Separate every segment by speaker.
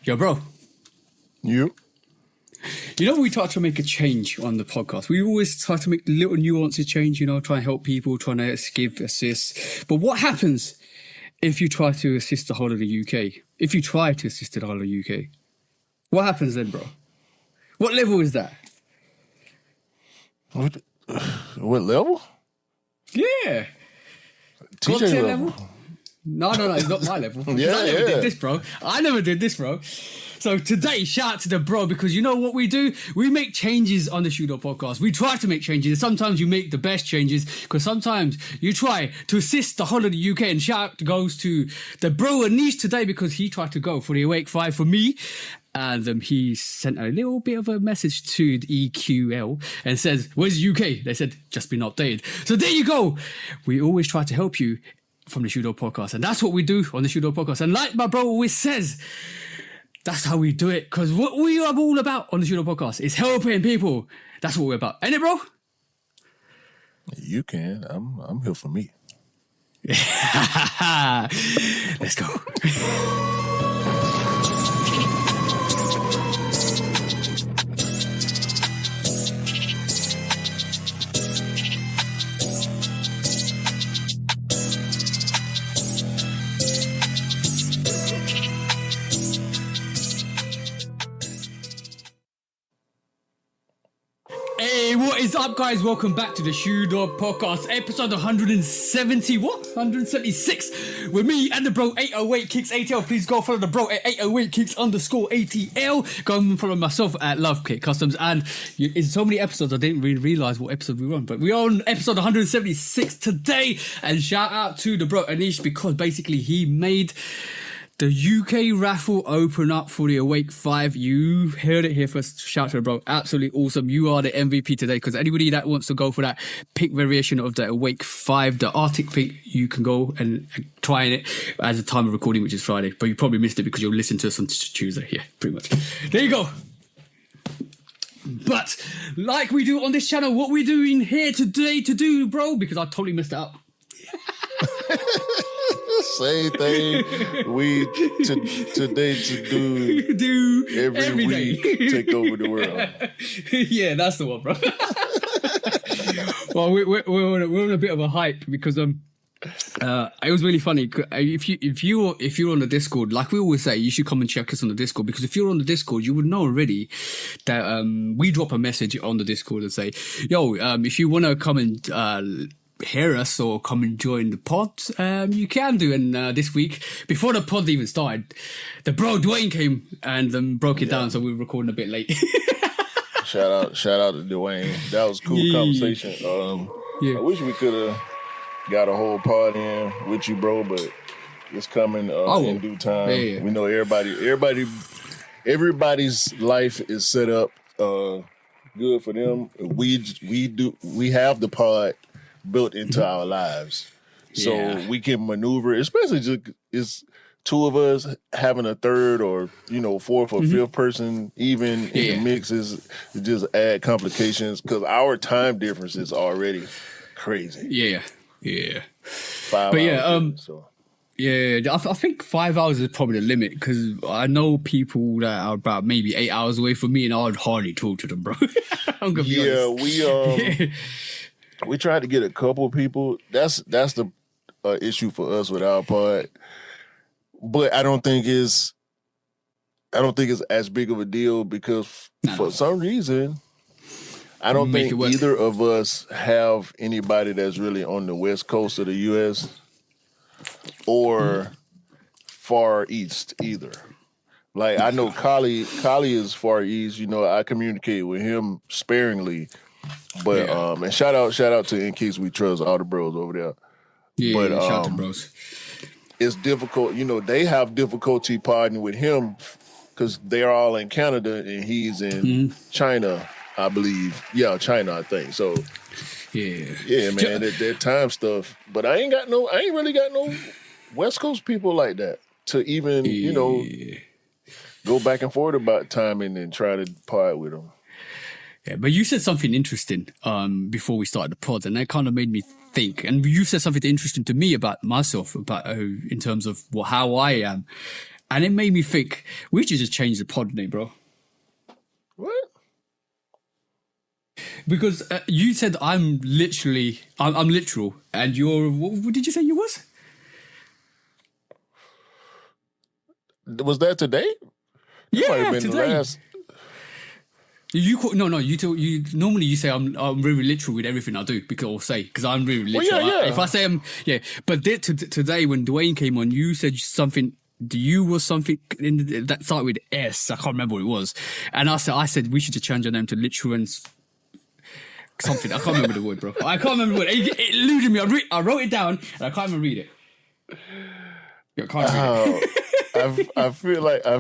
Speaker 1: Yo, bro.
Speaker 2: You?
Speaker 1: You know, we try to make a change on the podcast. We always try to make little nuances change, try and help people, trying to give, assist. But what happens if you try to assist the whole of the UK? If you try to assist the whole of the UK? What happens then, bro? What level is that?
Speaker 2: What level?
Speaker 1: Yeah.
Speaker 2: TJ level.
Speaker 1: No, it's not my level.
Speaker 2: Yeah,
Speaker 1: I never did this, bro. I never did this, bro. So today, shout out to the bro, because you know what we do? We make changes on the Shooter podcast. We try to make changes. Sometimes you make the best changes, because sometimes you try to assist the whole of the UK. And shout out goes to the bro Anish today, because he tried to go for the Awake 5 for me. And he sent a little bit of a message to the EQL and says, "Where's the UK?" They said, "Just been updated." So there you go. We always try to help you from the Shooter podcast. And that's what we do on the Shooter podcast. And like my bro always says, that's how we do it. Because what we are all about on the Shooter podcast is helping people. That's what we're about. Ain't it, bro?
Speaker 2: You can. I'm here for me.
Speaker 1: Let's go. Hey, what is up, guys? Welcome back to the Shoe Dog Podcast, episode 170, 176, with me and the bro 808 Kicks ATL. Please go follow the bro at 808 Kicks _ATL. Go and follow myself at Lovekickscustom. And in so many episodes, I didn't really realise what episode we were on, but we're on episode 176 today. And shout out to the bro Anish, because basically he made the UK raffle open up for the Awake 5. You heard it here first. Shout out to the bro. Absolutely awesome. You are the MVP today, because anybody that wants to go for that pink variation of the Awake 5, the Arctic pink, you can go and try it at the time of recording, which is Friday. But you probably missed it because you'll listen to us on Tuesday. Yeah, pretty much. There you go. But like we do on this channel, what we're doing here today to do, bro, because I totally messed it up.
Speaker 2: Same thing we today to do every week. Take over the world.
Speaker 1: Yeah, that's the one, bro. Well, we're on a bit of a hype, because it was really funny. If you're on the Discord, like we always say, you should come and check us on the Discord, because if you're on the Discord, you would know already that we drop a message on the Discord and say, "Yo, if you want to come and hear us or come and join the pod, you can do." And this week, before the pod even started, the bro Dwayne came and broke it down, so we were recording a bit late.
Speaker 2: Shout out to Dwayne. That was a cool conversation. I wish we could have got a whole pod in with you, bro, but it's coming in due time. Yeah. We know everybody's life is set up good for them. We have the pod built into our lives, so we can maneuver, especially just it's two of us. Having a third or fourth or fifth person even in the mix is just add complications, because our time difference is already crazy. 5 hours.
Speaker 1: I think 5 hours is probably the limit, because I know people that are about maybe 8 hours away from me, and I'd hardly talk to them, bro. I'm gonna be honest.
Speaker 2: We tried to get a couple of people. That's the issue for us with our pod. But I don't think it's as big of a deal, because for some reason I don't think either of us have anybody that's really on the west coast of the US or far east either. Like, I know Kali is far east. I communicate with him sparingly. But and shout out to In Case We Trust, all the bros over there.
Speaker 1: Yeah, shout out to bros.
Speaker 2: It's difficult, they have difficulty partnering with him, because they're all in Canada and he's in China, I believe. Yeah, China, I think. So yeah, man, that time stuff. But I ain't really got no West Coast people like that to even go back and forth about timing and try to part with them.
Speaker 1: Yeah, but you said something interesting before we started the pod, and that kind of made me think. And you said something interesting to me about myself, about in terms of how I am. And it made me think, we should just change the pod name, bro.
Speaker 2: What?
Speaker 1: Because you said I'm literal, and you're, what did you say you was?
Speaker 2: Was that today? That might have been
Speaker 1: today.
Speaker 2: the last.
Speaker 1: You normally you say I'm really literal with everything I do because I'm really literal.
Speaker 2: Well, yeah.
Speaker 1: If I say but today when Dwayne came on, you said something. You was something that started with S. I can't remember what it was, and I said we should just change our name to literal and something. I can't remember the word, bro. I can't remember the word. It eluded me. I wrote it down and I can't even read it. I can't read it.
Speaker 2: I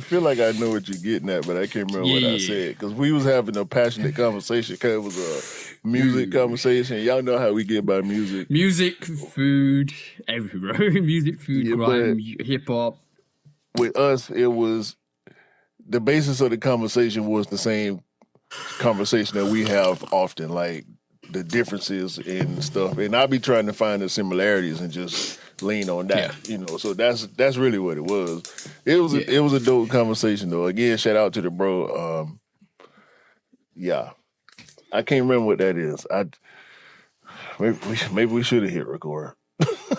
Speaker 2: feel like I know what you're getting at, but I can't remember what I said because we was having a passionate conversation. Cause it was a music conversation. Y'all know how we get by music,
Speaker 1: food, everything, bro. Music, food, grime, hip hop.
Speaker 2: With us, it was the basis of the conversation was the same conversation that we have often, like the differences and stuff. And I'll be trying to find the similarities and just lean on that, So that's really what it was. It was a dope conversation though. Again, shout out to the bro. I can't remember what that is. Maybe we should have hit record.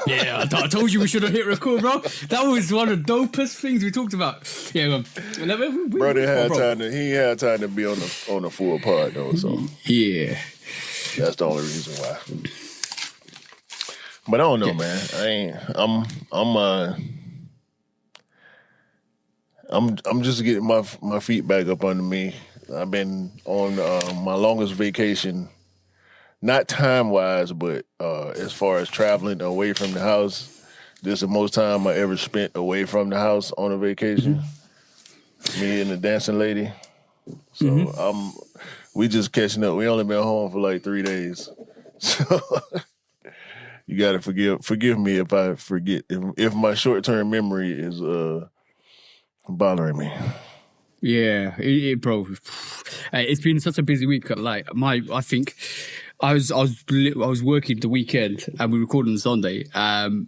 Speaker 1: Yeah, I told you we should have hit record, bro. That was one of the dopest things we talked about. Yeah,
Speaker 2: bro, he had time to be on the full pod though. So
Speaker 1: yeah,
Speaker 2: that's the only reason why. But I don't know, man. I'm just getting my feet back up under me. I've been on my longest vacation, not time wise, but as far as traveling away from the house. This is the most time I ever spent away from the house on a vacation. Me and the dancing lady. So we just catching up. We only been home for like 3 days. So you gotta forgive me if I forget if my short term memory is bothering me.
Speaker 1: Yeah, bro. It's been such a busy week. Like I think I was working the weekend and we recorded on Sunday. And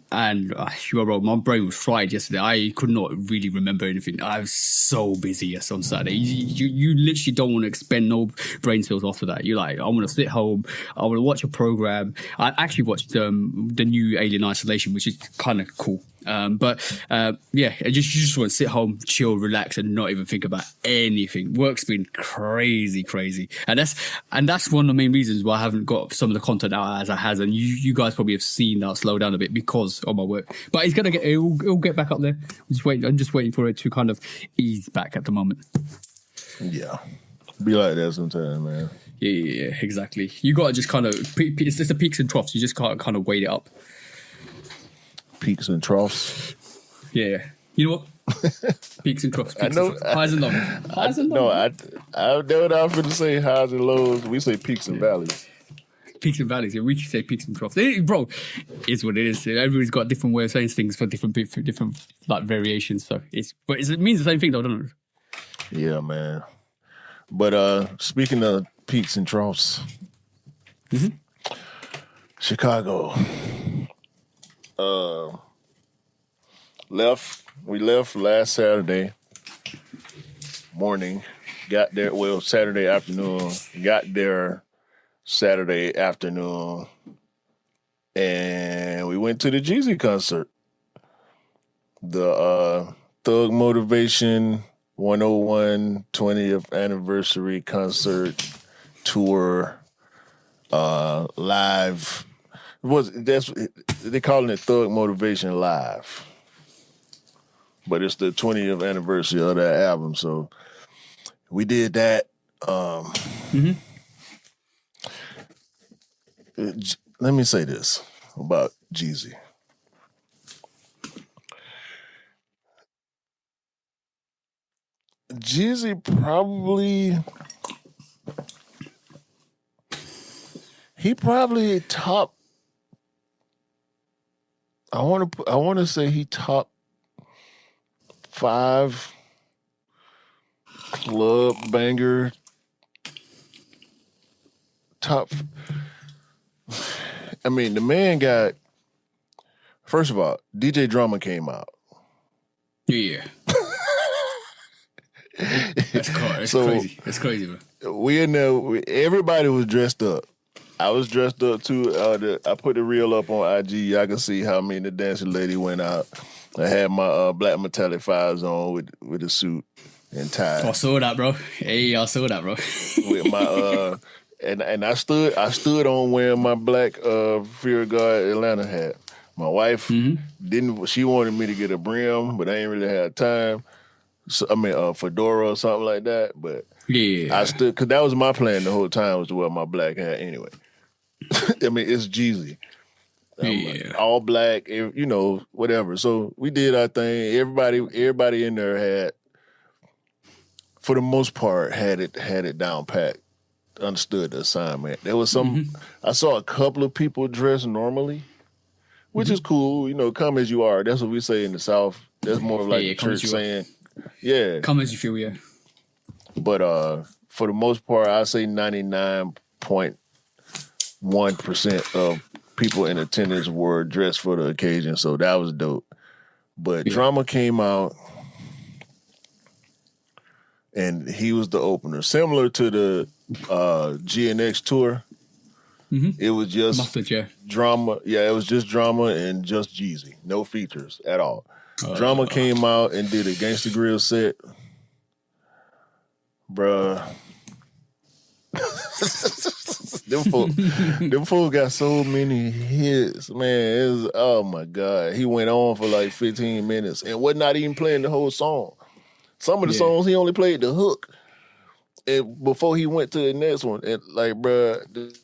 Speaker 1: bro, my brain was fried yesterday. I could not really remember anything. I was so busy on Saturday. You literally don't want to expend no brain cells after that. You're like, I want to sit home. I want to watch a program. I actually watched the new Alien Isolation, which is kind of cool. I just want to sit home, chill, relax, and not even think about anything. Work's been crazy, and that's one of the main reasons why I haven't got some of the content out as I has. And you guys probably have seen that slow down a bit because of my work. But it'll get back up there. I'm just waiting for it to kind of ease back at the moment.
Speaker 2: Yeah, be like that sometimes, man.
Speaker 1: Yeah, exactly. You got to just kind of it's the peaks and troughs. You just can't kind of weight it up.
Speaker 2: Peaks and troughs.
Speaker 1: Yeah. You know what? Peaks and troughs.
Speaker 2: I know.
Speaker 1: Highs and lows. Highs and lows.
Speaker 2: No, I know what I was going to say. Highs and lows. We say peaks and valleys.
Speaker 1: Peaks and valleys. Yeah, we say peaks and troughs. Bro, it's what it is. Everybody's got a different way of saying things for different like variations. So it means the same thing though, doesn't it?
Speaker 2: Yeah, man. But speaking of peaks and troughs, Chicago. We left last Saturday morning, Saturday afternoon, got there Saturday afternoon, and we went to the Jeezy concert. The Thug Motivation 101 20th anniversary concert tour live. They calling it Thug Motivation Live, but it's the 20th anniversary of that album. So we did that. Let me say this about Jeezy. Jeezy probably top. I want to say he top 5 club banger. I mean, the man got. First of all, DJ Drama came out.
Speaker 1: Yeah. That's cool. That's
Speaker 2: So
Speaker 1: crazy. That's crazy, bro.
Speaker 2: we in there. Everybody was dressed up. I was dressed up too. I put the reel up on IG. I can see how me and the dancing lady went out. I had my black metallic fires on with a suit and tie.
Speaker 1: I saw that, bro. Hey, I saw that, bro.
Speaker 2: With my and I stood on wearing my black Fear of God Atlanta hat. My wife didn't. She wanted me to get a brim, but I ain't really had time. So, I mean, fedora or something like that. But
Speaker 1: Yeah.
Speaker 2: I stood because that was my plan the whole time was to wear my black hat anyway. I mean, it's Jeezy.
Speaker 1: Yeah.
Speaker 2: All black, whatever. So we did our thing. Everybody in there had, for the most part, had it down pat. Understood the assignment. There was some. I saw a couple of people dressed normally, which is cool. Come as you are. That's what we say in the South. That's more of like the church saying, yeah.
Speaker 1: Come as you feel, yeah.
Speaker 2: But for the most part, I say 99.1% of people in attendance were dressed for the occasion, so that was dope. But Drama came out, and he was the opener. Similar to the GNX tour, it was just Drama. Yeah, it was just Drama and just Jeezy. No features at all. Drama came out and did a Gangsta Grill set. Bruh. them folk got so many hits, man. It was, oh my God. He went on for like 15 minutes and was not even playing the whole song. Some of the songs he only played the hook. And before he went to the next one. And like, bruh,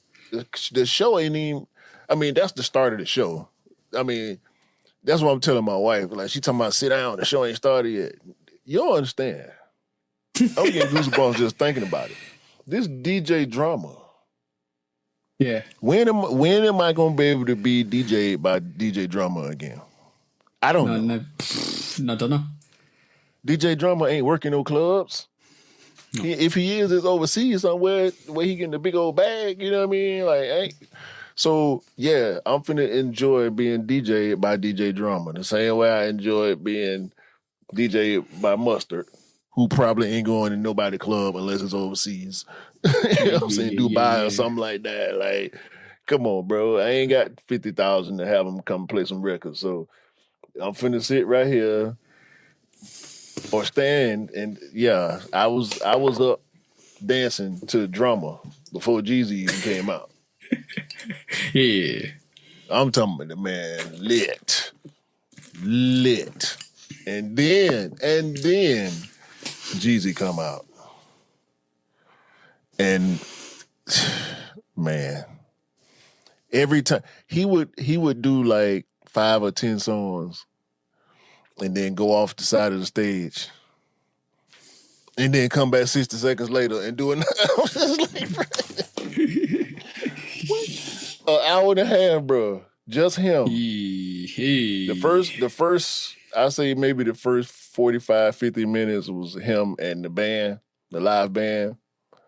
Speaker 2: the show ain't even, I mean, that's the start of the show. I mean, that's what I'm telling my wife. Like, she talking about sit down, the show ain't started yet. You don't understand. I'm getting goosebumps just thinking about it. This DJ Drama.
Speaker 1: Yeah.
Speaker 2: When am I gonna be able to be DJ'd by DJ Drama again? I don't know.
Speaker 1: No, don't know.
Speaker 2: DJ Drama ain't working no clubs. No. If he is, it's overseas somewhere where he getting the big old bag. You know what I mean? Like, so yeah, I'm finna enjoy being DJ'd by DJ Drama the same way I enjoy being DJ'd by Mustard, who probably ain't going to nobody club unless it's overseas. You know what I'm saying? Dubai or something like that. Like, come on, bro. I ain't got 50,000 to have him come play some records. So I'm finna sit right here or stand, and yeah, I was up dancing to Drama before Jeezy even came out.
Speaker 1: Yeah.
Speaker 2: I'm talking about the man lit. And then Jeezy come out. And man, every time he would do like 5 or 10 songs and then go off the side of the stage and then come back 60 seconds later and do another. I was just like, an hour and a half, bro. Just him. The first, I say maybe the first 45, 50 minutes was him and the band, the live band.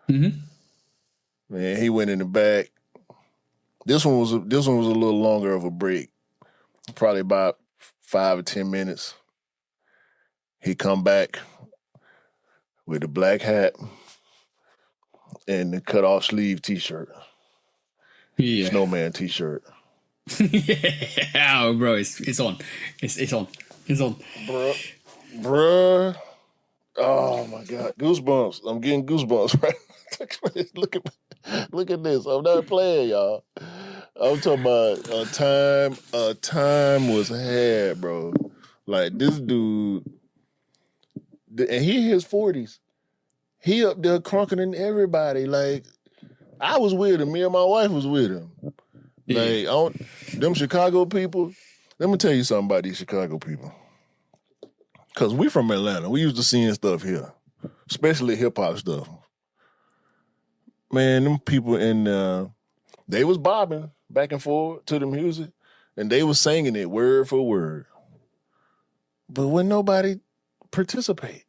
Speaker 1: Mm-hmm.
Speaker 2: Man, he went in the back. This one was a little longer of a break, probably about 5 or 10 minutes. He come back with a black hat and the cut off sleeve T-shirt, snowman T-shirt.
Speaker 1: Yeah, oh, bro, it's on, it's on,
Speaker 2: bruh. Oh my God, goosebumps! I'm getting goosebumps. Right? Look at this. I'm not playing, y'all. I'm talking about a time was had, bro. Like this dude, and he in his 40s. He up there crunking everybody. Like I was with him. Me and my wife was with him. Like them Chicago people. Let me tell you something about these Chicago people. Cause we from Atlanta. We used to seeing stuff here, especially hip hop stuff. Man, them people they was bobbing back and forth to the music, and they was singing it word for word. But when nobody participate.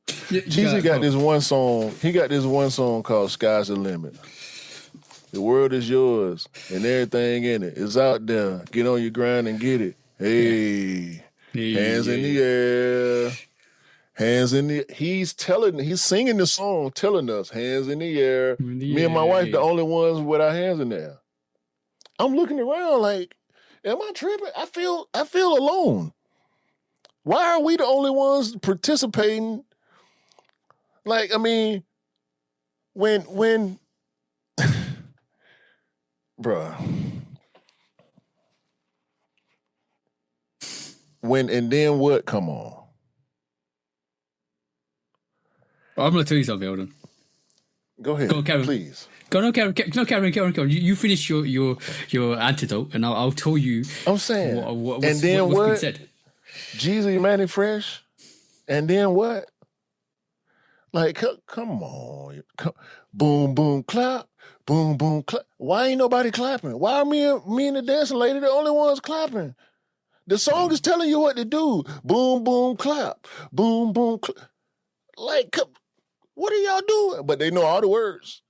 Speaker 2: Jeezy got this one song. He got this one song called "Sky's the Limit." The world is yours, and everything in it is out there. Get on your grind and get it. Hey, hands in the air. Hands in the. He's singing the song, telling us hands in the air. Me and my wife, the only ones with our hands in the air. I'm looking around like, am I tripping? I feel alone. Why are we the only ones participating? Like, I mean, when, bruh. When and then what? Come on.
Speaker 1: I'm going to tell you something, hold on.
Speaker 2: Go ahead,
Speaker 1: Go on, Karen.
Speaker 2: please.
Speaker 1: Karen. You finish your antidote, and I'll tell you.
Speaker 2: I'm saying.
Speaker 1: What's
Speaker 2: and then
Speaker 1: what's
Speaker 2: what?
Speaker 1: been said.
Speaker 2: Jeezy, Manny Fresh, and then what? Like, come on. Boom, boom, clap. Boom, boom, clap. Why ain't nobody clapping? Why are me and the dancing lady the only ones clapping? The song is telling you what to do. Boom, boom, clap. Boom, boom, clap. Like, what are y'all doing? But they know all the words.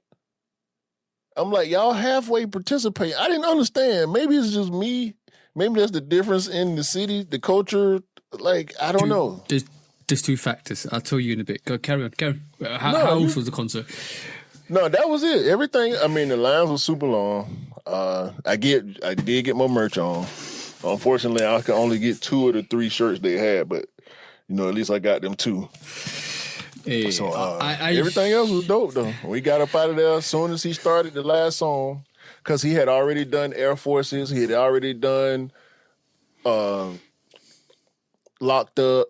Speaker 2: I'm like, y'all halfway participate. I didn't understand. Maybe it's just me. Maybe that's the difference in the city, the culture. Like, I don't know.
Speaker 1: There's two factors. I'll tell you in a bit. Go, carry on. How else was the concert?
Speaker 2: No, that was it. Everything. I mean, the lines were super long. I did get my merch on. Unfortunately, I could only get 2 of the 3 shirts they had, but at least I got them 2.
Speaker 1: Yeah.
Speaker 2: So everything else was dope though. We got up out of there as soon as he started the last song, because he had already done Air Forces. He had already done not locked up.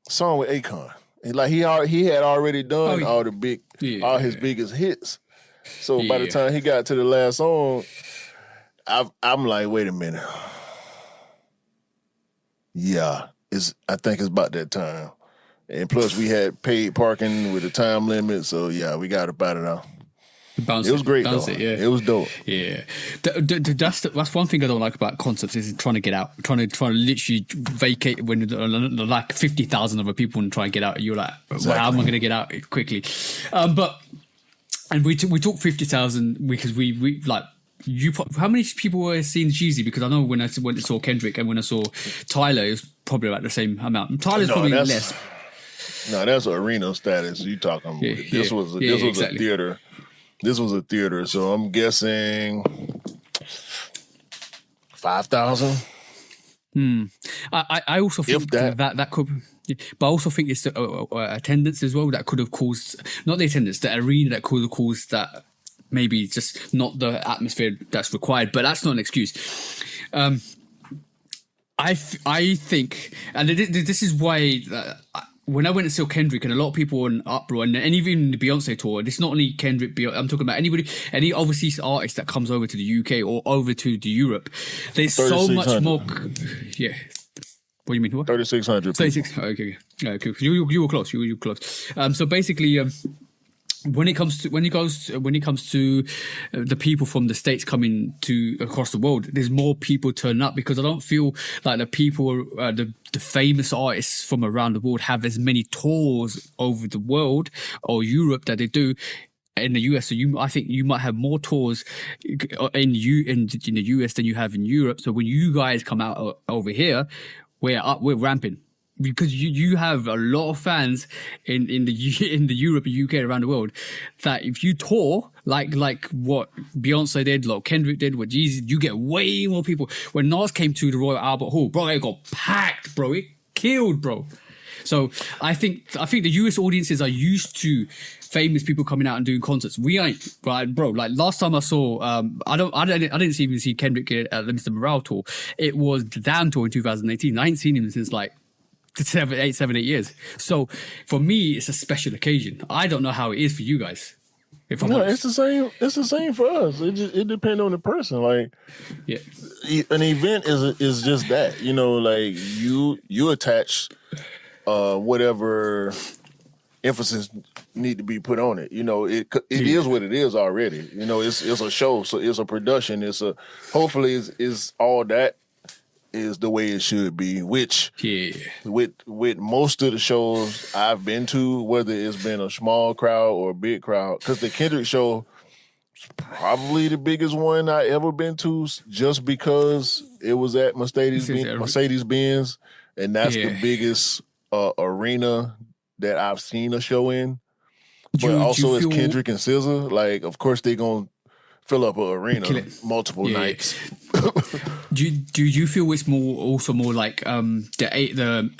Speaker 2: Song with Akon. He had already done all his biggest hits. So by the time he got to the last song, I'm like, wait a minute. Yeah, I think it's about that time. And plus we had paid parking with a time limit, so yeah, we got up out of there. It was great though. It was dope.
Speaker 1: Yeah, that's one thing I don't like about concerts is trying to get out, trying to literally vacate when like 50,000 other people and try and get out. You're like, well, how am I going to get out quickly? And we talk 50,000 because we like. How many people were seeing Jeezy? Because I know when I went and saw Kendrick and when I saw Tyler, it was probably about the same amount. Tyler's probably less.
Speaker 2: No, that's arena status. You talking about? This was a theater. This was a theater, so I'm guessing 5,000.
Speaker 1: I also think that could, but I also think it's the attendance as well that could have caused, not the attendance, the arena that could have caused that. Maybe just not the atmosphere that's required, but that's not an excuse. I think, and this is why when I went to see Kendrick, and a lot of people were in uproar, and even the Beyonce tour, it's not only Kendrick, I'm talking about any overseas artist that comes over to the UK or over to Europe. There's so much more. Yeah. What do you mean? What?
Speaker 2: 3,600.
Speaker 1: 36. Okay. Cool. You were close. You were close. So basically. When it comes to the people from the States coming to across the world, there's more people turning up because I don't feel like the people, the famous artists from around the world have as many tours over the world or Europe that they do in the US. So I think you might have more tours in the US than you have in Europe. So when you guys come out over here, we're ramping. Because you have a lot of fans in the Europe and UK around the world that if you tour like what Beyonce did, like Kendrick did, what Jeezy, you get way more people. When Nas came to the Royal Albert Hall, bro, it got packed, bro. It killed, bro. So I think the US audiences are used to famous people coming out and doing concerts. We ain't, right, bro. Like last time I saw, I didn't even see Kendrick at the Mr. Morale tour. It was the Damn tour in 2018. I ain't seen him since like 7, 8 years. So for me, it's a special occasion. I don't know how it is for you guys.
Speaker 2: It's the same. It's the same for us. It depends on the person. Like,
Speaker 1: yeah,
Speaker 2: an event is just that. Like you attach whatever emphasis need to be put on it. It is what it is already. It's a show, so it's a production. Hopefully it's all that is the way it should be, which with most of the shows I've been to, whether it's been a small crowd or a big crowd, because the Kendrick show is probably the biggest one I ever been to just because it was at Mercedes-Benz and that's the biggest arena that I've seen a show in. But also, it's Kendrick and SZA. Like, of course, they gonna fill up an arena multiple nights.
Speaker 1: Do you feel it's also more like a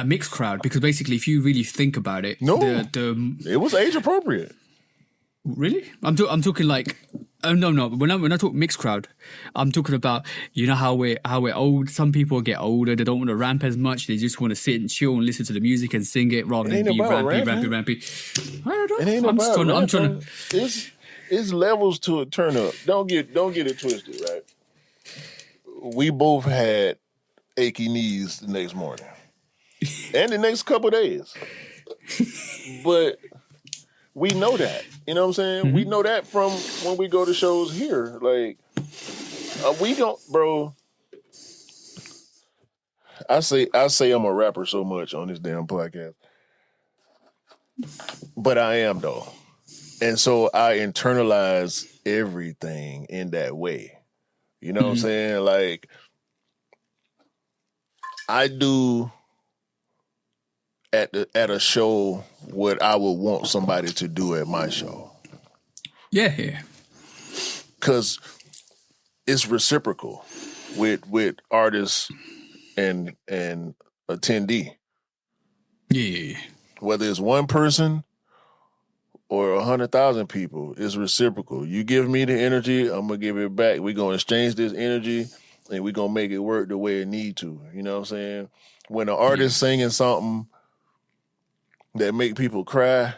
Speaker 1: mixed crowd? Because basically, if you really think about it,
Speaker 2: it was age appropriate.
Speaker 1: Really? I'm talking like no. When I talk mixed crowd, I'm talking about, you know how we're old. Some people get older. They don't want to ramp as much. They just want to sit and chill and listen to the music and sing it rather than be rampy. I don't know.
Speaker 2: It ain't I'm trying to. It's levels to a turn up. Don't get it twisted, right? We both had achy knees the next morning and the next couple of days, but we know that. You know what I'm saying? Mm-hmm. We know that from when we go to shows here. Like, we don't, bro. I say I'm a rapper so much on this damn podcast, but I am though. And so I internalize everything in that way. You know what I'm saying? Like, I do at a show what I would want somebody to do at my show.
Speaker 1: Yeah.
Speaker 2: Because it's reciprocal with artists and attendee.
Speaker 1: Yeah.
Speaker 2: Whether it's one person or 100,000 people, it's reciprocal. You give me the energy, I'm gonna give it back. We're gonna exchange this energy, and we're gonna make it work the way it need to. You know what I'm saying? When an artist singing something that make people cry,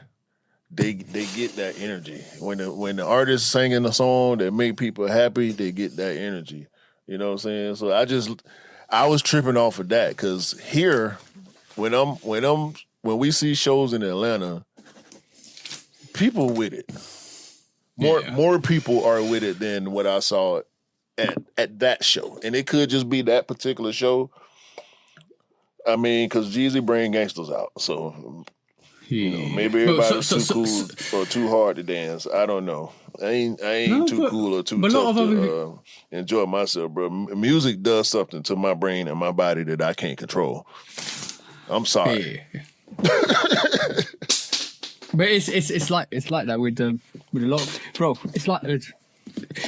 Speaker 2: they get that energy. When the artist singing a song that make people happy, they get that energy. You know what I'm saying? So I was tripping off of that, because here, when we see shows in Atlanta, people with it. More people are with it than what I saw at that show. And it could just be that particular show. I mean, because Jeezy bring gangsters out. So, maybe everybody's too cool or too hard to dance. I don't know. I ain't too cool or too tough to enjoy myself, bro. Music does something to my brain and my body that I can't control. I'm sorry.
Speaker 1: But it's like that with a lot of, bro. It's like that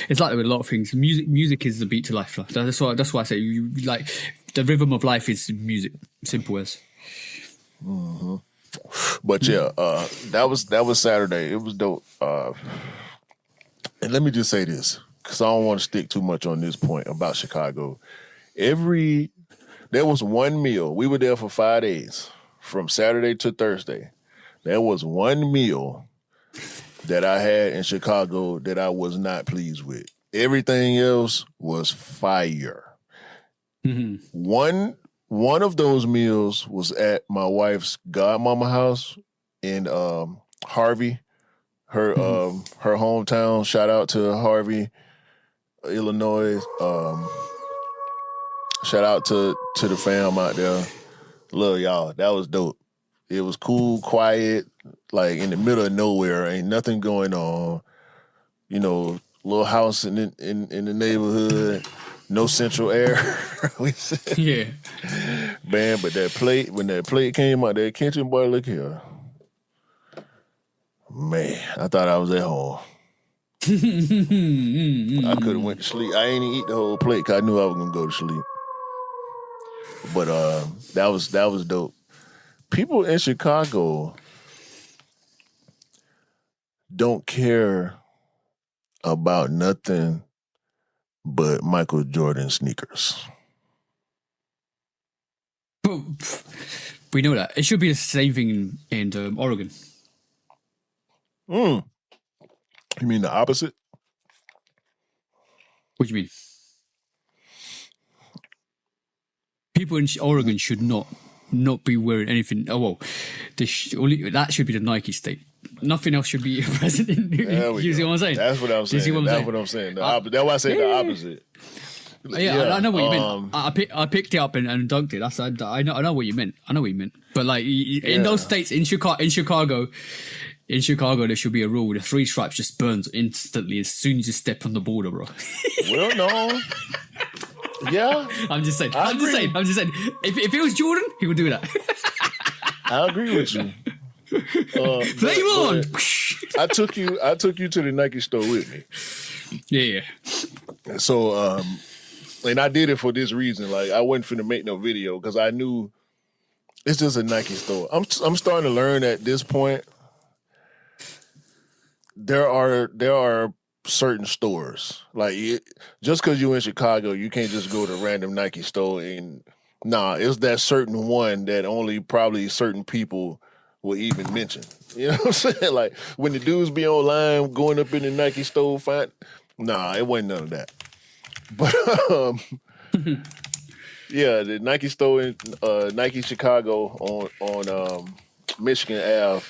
Speaker 1: with a lot of things. Music is the beat to life. That's why I say you like the rhythm of life is music. Simple as.
Speaker 2: Mm-hmm. But that was Saturday. It was dope. And let me just say this, because I don't want to stick too much on this point about Chicago. There was one meal. We were there for 5 days, from Saturday to Thursday. There was one meal that I had in Chicago that I was not pleased with. Everything else was fire. Mm-hmm. One of those meals was at my wife's godmama house in Harvey, her hometown. Shout out to Harvey, Illinois. Shout out to the fam out there. Love y'all. That was dope. It was cool, quiet, like in the middle of nowhere. Ain't nothing going on. You know, little house in the neighborhood. No central air.
Speaker 1: Yeah.
Speaker 2: Man, but when that plate came out, that kitchen, boy, look here. Man, I thought I was at home. I could have went to sleep. I ain't even eat the whole plate because I knew I was going to go to sleep. But that was dope. People in Chicago don't care about nothing but Michael Jordan sneakers.
Speaker 1: We know that. It should be the same thing in Oregon.
Speaker 2: You mean the opposite?
Speaker 1: What do you mean? People in Oregon should not be wearing anything. Oh, well, that should be the Nike state. Nothing else should be present in. You see what I'm saying?
Speaker 2: That's what I'm saying. That's what I'm saying. That's why I say the opposite.
Speaker 1: Yeah, I know what you meant. I picked it up and dunked it. I know what you meant. But like in those states, in Chicago, there should be a rule: the 3 stripes just burns instantly as soon as you step on the border, bro.
Speaker 2: Well, no. Yeah,
Speaker 1: I'm just saying.
Speaker 2: I
Speaker 1: I'm just saying.
Speaker 2: agree.
Speaker 1: I'm just saying. If it was Jordan, he would do that.
Speaker 2: I agree with you.
Speaker 1: Flame on.
Speaker 2: I took you to the Nike store with me.
Speaker 1: Yeah.
Speaker 2: So, and I did it for this reason. Like, I wasn't finna make no video because I knew it's just a Nike store. I'm starting to learn at this point. There are certain stores like just because you're in Chicago, you can't just go to a random Nike store and it's that certain one that only probably certain people will even mention. You know what I'm saying? Like when the dudes be online going up in the Nike store, it wasn't none of that. But yeah, the Nike store in Nike Chicago on Michigan Ave.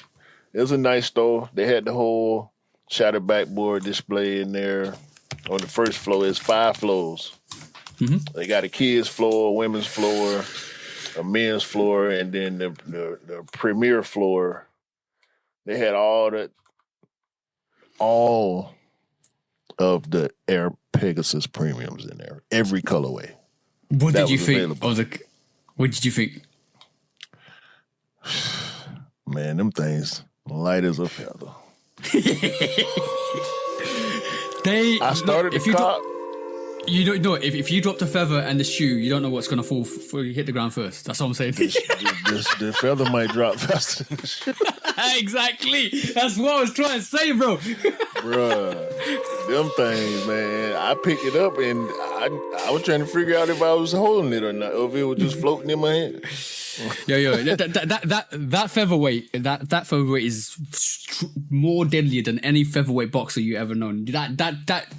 Speaker 2: It was a nice store. They had the whole shatter backboard display in there. On the first floor, there's 5 floors. Mm-hmm. They got a kids floor, a women's floor, a men's floor, and then the premier floor. They had all of the Air Pegasus premiums in there, every colorway.
Speaker 1: What did you think? What did you think?
Speaker 2: Man, them things light as a feather. I started the cop.
Speaker 1: You don't know if you drop the feather and the shoe, you don't know what's gonna fall before you hit the ground first. That's what I'm saying.
Speaker 2: The feather might drop faster than the shoe.
Speaker 1: Exactly. That's what I was trying to say, bro.
Speaker 2: Bruh, them things, man. I picked it up and I was trying to figure out if I was holding it or not, or if it was just floating in my hand.
Speaker 1: Yo, that featherweight, that featherweight is more deadlier than any featherweight boxer you ever known. That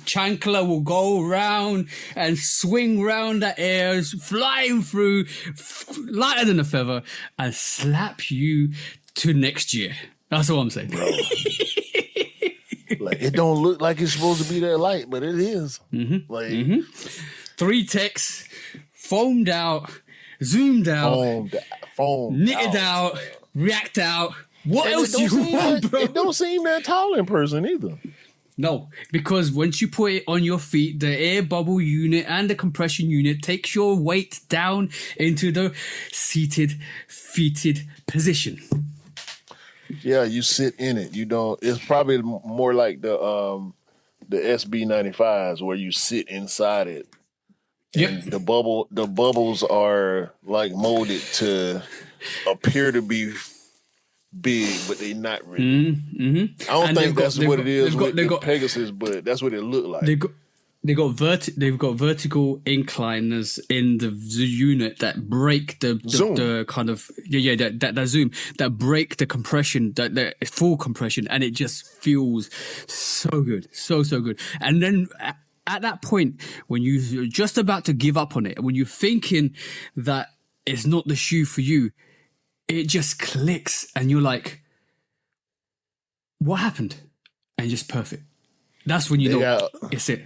Speaker 1: chancla will go round and swing round the air, flying through, lighter than a feather, and slap you to next year. That's all I'm saying.
Speaker 2: Bro. Like it don't look like it's supposed to be that light, but it is.
Speaker 1: Mm-hmm. Like 3 ticks, foamed out. Zoomed out, knitted out, react out. What else do you want, bro?
Speaker 2: It don't seem that tall in person either.
Speaker 1: No, because once you put it on your feet, the air bubble unit and the compression unit takes your weight down into the feeted position.
Speaker 2: Yeah, you sit in it. You don't. It's probably more like the SB95s where you sit inside it.
Speaker 1: Yep.
Speaker 2: The bubbles are like molded to appear to be big, but they're not really. Mm-hmm. I don't think that's what it is with Pegasus, but that's what it looked like.
Speaker 1: They've got vertical incliners in the unit that break the kind of that zoom that break the compression, the full compression, and it just feels so good, so good. And then at that point, when you're just about to give up on it, when you're thinking that it's not the shoe for you, it just clicks and you're like, what happened? And just perfect. That's when you know it's it.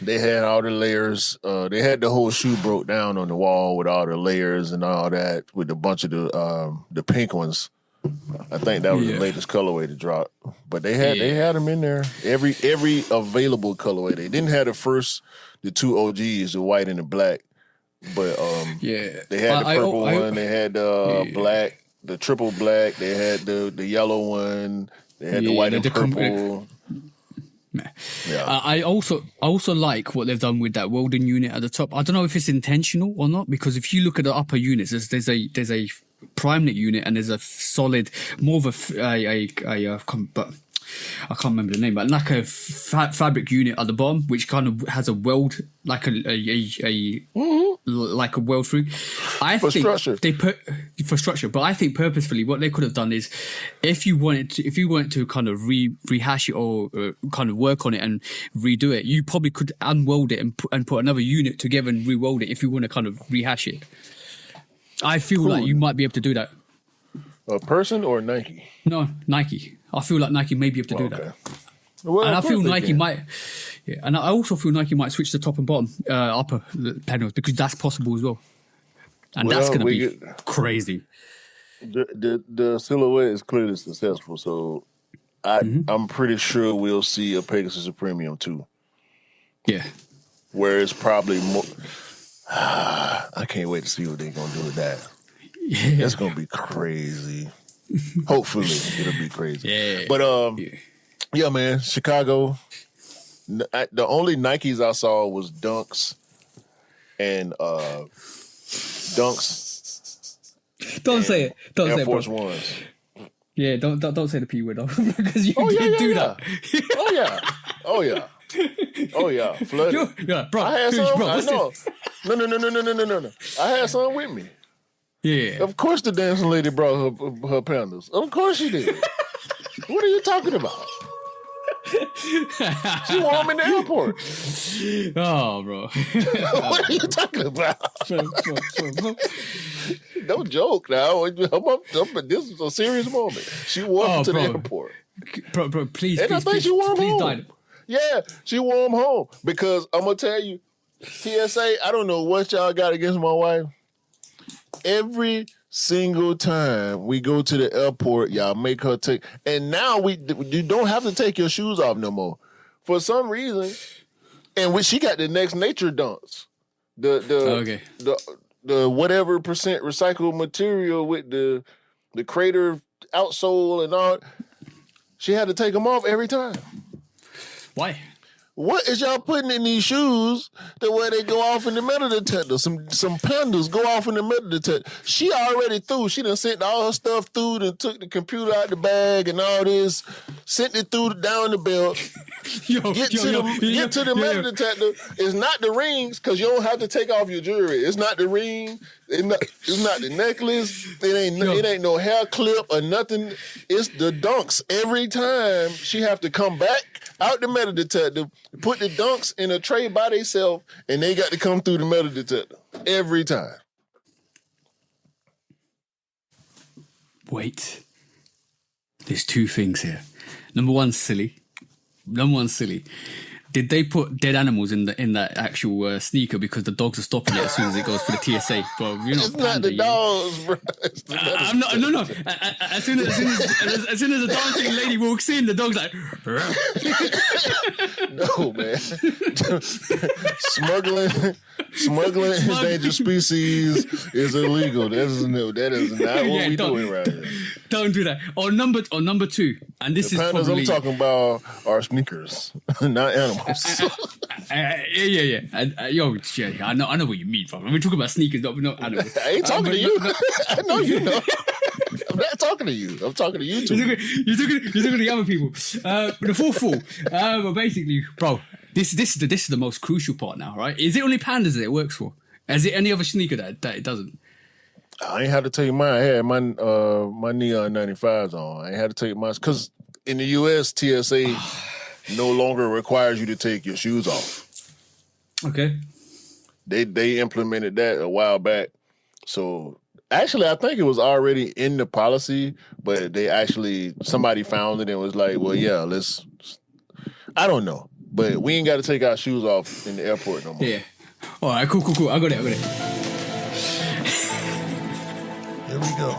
Speaker 2: They had all the layers. They had the whole shoe broke down on the wall with all the layers and all that, with a bunch of the pink ones. I think that was the latest colorway to drop. But they had them in there. Every available colorway. They didn't have the 2 OGs, the white and the black. But they had the purple one, they had the black, the triple black, they had the yellow one, they had the white and purple.
Speaker 1: Yeah. I also like what they've done with that welding unit at the top. I don't know if it's intentional or not, because if you look at the upper units, there's a prime knit unit and there's a solid, more of but I can't remember the name, but like a fabric unit at the bottom, which kind of has a weld, like like a weld through. I think
Speaker 2: structure.
Speaker 1: They put for structure, but I think purposefully what they could have done is, if you wanted to kind of rehash it or kind of work on it and redo it, you probably could unweld it and put another unit together and re-weld it if you want to kind of rehash it. I feel like you might be able to do that.
Speaker 2: A person or Nike?
Speaker 1: No, Nike. I feel like Nike may be able to do that.
Speaker 2: Well,
Speaker 1: and I feel Nike might, and I also feel Nike might switch the top and bottom upper panels, because that's possible as well. And that's going to be crazy.
Speaker 2: The silhouette is clearly successful, so I'm pretty sure we'll see a Pegasus Premium too.
Speaker 1: Yeah.
Speaker 2: Where it's probably more. I can't wait to see what they're gonna do with that.
Speaker 1: Yeah.
Speaker 2: That's gonna be crazy. Hopefully, it'll be crazy.
Speaker 1: Yeah.
Speaker 2: But yeah, man, Chicago. The only Nikes I saw was Dunks and Dunks.
Speaker 1: Don't say it. Don't
Speaker 2: Air
Speaker 1: say
Speaker 2: Force
Speaker 1: it, bro.
Speaker 2: Ones.
Speaker 1: Yeah, don't say the P word though, because you
Speaker 2: Oh,
Speaker 1: did do that.
Speaker 2: Oh yeah. Flooded.
Speaker 1: Yeah, bro.
Speaker 2: I had some.
Speaker 1: Bro,
Speaker 2: I
Speaker 1: what's
Speaker 2: know.
Speaker 1: this?
Speaker 2: No. I had some with me.
Speaker 1: Yeah.
Speaker 2: Of course, the dancing lady brought her pandas. Of course she did. What are you talking about? She wore them in the airport.
Speaker 1: Oh, bro.
Speaker 2: What are you talking about? Don't joke now. This is a serious moment. She wore them to the airport.
Speaker 1: Bro, please,
Speaker 2: And I think she wore them home.
Speaker 1: dive.
Speaker 2: Yeah, she wore them home. Because I'm going to tell you, TSA, I don't know what y'all got against my wife. Every single time we go to the airport, y'all make her take. And now you don't have to take your shoes off no more. For some reason, and she got the Next Nature dunks. The whatever percent recycled material with the crater outsole and all. She had to take them off every time.
Speaker 1: Why?
Speaker 2: What is y'all putting in these shoes the way they go off in the metal detector? Some pandas go off in the metal detector. She already threw. She done sent all her stuff through and took the computer out the bag and all this. Sent it through down the belt. Get to the metal detector. It's not the rings because you don't have to take off your jewelry. It's not the ring. It's not the necklace. It ain't no hair clip or nothing. It's the dunks. Every time she have to come back out the metal detector, put the dunks in a tray by themselves, and they got to come through the metal detector every time.
Speaker 1: Wait. There's two things here. Number one, silly. Did they put dead animals in that actual sneaker because the dogs are stopping it as soon as it goes for the TSA? Bro, you're not
Speaker 2: it's not the dogs, bro.
Speaker 1: I'm not. No. As soon as the dancing lady walks in, the dog's like.
Speaker 2: No, man. Smuggling endangered species is illegal. That is not what we doing right here.
Speaker 1: Don't do that. Or number two, and this
Speaker 2: the
Speaker 1: is
Speaker 2: pandas
Speaker 1: probably
Speaker 2: I'm talking about are sneakers, not animals.
Speaker 1: Yeah. I know what you mean, fam. We're talking about sneakers, not animals.
Speaker 2: I ain't talking to you. I know you know. I'm not talking to you. I'm talking to you two.
Speaker 1: You're talking to the other people. But the fourth fall. Well, basically, bro, this is the most crucial part now, right? Is it only pandas that it works for? Is it any other sneaker that it doesn't?
Speaker 2: I ain't had to take mine. I had my Neon 95s on. I ain't had to take mine because in the U.S. TSA no longer requires you to take your shoes off.
Speaker 1: Okay.
Speaker 2: They implemented that a while back. So actually, I think it was already in the policy, but somebody found it and was like, well, yeah, I don't know. But we ain't got to take our shoes off in the airport no more.
Speaker 1: Yeah. All right, cool. I got it.
Speaker 2: There we go.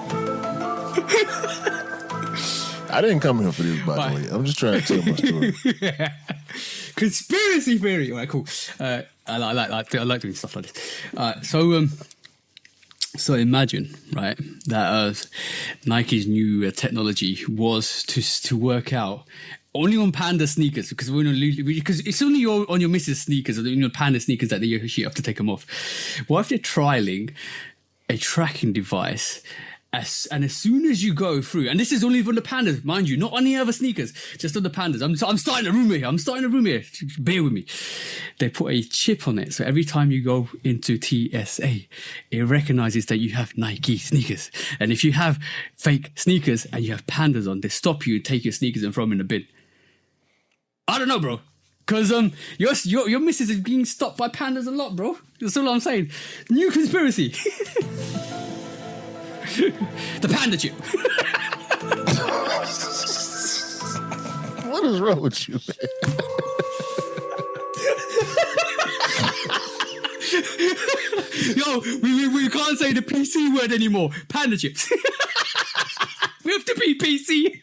Speaker 2: I didn't come here for this, by the way. I'm just trying to tell my story.
Speaker 1: Conspiracy theory. All right, cool. I like doing stuff like this. So imagine, right, that Nike's new technology was to work out only on panda sneakers because it's only on your missus sneakers or panda sneakers that you have to take them off. What if they're trialing a tracking device? As soon as you go through, and this is only for the pandas, mind you, not any other sneakers, just on the pandas. I'm starting a rumor here. Bear with me. They put a chip on it, so every time you go into TSA, it recognizes that you have Nike sneakers. And if you have fake sneakers and you have pandas on, they stop you, take your sneakers and throw them in the bin. I don't know, bro. Because your missus is being stopped by pandas a lot, bro. That's all I'm saying. New conspiracy. The panda chip.
Speaker 2: What is wrong with you, man?
Speaker 1: Yo, we can't say the PC word anymore. Panda chips. We have to be PC.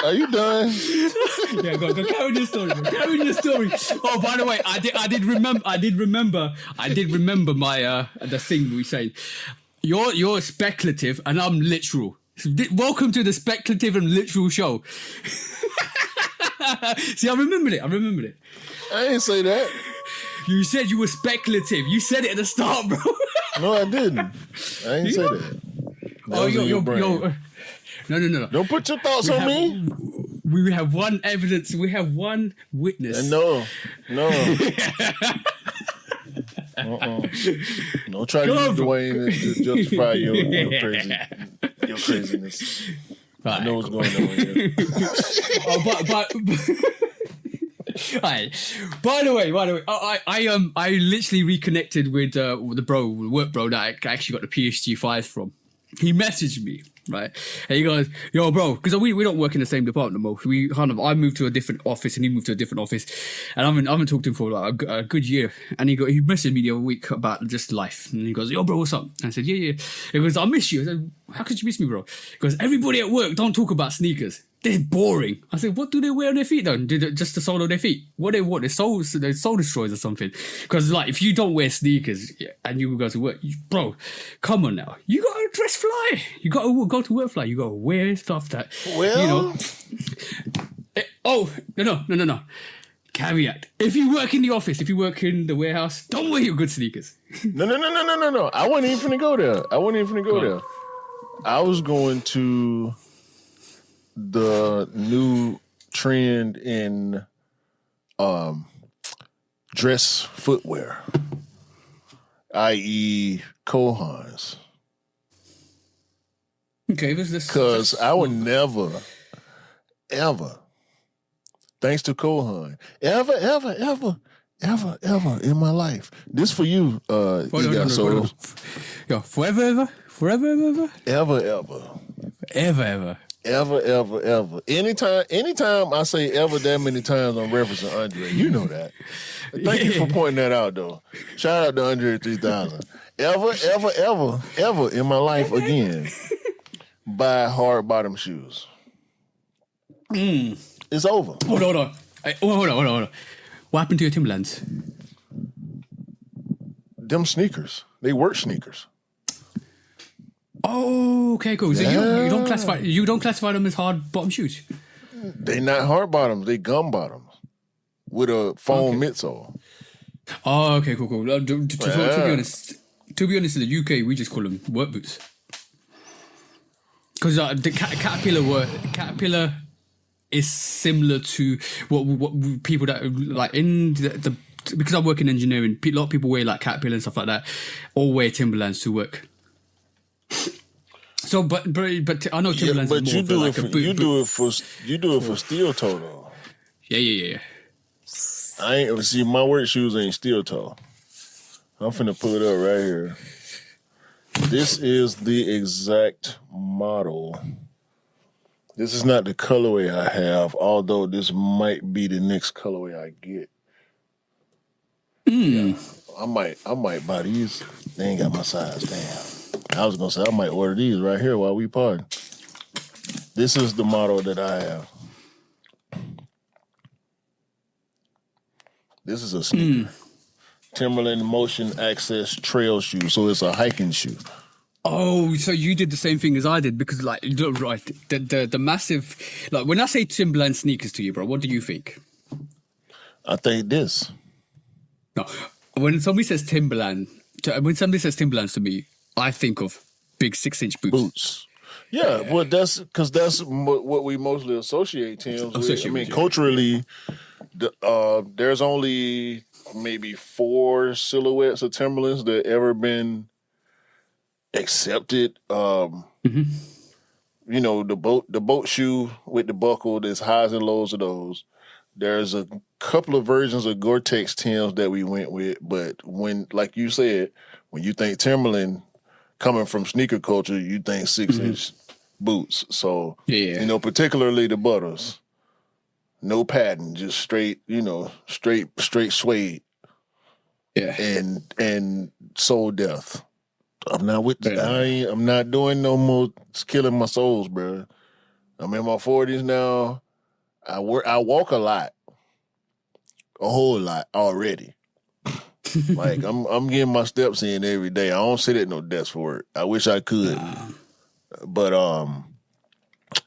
Speaker 2: Are you done?
Speaker 1: Yeah, go carry on your story. Carry on your story. Oh, by the way, I did remember my the thing we said. You're speculative and I'm literal. Welcome to the speculative and literal show. See, I remembered it.
Speaker 2: I ain't say that.
Speaker 1: You said you were speculative. You said it at the start, bro.
Speaker 2: No, I didn't. I ain't say that.
Speaker 1: No.
Speaker 2: Don't put your thoughts on me.
Speaker 1: We have one evidence. We have one witness.
Speaker 2: No. Don't try to use Dwayne to justify your craziness.
Speaker 1: Right,
Speaker 2: I know what's going on here.
Speaker 1: but Right. By the way, I literally reconnected with the work bro that I actually got the PSG 5 from. He messaged me, right? And he goes, "Yo, bro," because we don't work in the same department no more. I moved to a different office and he moved to a different office, and I haven't talked to him for like a good year. And he messaged me the other week about just life, and he goes, "Yo, bro, what's up?" And I said, "Yeah." He goes, "I miss you." I said, "How could you miss me, bro?" He goes, "Everybody at work don't talk about sneakers. They're boring." I said, "What do they wear on their feet then? Just the sole of their feet? What they want? They're soul destroyers or something?" Because like, if you don't wear sneakers and you go to work, bro, come on now. You gotta dress fly. You gotta go to work fly. You gotta wear stuff that,
Speaker 2: well,
Speaker 1: No. Caveat: if you work in the office, if you work in the warehouse, don't wear your good sneakers.
Speaker 2: No. I wasn't even finna go there. I was going to the new trend in dress footwear, i.e. Kohans.
Speaker 1: Okay,
Speaker 2: because I would never, ever, thanks to Kohan, ever in my life. This for you,
Speaker 1: Yo, forever.
Speaker 2: Ever. Anytime I say ever that many times, I'm referencing Andre. You know that. Thank you for pointing that out, though. Shout out to Andre 3000. Ever in my life again, buy hard bottom shoes. It's over.
Speaker 1: Hold on. What happened to your Timberlands?
Speaker 2: Them sneakers. They work sneakers.
Speaker 1: Oh, okay, cool. So you don't classify them as hard bottom shoes?
Speaker 2: They not hard bottoms. They gum bottoms with a foam midsole.
Speaker 1: Oh, okay, cool. To be honest, in the UK we just call them work boots. Because the Caterpillar is similar to what people that like in the because I work in engineering. A lot of people wear like Caterpillar and stuff like that, or wear Timberlands to work. So, but I know Timberlands.
Speaker 2: But
Speaker 1: is
Speaker 2: you
Speaker 1: more
Speaker 2: do
Speaker 1: for
Speaker 2: it
Speaker 1: like
Speaker 2: for
Speaker 1: a boot.
Speaker 2: You do it for steel toe though.
Speaker 1: Yeah.
Speaker 2: I ain't see my work shoes ain't steel toe. I'm finna pull it up right here. This is the exact model. This is not the colorway I have, although this might be the next colorway I get. Yeah, I might buy these. They ain't got my size. Damn. I was gonna say I might order these right here while we party. This is the model that I have. This is a sneaker. Timberland Motion Access Trail shoe. So it's a hiking shoe.
Speaker 1: Oh, so you did the same thing as I did because, like, right, the massive, like, when I say Timberland sneakers to you, bro, what do you think?
Speaker 2: I think this.
Speaker 1: No, when somebody says Timberlands to me, I think of big 6-inch boots.
Speaker 2: Yeah, well, that's because that's what we mostly associate Timbs with. I mean, culturally, there's only maybe 4 silhouettes of Timberlands that ever been accepted. You know, the boat shoe with the buckle, there's highs and lows of those. There's a couple of versions of Gore-Tex Timbs that we went with, but when, like you said, when you think Timberland coming from sneaker culture, you think 6-inch boots. So, you know, particularly the butters, no padding, just straight, you know, straight suede.
Speaker 1: Yeah.
Speaker 2: And sole death. I'm not with I'm not doing no more killing my souls, bro. I'm in my 40s now. I walk a lot, a whole lot already. Like I'm getting my steps in every day. I don't sit at no desk for work. I wish I could, but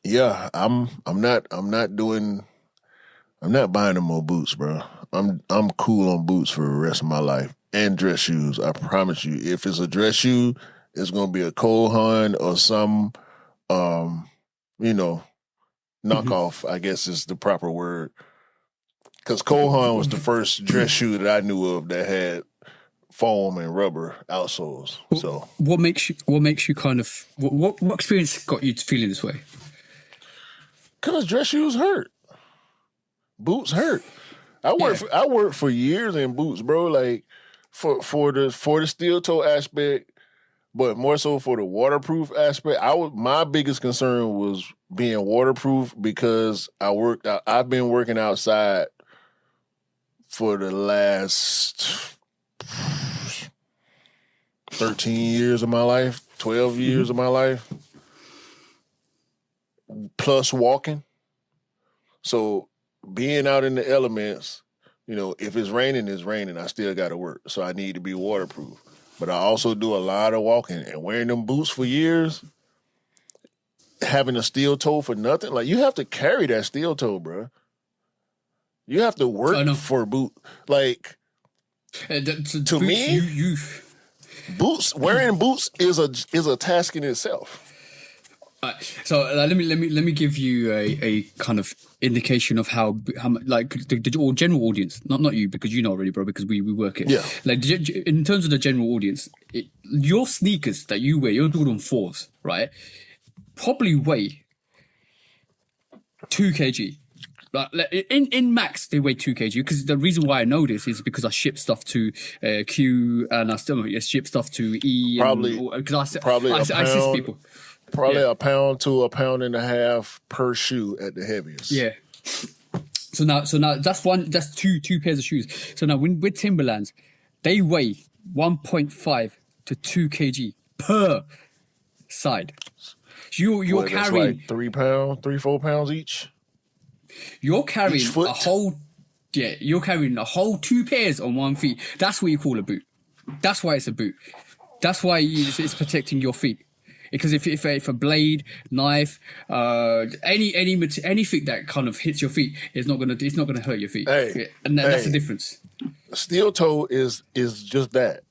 Speaker 2: yeah, I'm not buying no more boots, bro. I'm cool on boots for the rest of my life and dress shoes. I promise you, if it's a dress shoe, it's gonna be a Cole Haan or some, you know, knockoff. I guess is the proper word. Because Cole Haan was the first dress shoe that I knew of that had foam and rubber outsoles. So
Speaker 1: what makes you kind of what experience got you feeling this way?
Speaker 2: Because dress shoes hurt, boots hurt. I worked for years in boots, bro. Like for the steel toe aspect, but more so for the waterproof aspect. My biggest concern was being waterproof because I've been working outside for the last 13 years of my life, 12 years of my life, plus walking. So being out in the elements, if it's raining, it's raining. I still got to work. So I need to be waterproof. But I also do a lot of walking and wearing them boots for years, having a steel toe for nothing. Like, you have to carry that steel toe, bro. You have to work for a boot. Like, to me, wearing boots is a task in itself.
Speaker 1: So let me give you a kind of indication of how like the general audience, not you because you know already, bro, because we work it.
Speaker 2: Yeah.
Speaker 1: Like in terms of the general audience, your sneakers that you wear, your Jordan 4s, right, probably weigh 2 kg. Like in max, they weigh 2 kg. Because the reason why I know this is because I ship stuff to Q and I still ship stuff to E. Because I assist people.
Speaker 2: Probably a pound to a pound and a half per shoe at the heaviest.
Speaker 1: Yeah. So now that's two pairs of shoes. So now with Timberlands, they weigh 1.5 to 2 kg per side. You're carrying
Speaker 2: like 3-4 pounds each.
Speaker 1: You're carrying you're carrying a whole 2 pairs on 1 foot. That's what you call a boot. That's why it's a boot. That's why it's protecting your feet. Because if a blade, knife, anything that kind of hits your feet, it's not gonna hurt your feet. That's the difference.
Speaker 2: Steel toe is just that.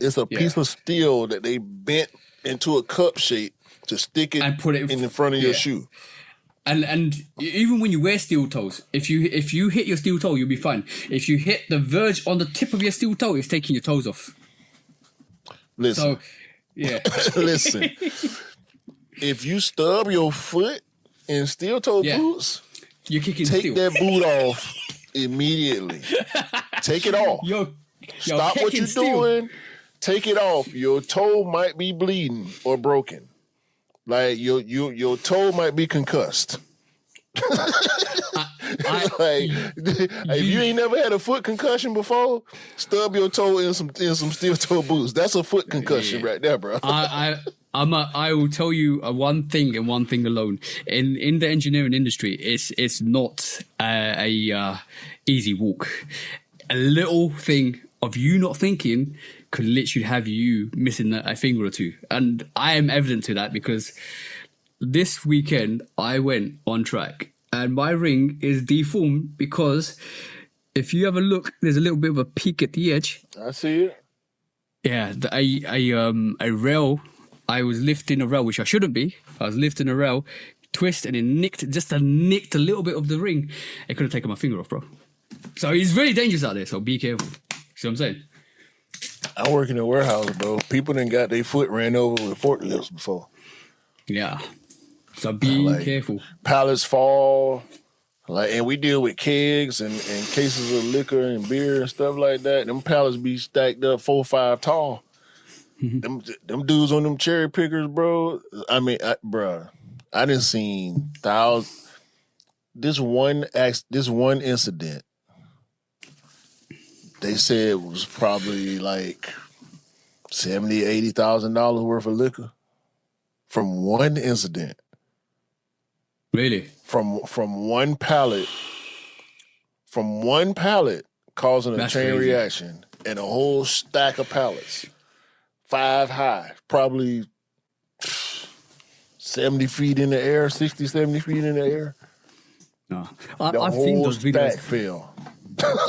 Speaker 2: It's a piece of steel that they bent into a cup shape to stick it and put it in front of your shoe.
Speaker 1: And even when you wear steel toes, if you hit your steel toe, you'll be fine. If you hit the verge on the tip of your steel toe, it's taking your toes off.
Speaker 2: Listen.
Speaker 1: So, yeah.
Speaker 2: Listen. If you stub your foot in steel toe boots,
Speaker 1: you're kicking
Speaker 2: take
Speaker 1: steel.
Speaker 2: that boot off immediately. Take it off. Stop what you're doing. Take it off. Your toe might be bleeding or broken. Like your toe might be concussed. If you ain't never had a foot concussion before, stub your toe in some steel toe boots. That's a foot concussion right there, bro.
Speaker 1: I will tell you one thing and one thing alone. In the engineering industry, it's not a easy walk. A little thing of you not thinking could literally have you missing a finger or two. And I am evident to that because this weekend I went on track and my ring is deformed because if you have a look, there's a little bit of a peak at the edge.
Speaker 2: I see it.
Speaker 1: Yeah, a rail. I was lifting a rail, which I shouldn't be. I was lifting a rail, twist, and it nicked a little bit of the ring. It could have taken my finger off, bro. So it's very dangerous out there, so be careful. See what I'm saying?
Speaker 2: I work in a warehouse, bro. People done got their foot ran over with forklifts before.
Speaker 1: Yeah. So be careful.
Speaker 2: Pallets fall. And we deal with kegs and cases of liquor and beer and stuff like that. Them pallets be stacked up 4 or 5 tall. Them dudes on them cherry pickers, bro. I mean, I done seen thousands. This one incident, they said it was probably like $70,000-$80,000 worth of liquor from one incident.
Speaker 1: Really?
Speaker 2: from one pallet, causing a
Speaker 1: That's
Speaker 2: chain
Speaker 1: crazy.
Speaker 2: reaction, and a whole stack of pallets, 5 high, probably 70 feet in the air, 60, 70 feet in the air.
Speaker 1: No.
Speaker 2: The
Speaker 1: I've seen
Speaker 2: whole
Speaker 1: those videos.
Speaker 2: stack fell.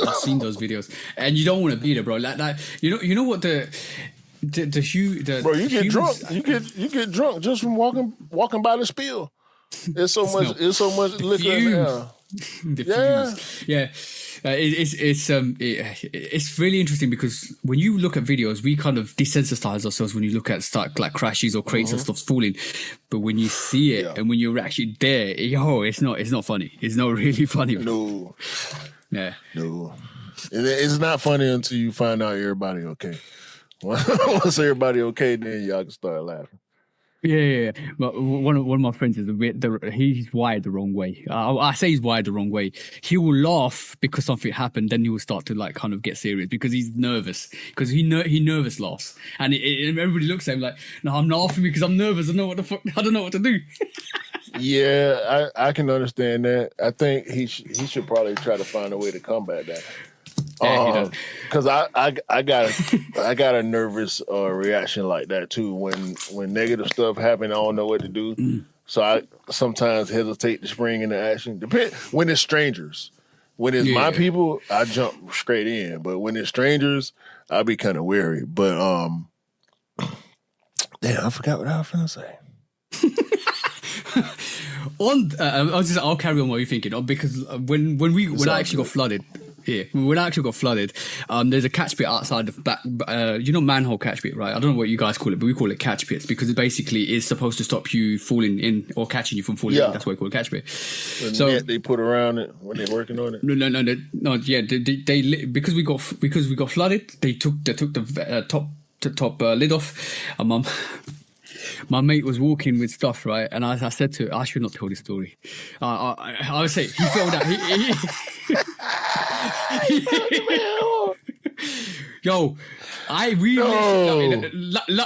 Speaker 1: I've seen those videos, and you don't want to be there, bro. Like you know what the
Speaker 2: Bro, you get
Speaker 1: humans-
Speaker 2: drunk. You get drunk just from walking by the spill. It's so much liquor in the air.
Speaker 1: the
Speaker 2: Yeah.
Speaker 1: fumes. Yeah. It's really interesting because when you look at videos, we kind of desensitize ourselves when you look at like crashes or crates and stuff falling. But when you see it and when you're actually there, it's not funny. It's not really funny. Bro.
Speaker 2: No.
Speaker 1: Yeah.
Speaker 2: No. It's not funny until you find out everybody okay. Once everybody okay, then y'all can start laughing.
Speaker 1: Yeah. But one of my friends he's wired the wrong way. I say he's wired the wrong way. He will laugh because something happened, then he will start to like kind of get serious because he's nervous. Because he nervous laughs, and everybody looks at him like, "No, I'm laughing because I'm nervous. I don't know what to do."
Speaker 2: Yeah, I can understand that. I think he should probably try to find a way to combat that.
Speaker 1: Yeah, he does.
Speaker 2: Because I got a nervous reaction like that too. When negative stuff happen, I don't know what to do. So I sometimes hesitate to spring into action. When it's strangers. When it's my people, I jump straight in. But when it's strangers, I'll be kind of wary. But damn, I forgot what I was gonna say.
Speaker 1: I'll carry on what you're thinking. Because when I actually got flooded. Yeah, when I actually got flooded, there's a catch pit outside the back, manhole catch pit, right? I don't know what you guys call it, but we call it catch pits because it basically is supposed to stop you falling in or catching you from falling in. That's why we call it catch pit.
Speaker 2: So net they put around it when they're working on it.
Speaker 1: No. Yeah, they because we got flooded. They took the top lid off, and my mate was walking with stuff, right? And I said to her, I should not tell this story. I would say he fell down. Yo, I really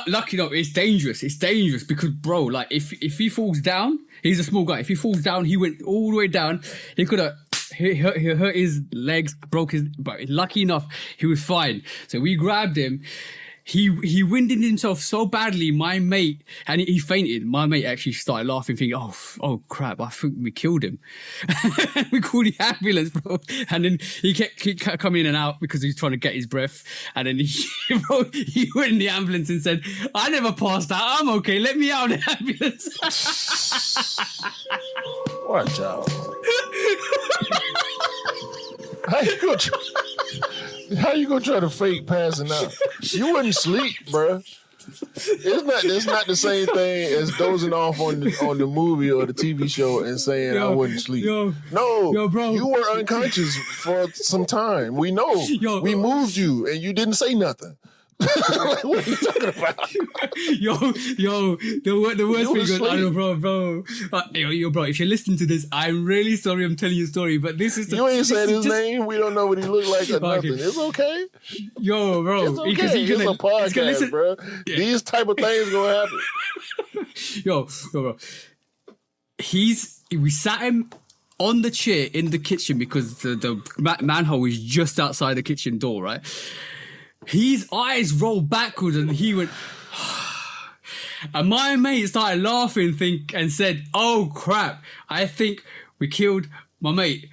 Speaker 1: lucky. No, it's dangerous. It's dangerous because, bro, like if he falls down, he's a small guy. If he falls down, he went all the way down. He could have. He hurt his legs, broke his. But lucky enough, he was fine. So we grabbed him. He winded himself so badly, my mate, and he fainted. My mate actually started laughing, thinking, oh crap, I think we killed him. We called the ambulance, bro. And then he kept coming in and out because he was trying to get his breath. And then he went in the ambulance and said, I never passed out, I'm okay, let me out of the ambulance.
Speaker 2: Watch out. How you gonna try to fake passing out? You wouldn't sleep, bruh. It's not the same thing as dozing off on the movie or the TV show and saying I wouldn't sleep.
Speaker 1: Yo, bro.
Speaker 2: You were unconscious for some time. We know. We moved you and you didn't say nothing. Like, what are you talking about?
Speaker 1: The worst thing is, I know, bro. Bro, if you're listening to this, I'm really sorry I'm telling you a story, but this is...
Speaker 2: You ain't said his name, we don't know what he looked like or nothing. It's okay.
Speaker 1: Yo, bro.
Speaker 2: It's okay. It's a podcast, bro. Yeah. These type of things gonna happen.
Speaker 1: Yo, bro. We sat him on the chair in the kitchen because the manhole is just outside the kitchen door, right? His eyes rolled backwards and he went... And my mate started laughing and said, oh crap, I think we killed my mate.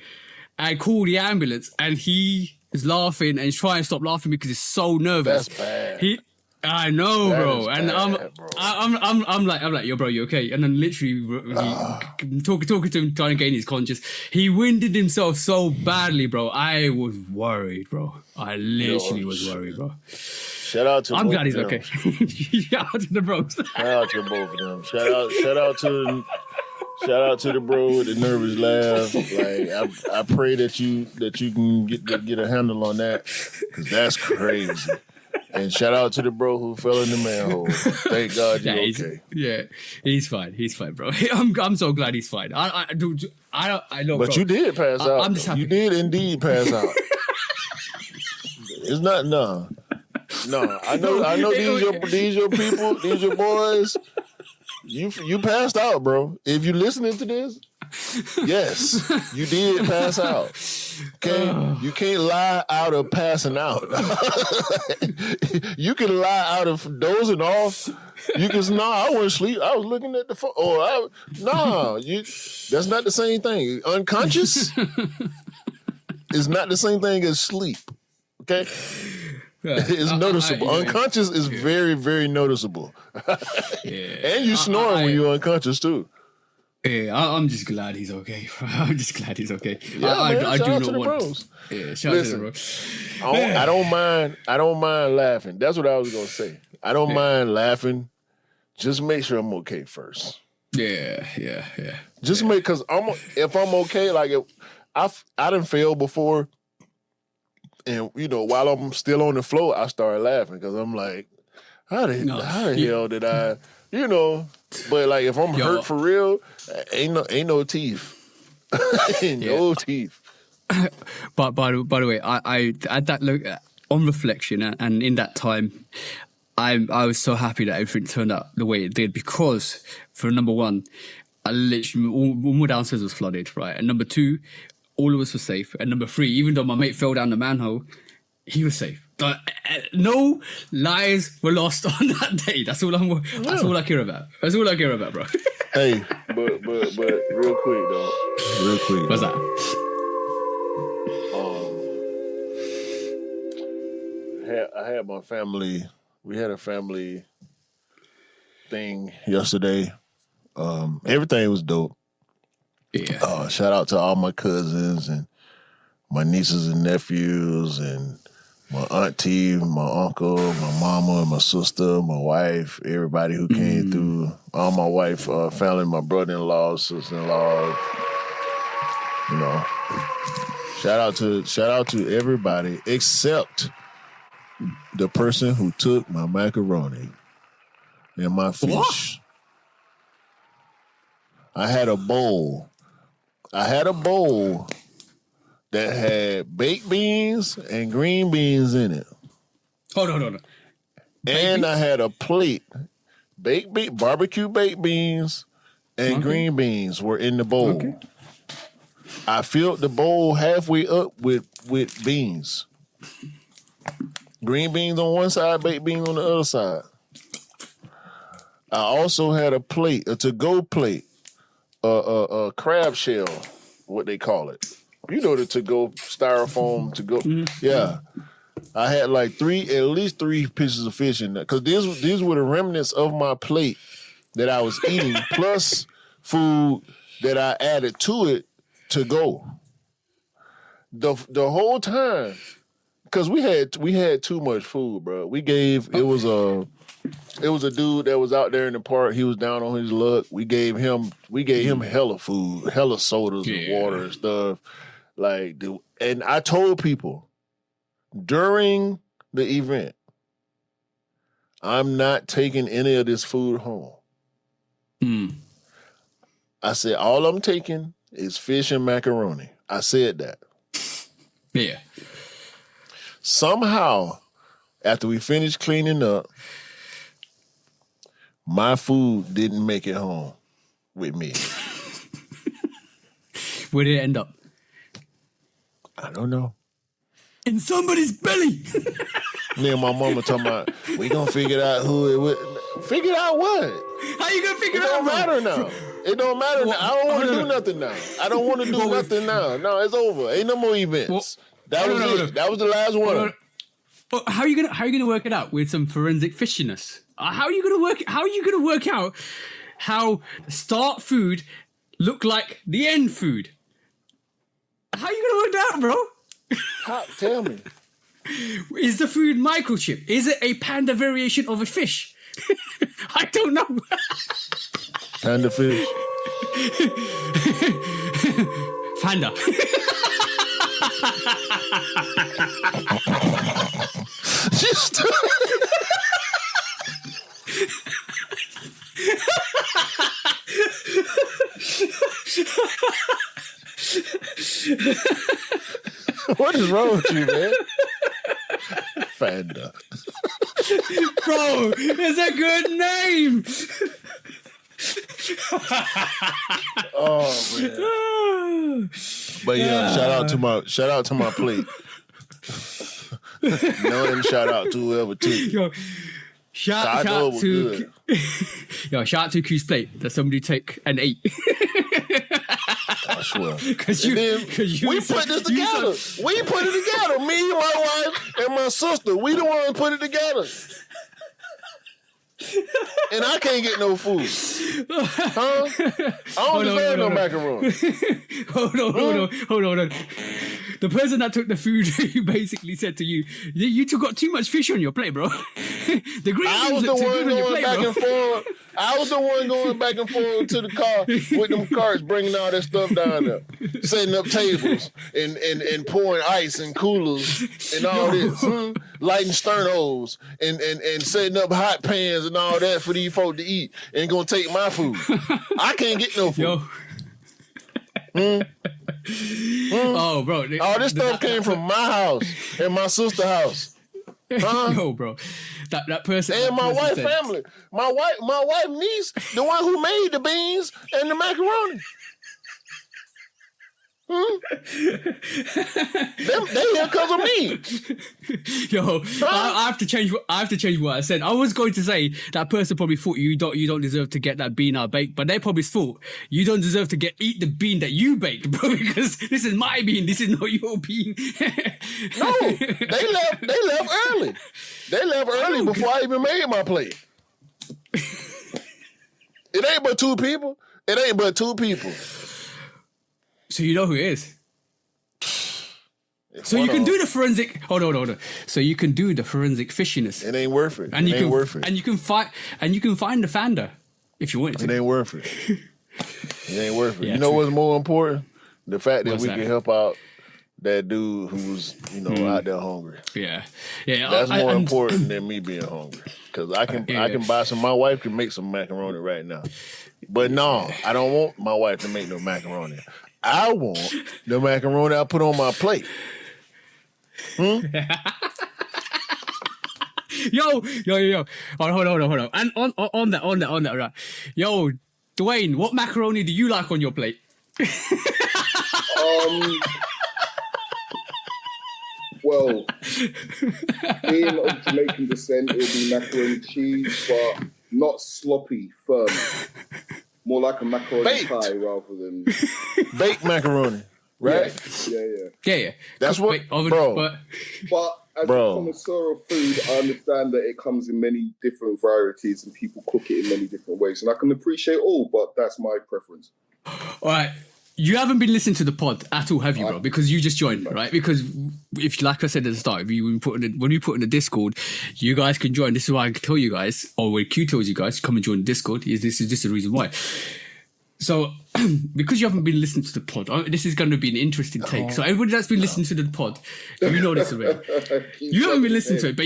Speaker 1: I called the ambulance and he is laughing and he's trying to stop laughing because he's so nervous.
Speaker 2: That's bad.
Speaker 1: I know, bro. And
Speaker 2: bad,
Speaker 1: I'm like, yo, bro, you okay? And then literally talking to him, trying to gain his conscience. He winded himself so badly, bro. I was worried, bro. I literally was worried, bro.
Speaker 2: Shout out to
Speaker 1: I'm glad he's okay. Shout out to the bros.
Speaker 2: Shout out to both of them. Shout out to the bro with the nervous laugh. Like I pray that you can get a handle on that because that's crazy. And shout out to the bro who fell in the manhole. Thank God you're okay.
Speaker 1: Yeah, he's fine. He's fine, bro. I'm so glad he's fine. I know.
Speaker 2: But bro, you did pass out.
Speaker 1: I'm just happy.
Speaker 2: You did indeed pass out. It's not no. I know these your people, these your boys. You passed out, bro. If you listening to this, Yes, you did pass out. Okay, you can't lie out of passing out. You can lie out of dozing off. You can I wasn't asleep. I was looking at the phone. That's not the same thing. Unconscious is not the same thing as sleep. Okay, it's noticeable. Unconscious is very, very noticeable. And you snore when you're unconscious too.
Speaker 1: Yeah, I'm just glad he's okay. I'm just glad he's okay.
Speaker 2: Yeah, I do not want. Bros.
Speaker 1: Yeah, shout out to the bros.
Speaker 2: I don't mind. I don't mind laughing. That's what I was gonna say. I don't mind laughing. Just make sure I'm okay first.
Speaker 1: Yeah.
Speaker 2: Just make because if I'm okay, like if I done failed before, and while I'm still on the floor, I start laughing because I'm like, how the hell did I? But like if I'm hurt for real, ain't no teeth, no teeth.
Speaker 1: But by the way, I at that look on reflection and in that time, I was so happy that everything turned out the way it did because for number one, I literally all my downstairs was flooded, right, and number two, all of us were safe, and number three, even though my mate fell down the manhole, he was safe. But no lives were lost on that day. That's all That's all I care about. That's all I care about, bro.
Speaker 2: Hey, but real quick though.
Speaker 1: What's that?
Speaker 2: I had my family. We had a family thing yesterday. Everything was dope.
Speaker 1: Yeah.
Speaker 2: Shout out to all my cousins and my nieces and nephews and my auntie, my uncle, my mama, my sister, my wife, everybody who came through. All my wife family, my brother-in-law, sister-in-law. Shout out to everybody except the person who took my macaroni and my fish. What? I had a bowl that had baked beans and green beans in it.
Speaker 1: Hold on.
Speaker 2: And I had a plate. Barbecue baked beans and green beans were in the bowl. Okay. I filled the bowl halfway up with beans. Green beans on one side, baked beans on the other side. I also had a plate, a to-go plate, a crab shell, what they call it. The to-go styrofoam to-go. Mm-hmm. Yeah. I had like at least three pieces of fish in there. Because these were the remnants of my plate that I was eating, plus food that I added to it to go. The whole time, because we had too much food, bro. It was a dude that was out there in the park. He was down on his luck. We gave him hella food, hella sodas and water and stuff. And I told people during the event, I'm not taking any of this food home. I said, all I'm taking is fish and macaroni. I said that.
Speaker 1: Yeah.
Speaker 2: Somehow, after we finished cleaning up, my food didn't make it home with me.
Speaker 1: Where did it end up?
Speaker 2: I don't know.
Speaker 1: In somebody's belly.
Speaker 2: Me and my mama talking about, we gonna figure out who it was. Figure out what?
Speaker 1: How you gonna figure
Speaker 2: it
Speaker 1: out?
Speaker 2: It don't matter now. It don't matter now. I don't want to do nothing now. I don't want to do nothing now. No, it's over. Ain't no more events. That was it. That was the last one.
Speaker 1: Well, how are you gonna work it out with some forensic fishiness? How are you gonna work out how the start food look like the end food? How are you gonna work that out, bro?
Speaker 2: Tell me.
Speaker 1: Is the food microchip? Is it a panda variation of a fish? I don't know.
Speaker 2: Panda fish.
Speaker 1: Panda.
Speaker 2: Just. What is wrong with you, man? Fanda.
Speaker 1: Bro, it's a good name.
Speaker 2: Oh man. But yeah, shout out to my plate. No, shout out to whoever took it.
Speaker 1: Yo, shout out to Q's plate that somebody took and ate.
Speaker 2: I swear.
Speaker 1: Because
Speaker 2: we put this together. We put it together. Me, my wife, and my sister. We the ones put it together. And I can't get no food. Huh? I don't deserve no macaroni.
Speaker 1: Hold on. The person that took the food, he basically said to you, you two got too much fish on your plate, bro. The green
Speaker 2: I was the one going back and forth. I was the one going back and forth to the car with them carts, bringing all that stuff down there, setting up tables and pouring ice and coolers and all this, lighting sternos and setting up hot pans and all that for these folk to eat. And gonna take my food. I can't get no food.
Speaker 1: Oh, bro!
Speaker 2: All this stuff came from my house and my sister's house.
Speaker 1: Yo, bro, that person
Speaker 2: and my wife's
Speaker 1: said,
Speaker 2: family, my wife niece, the one who made the beans and the macaroni. They here because of me.
Speaker 1: Yo, I have to change what I said. I was going to say that person probably thought you don't deserve to get that bean I baked, but they probably thought you don't deserve to eat the bean that you baked, bro, because this is my bean. This is not your bean.
Speaker 2: No, they left early. They left early before I even made my plate. It ain't but two people.
Speaker 1: So you know who it is. So you can do the forensic. Hold on. So you can do the forensic fishiness.
Speaker 2: It ain't worth it.
Speaker 1: And you can find the founder if you want to.
Speaker 2: It ain't worth it. It ain't worth it.
Speaker 1: Yeah,
Speaker 2: you know
Speaker 1: true.
Speaker 2: what's more important? The fact that
Speaker 1: What's
Speaker 2: we
Speaker 1: that?
Speaker 2: can help out that dude who's out there hungry.
Speaker 1: Yeah.
Speaker 2: That's more important than me being hungry. Because I can buy some. My wife can make some macaroni right now. But no, I don't want my wife to make no macaroni. I want the macaroni I put on my plate.
Speaker 1: Yo. Hold on. And on that, right? Yo, Dwayne, what macaroni do you like on your plate?
Speaker 3: Well, being of Jamaican descent, it would be macaroni and cheese, but not sloppy, firm. More like a macaroni pie rather than
Speaker 2: baked macaroni, right?
Speaker 3: Yeah.
Speaker 2: That's what, bro.
Speaker 3: But as a connoisseur of food, I understand that it comes in many different varieties and people cook it in many different ways, and I can appreciate all, but that's my preference.
Speaker 1: All right. You haven't been listening to the pod at all, have you, bro? Because you just joined, right? Because if, like I said at the start, when we put in the Discord, you guys can join. This is why I can tell you guys, or when Q tells you guys, come and join the Discord. This is just the reason why. So, because you haven't been listening to the pod, this is going to be an interesting take. So, everybody that's been listening to the pod, you know this already. You haven't been listening to it, but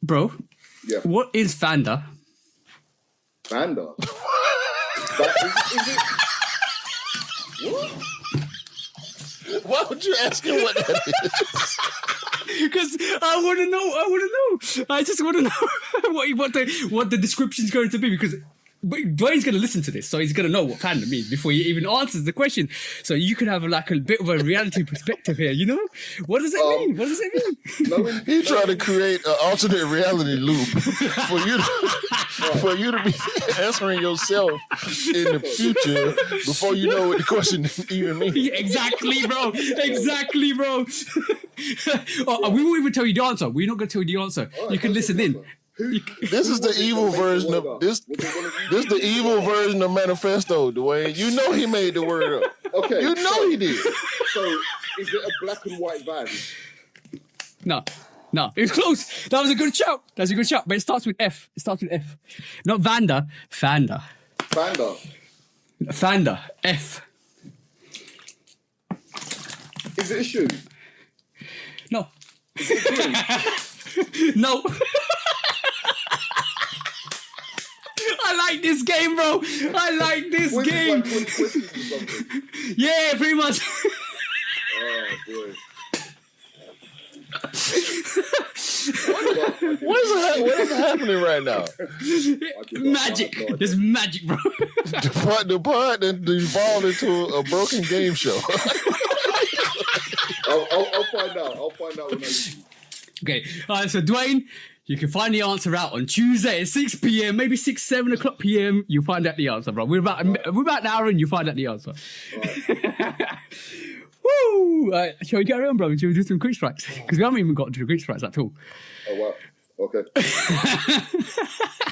Speaker 1: bro.
Speaker 3: Yeah.
Speaker 1: What is Fanda?
Speaker 3: Fanda. Is it? What?
Speaker 2: Why would you ask him what that is?
Speaker 1: Because I want to know. I just want to know what the description's going to be, because Dwayne's going to listen to this, so he's going to know what Fanda means before he even answers the question. So you can have like a bit of a reality perspective here, you know? What does it mean? What does it mean?
Speaker 2: He tried to create an alternate reality loop for you to be answering yourself in the future before you know what the question even means.
Speaker 1: Exactly, bro. We won't even tell you the answer. We're not going to tell you the answer. You can listen in.
Speaker 2: This is the evil version of this. This the evil version of Manifesto, Dwayne. You know he made the word up.
Speaker 3: Okay,
Speaker 2: you know he did.
Speaker 3: So, is it a black and white van?
Speaker 1: No, it was close. That was a good shout. But it starts with F. Not Vanda, Fanda. Fanda, F.
Speaker 3: Is it a shoe?
Speaker 1: No.
Speaker 3: Is it a drink?
Speaker 1: No. I like this game, bro. Game. Yeah, pretty much.
Speaker 3: Oh, boy.
Speaker 2: What is happening right now?
Speaker 1: Magic. There's magic, bro.
Speaker 2: The pod that evolved into a broken game show.
Speaker 3: I'll find out. I'll find out when I see you.
Speaker 1: Okay, all right, so Dwayne, you can find the answer out on Tuesday at 6 p.m., maybe 7 o'clock p.m. You find out the answer, bro. We're about an hour and you find out the answer.
Speaker 3: Right.
Speaker 1: Woo! Shall we carry on, bro? Shall we do some quick strikes? Because we haven't even got to the quick strikes at all.
Speaker 3: Oh, wow. Okay.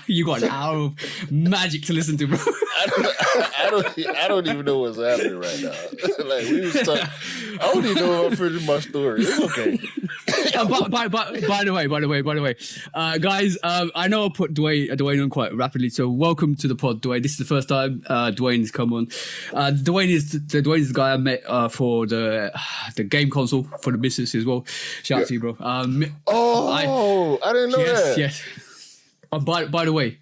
Speaker 1: You got an hour of magic to listen to, bro.
Speaker 2: I don't even know what's happening right now. Like we was talking, I don't even know if I'm finished my story. It's okay.
Speaker 1: By the way, guys, I know I put Dwayne on quite rapidly, so welcome to the pod, Dwayne. This is the first time Dwayne's come on. Dwayne is the guy I met for the game console for the business as well. Shout out to you, bro.
Speaker 2: I didn't know that.
Speaker 1: Yes. By the way,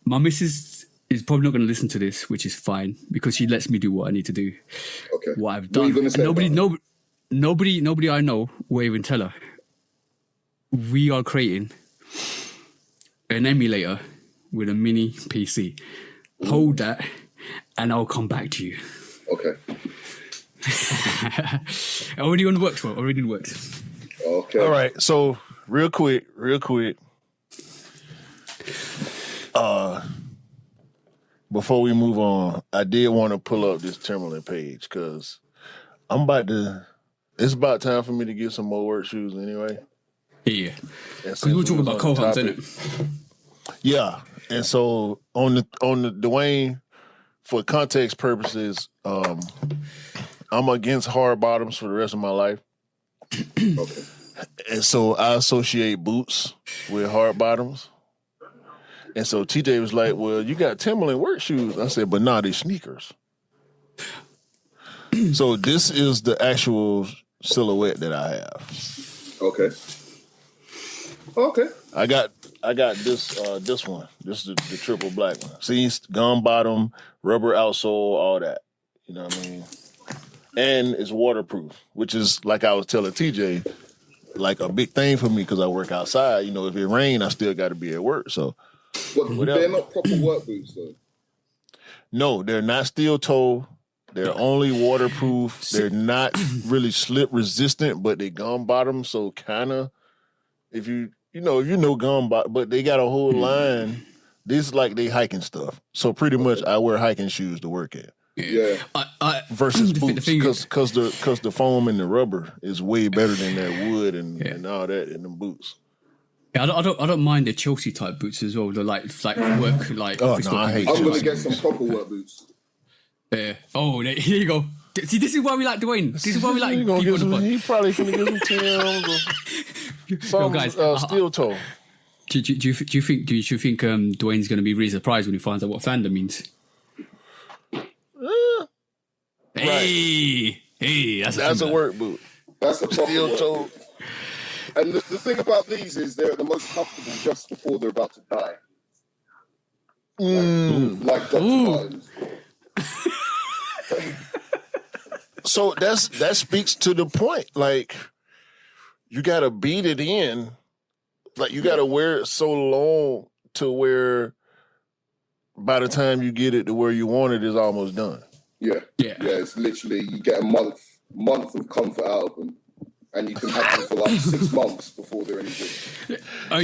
Speaker 1: my missus is probably not going to listen to this, which is fine because she lets me do what I need to do.
Speaker 3: Okay.
Speaker 1: What I've done.
Speaker 3: What are you gonna say
Speaker 1: Nobody I know will even tell her. We are creating an emulator with a mini PC. Hold that, and I'll come back to you.
Speaker 3: Okay.
Speaker 1: Already on the works, bro. Already in the works.
Speaker 3: Okay.
Speaker 2: All right. So real quick. Before we move on, I did want to pull up this Timberland page because it's about time for me to get some more work shoes anyway.
Speaker 1: Yeah. Because we were talking about co-hunts, isn't it?
Speaker 2: Yeah. And so on the Dwayne, for context purposes, I'm against hard bottoms for the rest of my life.
Speaker 3: Okay.
Speaker 2: And so I associate boots with hard bottoms. And so TJ was like, well, you got Timberland work shoes. I said, but nah, they sneakers. So this is the actual silhouette that I have.
Speaker 3: Okay. Okay.
Speaker 2: I got this one. This is the triple black one. See, gum bottom, rubber outsole, all that. You know what I mean? And it's waterproof, which is, like I was telling TJ, like a big thing for me because I work outside. You know, if it rains, I still got to be at work. So,
Speaker 3: they're not proper work boots, though.
Speaker 2: No, they're not steel toe. They're only waterproof. They're not really slip resistant, but they gum bottom. So kind of, if you know gum bottom, but they got a whole line. This is like they hiking stuff. So pretty much, I wear hiking shoes to work at.
Speaker 3: Yeah.
Speaker 2: Versus boots, because the foam and the rubber is way better than that wood and all that in the boots.
Speaker 1: Yeah, I don't mind the Chelsea type boots as well. They're like work like.
Speaker 2: Oh no, I hate.
Speaker 3: I'm gonna get some proper work boots.
Speaker 1: Yeah. Oh, here you go. See, this is why we like Dwayne. This is why we like people on the pod.
Speaker 2: He probably gonna get some Timbs or some
Speaker 1: guys,
Speaker 2: steel toe.
Speaker 1: Do you think Dwayne's gonna be really surprised when he finds out what fandom means? Hey, that's
Speaker 2: a work boot.
Speaker 3: That's a proper
Speaker 2: steel toe.
Speaker 3: And the thing about these is they're the most comfortable just before they're about to die. Like Dr. Martens.
Speaker 2: So that speaks to the point. Like, you gotta beat it in. Like, you gotta wear it so long to where by the time you get it to where you want it is almost done.
Speaker 3: Yeah. It's literally you get a month of comfort out of them. And you can have them for like 6 months before they're any good.
Speaker 1: Oh,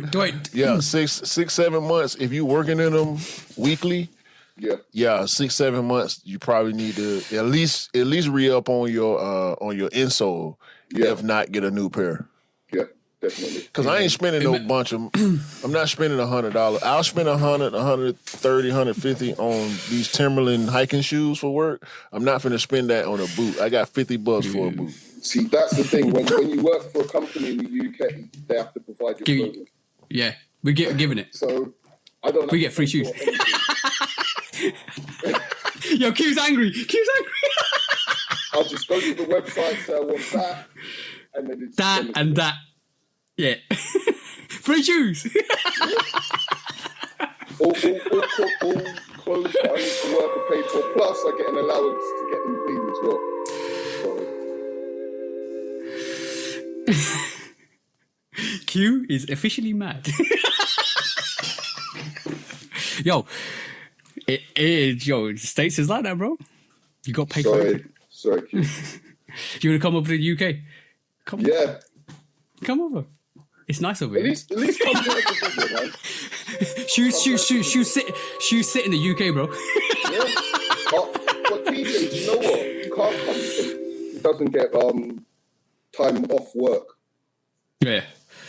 Speaker 1: Dwayne.
Speaker 2: Yeah, 6-7 months. If you working in them weekly, 6-7 months. You probably need to at least re-up on your insole. Yeah. If not, get a new pair.
Speaker 3: Yeah, definitely.
Speaker 2: Because I ain't spending no bunch of. I'm not spending $100. I'll spend $100, $130, $150 on these Timberland hiking shoes for work. I'm not finna spend that on a boot. I got $50 for a boot.
Speaker 3: See, that's the thing. When you work for a company in the UK, they have to provide your clothing.
Speaker 1: Yeah, we're giving it.
Speaker 3: So I don't.
Speaker 1: We get free shoes. Yo, Q's angry.
Speaker 3: I'll just go to the website, say I want that, and then it's
Speaker 1: that and that. Yeah, free shoes.
Speaker 3: all clothes that I need to work are paid for. Plus, I get an allowance to get them clean as well.
Speaker 1: Q is officially mad. Yo, the States is like that, bro. You got paid for it.
Speaker 3: Sorry, Q.
Speaker 1: You want to come over to the UK? Come over. It's nice over here.
Speaker 3: At least come here to visit, man.
Speaker 1: Shoes sit in the UK, bro.
Speaker 3: Yeah. But TJ, do you know what? You can't come. It doesn't get time off work.
Speaker 1: Yeah.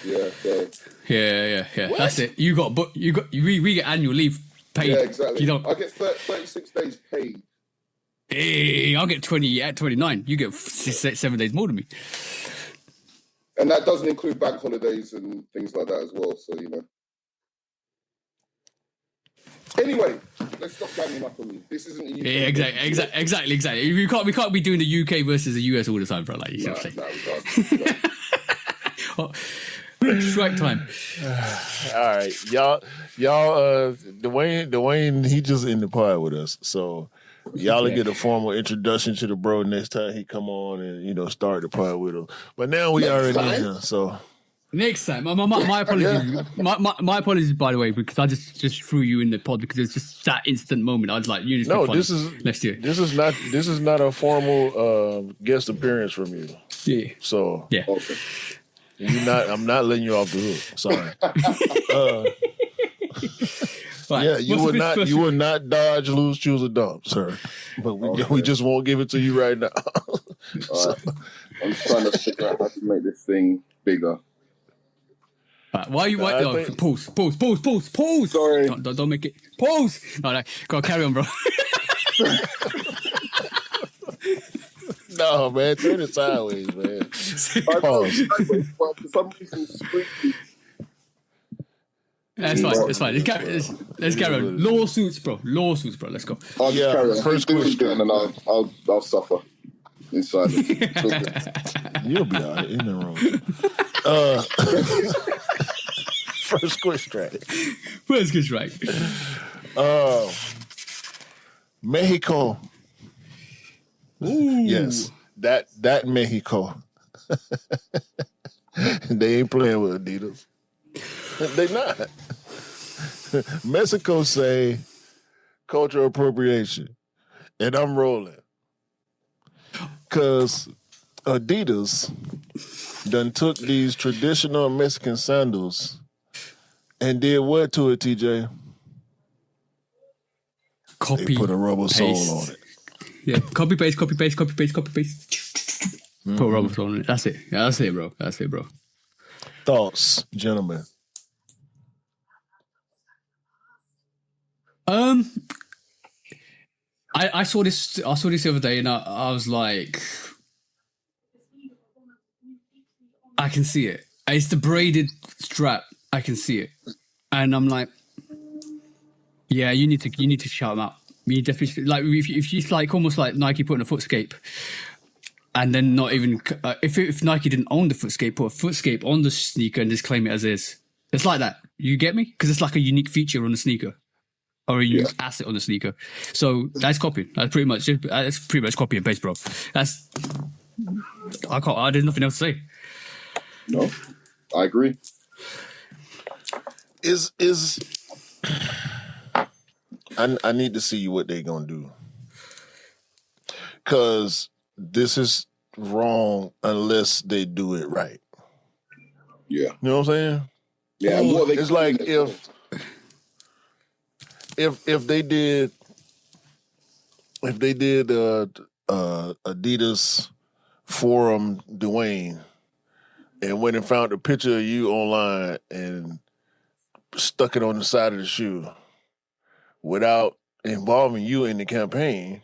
Speaker 3: Yeah. So.
Speaker 1: Yeah. What? That's it. We get annual leave paid.
Speaker 3: Yeah, exactly.
Speaker 1: You don't.
Speaker 3: I get 36 days paid.
Speaker 1: Hey, I'll get 29. You get 7 days more than me.
Speaker 3: And that doesn't include bank holidays and things like that as well. So, you know. Anyway, let's stop ganging up on me. This isn't a UK.
Speaker 1: Yeah, exactly. We can't be doing the UK versus the US all the time, bro. Like you should say.
Speaker 3: No, we can't.
Speaker 1: Strike time.
Speaker 2: All right, y'all. Dwayne, he just in the pod with us, so y'all will get a formal introduction to the bro next time he come on and start the pod with him. But now we already in here, so.
Speaker 1: Next time, my apologies. My apologies, by the way, because I just threw you in the pod because it's just that instant moment. I was like, "You just next year."
Speaker 2: This is not a formal guest appearance from you.
Speaker 1: Yeah.
Speaker 2: So
Speaker 1: yeah.
Speaker 3: Okay.
Speaker 2: I'm not letting you off the hook. Sorry.
Speaker 1: Right.
Speaker 2: Yeah, you would not dodge, lose, choose, or dump, sir. But we just won't give it to you right now. So.
Speaker 3: I'm just trying to figure out how to make this thing bigger.
Speaker 1: Why are you pause.
Speaker 3: Sorry.
Speaker 1: Don't make it. Pause. No, go carry on, bro.
Speaker 2: No, man, turn it sideways, man.
Speaker 3: Pause. Well, for some reason, squeaky.
Speaker 1: That's fine. Let's carry on. Lawsuits, bro. Let's go.
Speaker 3: I'll just carry on.
Speaker 2: First question,
Speaker 3: and then I'll suffer inside.
Speaker 2: You'll be all right. Ain't nothing wrong with you. First question. Mexico.
Speaker 1: Ooh.
Speaker 2: Yes, that Mexico. They ain't playing with Adidas. They not. Mexico say cultural appropriation, and I'm rolling because Adidas done took these traditional Mexican sandals and did what to it, TJ? They put a rubber sole on it.
Speaker 1: Yeah, copy paste. Put a rubber sole on it. That's it. Yeah, that's it, bro.
Speaker 2: Thoughts, gentlemen?
Speaker 1: I saw this the other day, and I was like, I can see it. It's the braided strap. I can see it, and I'm like, yeah, you need to shout them out. You definitely if you like almost like Nike putting a footscape, and then not even if Nike didn't own the footscape, put a footscape on the sneaker and just claim it as is. It's like that. You get me? Because it's like a unique feature on the sneaker. Or a unique asset on the sneaker. So that's copying. That's pretty much copy and paste, bro. There's nothing else to say.
Speaker 3: No, I agree.
Speaker 2: I need to see what they're gonna do. Cause this is wrong unless they do it right.
Speaker 3: Yeah.
Speaker 2: You know what I'm saying?
Speaker 3: Yeah.
Speaker 2: It's like if they did Adidas forum Dwayne and went and found a picture of you online and stuck it on the side of the shoe without involving you in the campaign,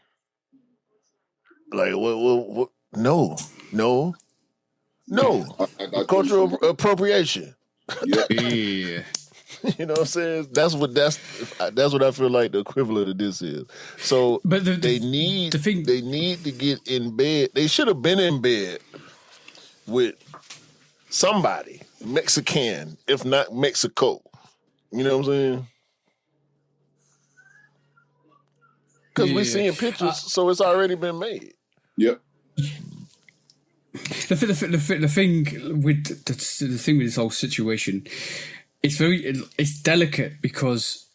Speaker 2: like what? No. Cultural appropriation.
Speaker 3: Yeah.
Speaker 2: You know what I'm saying? That's what I feel like the equivalent of this is. So
Speaker 1: but
Speaker 2: they need to get in bed. They should have been in bed with somebody, Mexican, if not Mexico. You know what I'm saying? Because we're seeing pictures, so it's already been made.
Speaker 3: Yep.
Speaker 1: the thing with this whole situation, it's delicate because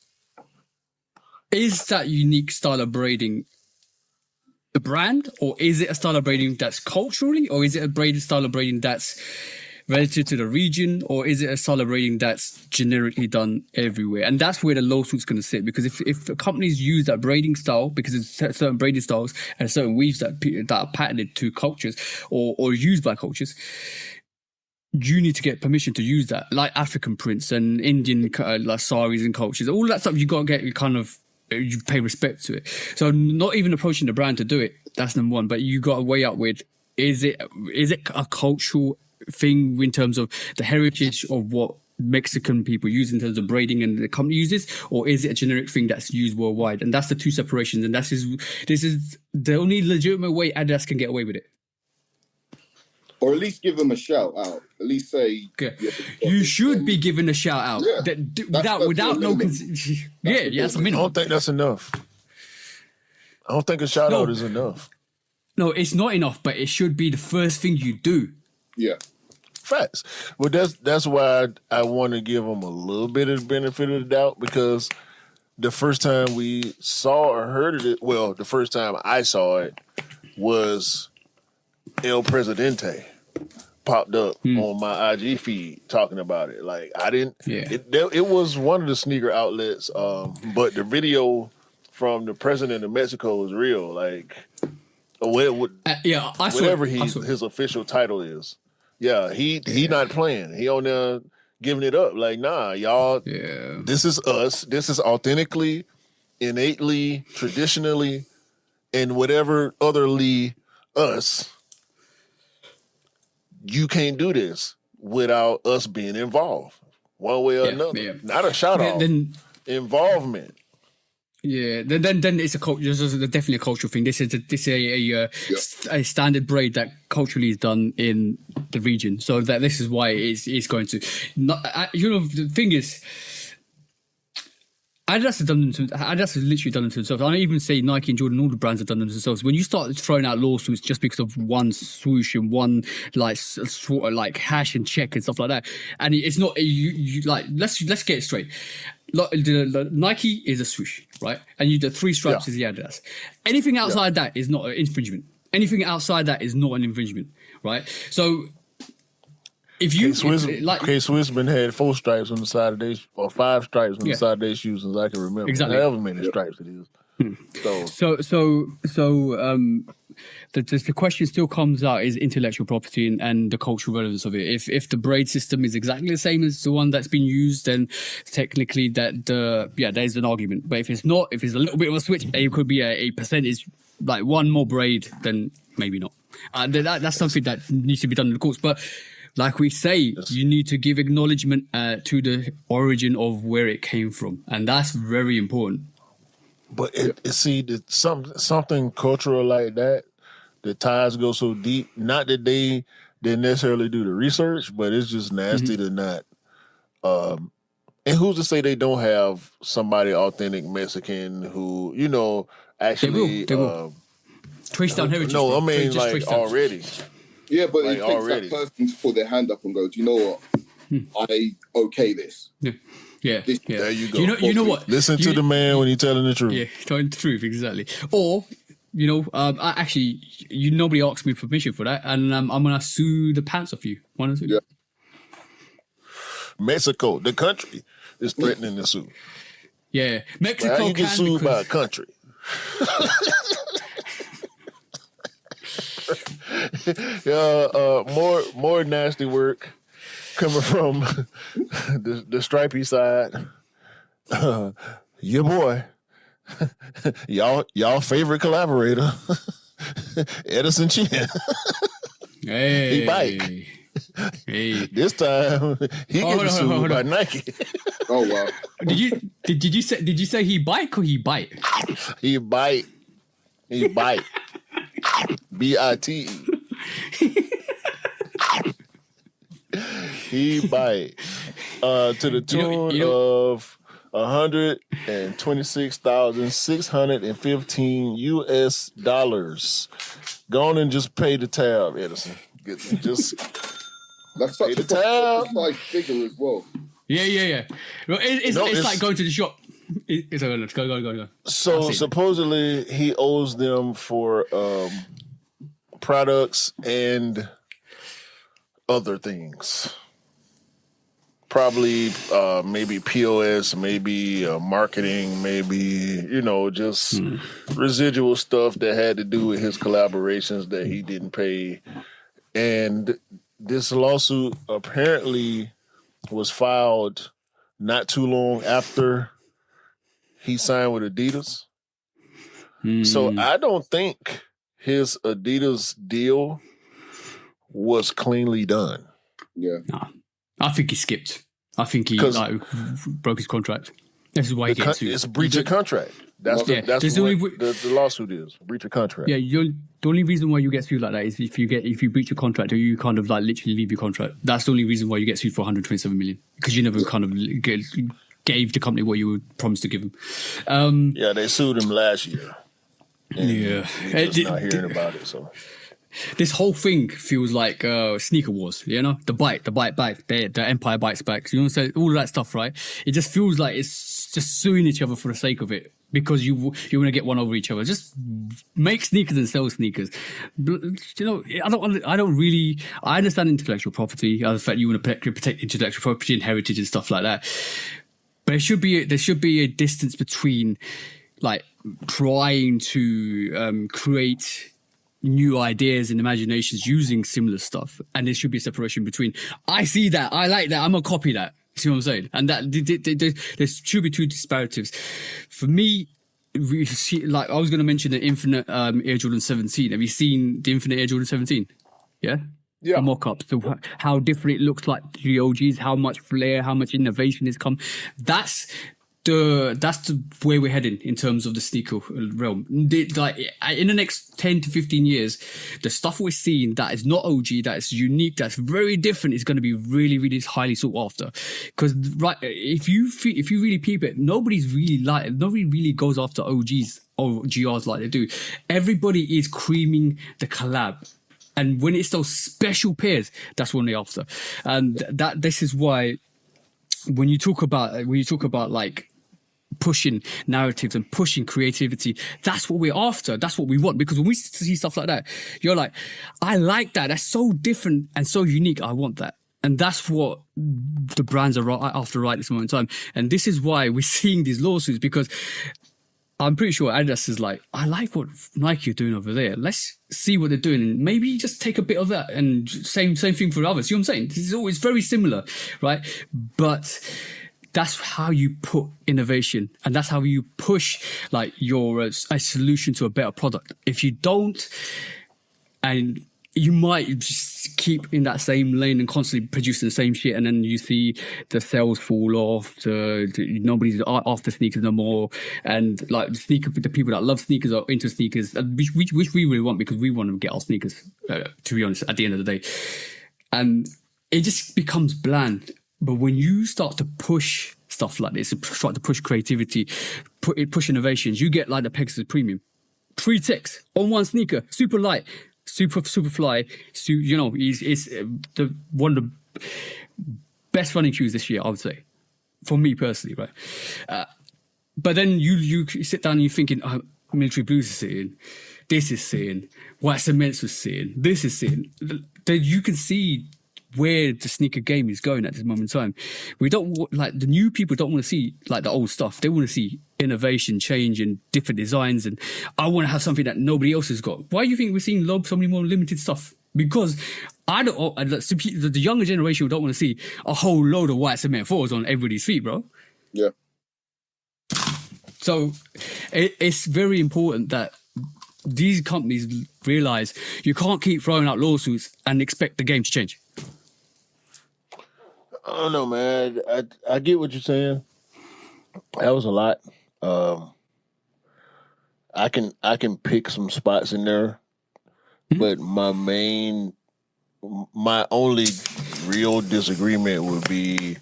Speaker 1: is that unique style of braiding the brand, or is it a style of braiding that's culturally, or is it a style of braiding that's relative to the region, or is it a style of braiding that's generically done everywhere? And that's where the lawsuit's going to sit, because if companies use that braiding style, because there's certain braiding styles and certain weaves that are patented to cultures or used by cultures, you need to get permission to use that, like African prints and Indian like saris and cultures, all that stuff. You got to get you pay respect to it. So not even approaching the brand to do it, that's number one. But you got to weigh up with, is it a cultural thing in terms of the heritage of what Mexican people use in terms of braiding and the company uses, or is it a generic thing that's used worldwide? And that's the two separations. And this is the only legitimate way Adidas can get away with it.
Speaker 3: Or at least give them a shout out. At least say,
Speaker 1: okay. You should be given a shout out.
Speaker 3: Yeah,
Speaker 1: without no that's a minimum.
Speaker 2: I don't think that's enough. I don't think a shout out is enough.
Speaker 1: No, it's not enough, but it should be the first thing you do.
Speaker 3: Yeah.
Speaker 2: Facts. Well, that's why I want to give them a little bit of the benefit of the doubt, because the first time we saw or heard of it, well, the first time I saw it was El Presidente popped up on my IG feed talking about it. Like, I didn't. Yeah. It was one of the sneaker outlets, but the video from the president of Mexico is real. Like, whatever his official title is. Yeah, he not playing. He on there giving it up. Like, nah, y'all. Yeah. This is us. This is authentically, innately, traditionally, and whatever otherly us. You can't do this without us being involved, one way or another. Yeah. Not a shout out. Involvement.
Speaker 1: Yeah, then it's a culture. This is definitely a cultural thing. This is a standard braid that culturally is done in the region. So that this is why it's going to. The thing is, Adidas has literally done them to themselves. I don't even say Nike and Jordan, all the brands have done them to themselves. When you start throwing out lawsuits just because of one swoosh and one sort of like hash and check and stuff like that, and it's not you like let's get it straight. The Nike is a swoosh, right? And the three stripes is the Adidas. Anything outside that is not an infringement. Anything outside that is not an infringement, right? So if you
Speaker 2: K-Swiss been had 4 stripes on the side of their or 5 stripes on the side of their shoes since I can remember.
Speaker 1: Exactly.
Speaker 2: However many stripes it is.
Speaker 1: The question still comes out is intellectual property and the cultural relevance of it. If the braid system is exactly the same as the one that's been used, then technically there's an argument. But if it's not, if it's a little bit of a switch, it could be a percentage, like one more braid, then maybe not. That's something that needs to be done in the courts. But like we say, you need to give acknowledgement to the origin of where it came from, and that's very important.
Speaker 2: But something cultural like that, the ties go so deep. Not that they didn't necessarily do the research, but it's just nasty to not. And who's to say they don't have somebody authentic Mexican who, actually
Speaker 1: they will. Trace down heritage.
Speaker 2: No, I mean like already.
Speaker 3: Yeah, but it takes that person to put their hand up and go, do you know what? I okay this.
Speaker 1: Yeah.
Speaker 2: There you go.
Speaker 1: You know what?
Speaker 2: Listen to the man when he's telling the truth.
Speaker 1: Yeah, telling the truth, exactly. Or, nobody asked me permission for that, and I'm going to sue the pants off you. Want to sue?
Speaker 3: Yeah.
Speaker 2: Mexico, the country, is threatening to sue.
Speaker 1: Yeah, Mexico.
Speaker 2: Well, how you get sued by a country? More nasty work coming from the stripy side. Your boy, y'all favorite collaborator, Edison Chin.
Speaker 1: Hey,
Speaker 2: he bite. Hey. This time he gets sued by Nike.
Speaker 3: Oh wow!
Speaker 1: Did you say he bite or he bite?
Speaker 2: He bite. He bite. B-I-T-E. He bite to the tune of $126,615 US. Go on and just pay the tab, Edison. Just
Speaker 3: That's such a precise figure as well.
Speaker 1: Yeah. Well, it's like going to the shop. It's okay, let's go.
Speaker 2: So supposedly he owes them for products and other things. Probably maybe POS, maybe marketing, maybe, just residual stuff that had to do with his collaborations that he didn't pay. And this lawsuit apparently was filed not too long after he signed with Adidas. So I don't think his Adidas deal was cleanly done.
Speaker 3: Yeah.
Speaker 1: Nah, I think he skipped. I think he broke his contract. This is why he gets sued.
Speaker 2: It's a breach of contract. That's what the lawsuit is. Breach of contract.
Speaker 1: Yeah, the only reason why you get sued like that is if you breach a contract or you kind of like literally leave your contract. That's the only reason why you get sued for 127 million, because you never kind of gave the company what you were promised to give them.
Speaker 2: Yeah, they sued him last year.
Speaker 1: Yeah,
Speaker 2: we're just not hearing about it. So
Speaker 1: this whole thing feels like sneaker wars. The bite back, the Empire bites back. You know what I'm saying? All of that stuff, right? It just feels like it's just suing each other for the sake of it, because you want to get one over each other. Just make sneakers and sell sneakers. I don't really. I understand intellectual property. The fact you want to protect intellectual property and heritage and stuff like that. But there should be a distance between like trying to create new ideas and imaginations using similar stuff, and there should be a separation between I see that, I like that, I'm gonna copy that. See what I'm saying? And that there should be two disparatives. For me, like I was going to mention the Infinite Air Jordan 17. Have you seen the Infinite Air Jordan 17? Yeah. The mock-ups, how different it looks like to the OGs, how much flair, how much innovation has come. That's the way we're heading in terms of the sneaker realm. Like in the next 10 to 15 years, the stuff we're seeing that is not OG, that is unique, that's very different, is going to be really, really highly sought after. Because if you really peep it, nobody really goes after OGs or GRs like they do. Everybody is creaming the collab. And when it's those special pairs, that's what they're after. And this is why when you talk about like pushing narratives and pushing creativity, that's what we're after. That's what we want. Because when we see stuff like that, you're like, I like that. That's so different and so unique. I want that. And that's what the brands are after right this moment in time. And this is why we're seeing these lawsuits, because I'm pretty sure Adidas is like, I like what Nike are doing over there. Let's see what they're doing, and maybe just take a bit of that. And same thing for others. You know what I'm saying? This is always very similar, right? But that's how you put innovation, and that's how you push like a solution to a better product. If you don't, and you might just keep in that same lane and constantly producing the same shit, and then you see the sales fall off. Nobody's after sneakers no more, and like the people that love sneakers are into sneakers, which we really want, because we want to get our sneakers. To be honest, at the end of the day, and it just becomes bland. But when you start to push stuff like this, start to push creativity, push innovations, you get like the Pegasus Premium, 3 ticks on one sneaker, super light. Super fly, it's one of the best running shoes this year, I would say, for me personally, right? But then you sit down and you're thinking, Military Blues is sitting, this is sitting, White Cements was sitting, this is sitting. Then you can see where the sneaker game is going at this moment in time. We don't like the new people don't want to see like the old stuff. They want to see innovation, change, and different designs. And I want to have something that nobody else has got. Why do you think we're seeing so many more limited stuff? Because the younger generation don't want to see a whole load of White Cement 4s on everybody's feet, bro.
Speaker 3: Yeah.
Speaker 1: So it's very important that these companies realize you can't keep throwing out lawsuits and expect the game to change.
Speaker 2: I don't know, man. I get what you're saying. That was a lot. I can pick some spots in there, but my only real disagreement would be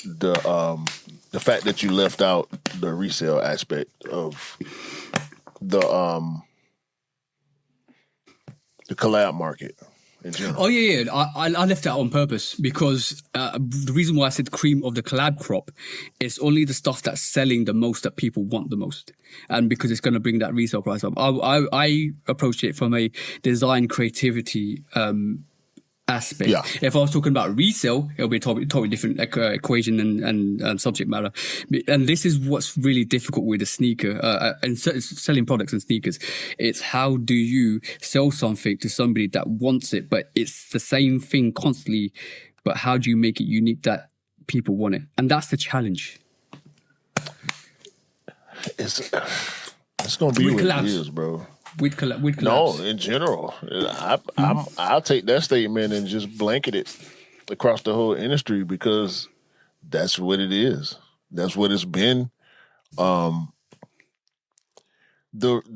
Speaker 2: the fact that you left out the resale aspect of the collab market. in general.
Speaker 1: Oh yeah. I left that on purpose because the reason why I said cream of the collab crop is only the stuff that's selling the most that people want the most, and because it's going to bring that resale price up. I approached it from a design creativity aspect.
Speaker 2: Yeah.
Speaker 1: If I was talking about resale, it'll be a totally different equation and subject matter. And this is what's really difficult with a sneaker and selling products and sneakers. It's how do you sell something to somebody that wants it, but it's the same thing constantly, but how do you make it unique that people want it? And that's the challenge.
Speaker 2: It's gonna be what it is, bro.
Speaker 1: With collabs.
Speaker 2: No, in general, I'll take that statement and just blanket it across the whole industry because that's what it is. That's what it's been. The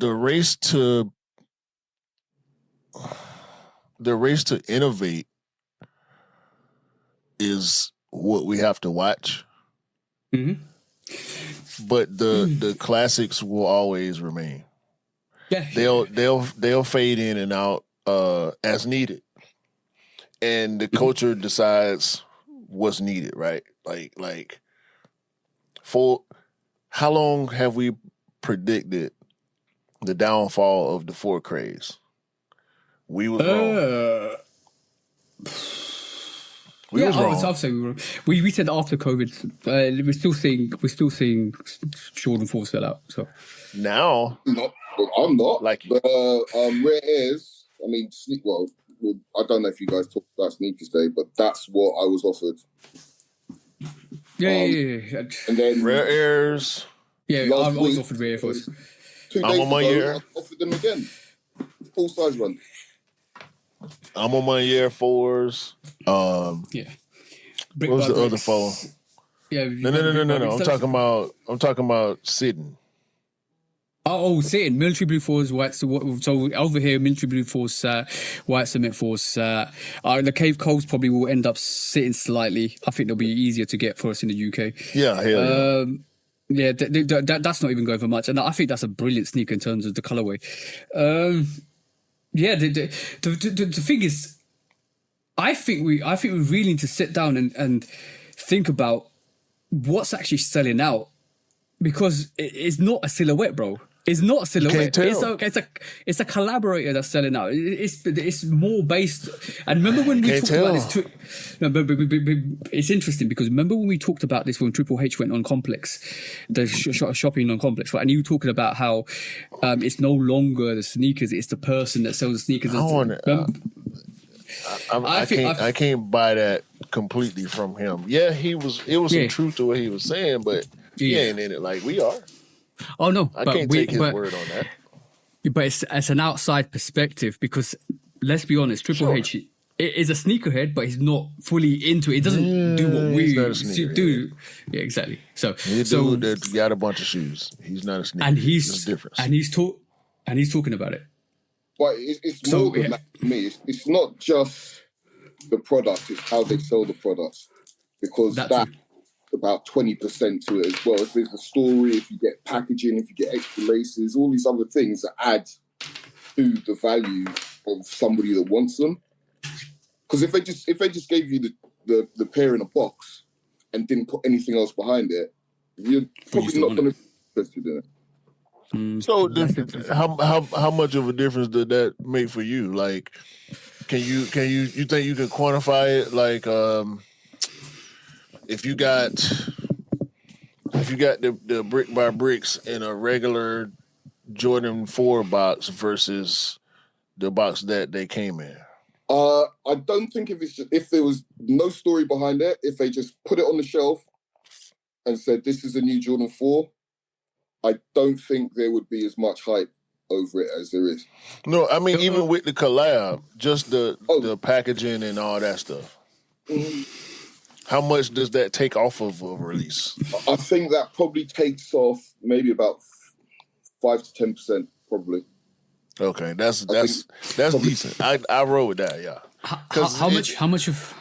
Speaker 2: race to innovate is what we have to watch.
Speaker 1: Mm-hmm.
Speaker 2: But the classics will always remain.
Speaker 1: Yeah.
Speaker 2: They'll fade in and out as needed. And the culture decides what's needed, right? Like for how long have we predicted the downfall of the 4 craze? We was wrong. We was wrong.
Speaker 1: I'll say we were. We said after COVID, we're still seeing Jordan 4 sell out. So
Speaker 2: now,
Speaker 3: I'm not.
Speaker 2: Like you.
Speaker 3: But Rare Airs, I mean, well, I don't know if you guys talked about Sneakers Day, but that's what I was offered.
Speaker 1: Yeah.
Speaker 3: And then
Speaker 2: Rare Airs.
Speaker 1: Yeah, I was offered Rare Airs.
Speaker 3: 2
Speaker 2: I'm
Speaker 3: days
Speaker 2: on my
Speaker 3: ago,
Speaker 2: year.
Speaker 3: I offered them again. Full size run.
Speaker 2: I'm on my Air 4s.
Speaker 1: Yeah.
Speaker 2: What was the other 4?
Speaker 1: Yeah.
Speaker 2: No. I'm talking about sitting.
Speaker 1: Oh, sitting. Military Blue Force, white. So over here, Military Blue Force, white cement force. The Cave Coals probably will end up sitting slightly. I think they'll be easier to get for us in the UK.
Speaker 2: Yeah, hell yeah.
Speaker 1: Yeah, that's not even going for much, and I think that's a brilliant sneaker in terms of the colorway. Yeah, the thing is, I think we really need to sit down and think about what's actually selling out, because it's not a silhouette, bro. It's not a silhouette. It's a collaborator that's selling out. It's more based. And remember when we talked about this? It's interesting because remember when we talked about this when Triple H went on Complex, the shopping on Complex, right? And you were talking about how it's no longer the sneakers; it's the person that sells the sneakers.
Speaker 2: I can't buy that completely from him. Yeah, it was some truth to what he was saying, but he ain't in it like we are.
Speaker 1: Oh no,
Speaker 2: I can't take his word on that.
Speaker 1: But it's an outside perspective because let's be honest, Triple H is a sneakerhead, but he's not fully into it. He doesn't do what we do. Yeah, exactly. So
Speaker 2: dude that got a bunch of shoes. He's not a sneakerhead.
Speaker 1: And
Speaker 2: There's a difference.
Speaker 1: And he's talking about it.
Speaker 3: But it's more than that for me. It's not just the product; it's how they sell the products, because that's about 20% to it as well. If there's a story, if you get packaging, if you get extra laces, all these other things that add to the value of somebody that wants them. Because if they just gave you the pair in a box and didn't put anything else behind it, you're probably not going to be interested in it.
Speaker 2: So how much of a difference did that make for you? Like, can you think you can quantify it? Like, if you got the brick by bricks in a regular Jordan 4 box versus the box that they came in.
Speaker 3: I don't think if there was no story behind it, if they just put it on the shelf and said this is a new Jordan 4, I don't think there would be as much hype over it as there is.
Speaker 2: No, I mean even with the collab, just the packaging and all that stuff.
Speaker 3: Mm-hmm.
Speaker 2: How much does that take off of a release?
Speaker 3: I think that probably takes off maybe about 5 to 10%, probably.
Speaker 2: Okay, that's decent. I roll with that, yeah.
Speaker 1: How much of?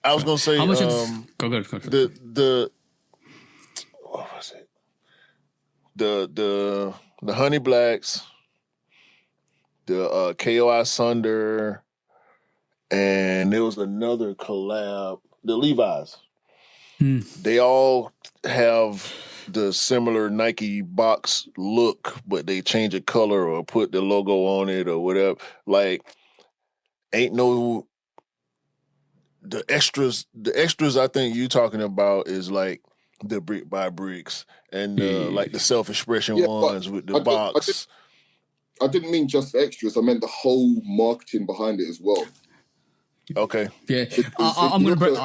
Speaker 2: I was gonna say
Speaker 1: how much go.
Speaker 2: The what was it? The Honey Blacks, the KOI Sunder, and there was another collab, the Levi's. They all have the similar Nike box look, but they change the color or put the logo on it or whatever. Like, ain't no the extras. The extras I think you talking about is like the brick by bricks and like the self-expression ones with the box.
Speaker 3: I didn't mean just the extras. I meant the whole marketing behind it as well.
Speaker 2: Okay.
Speaker 1: Yeah, I'm gonna break.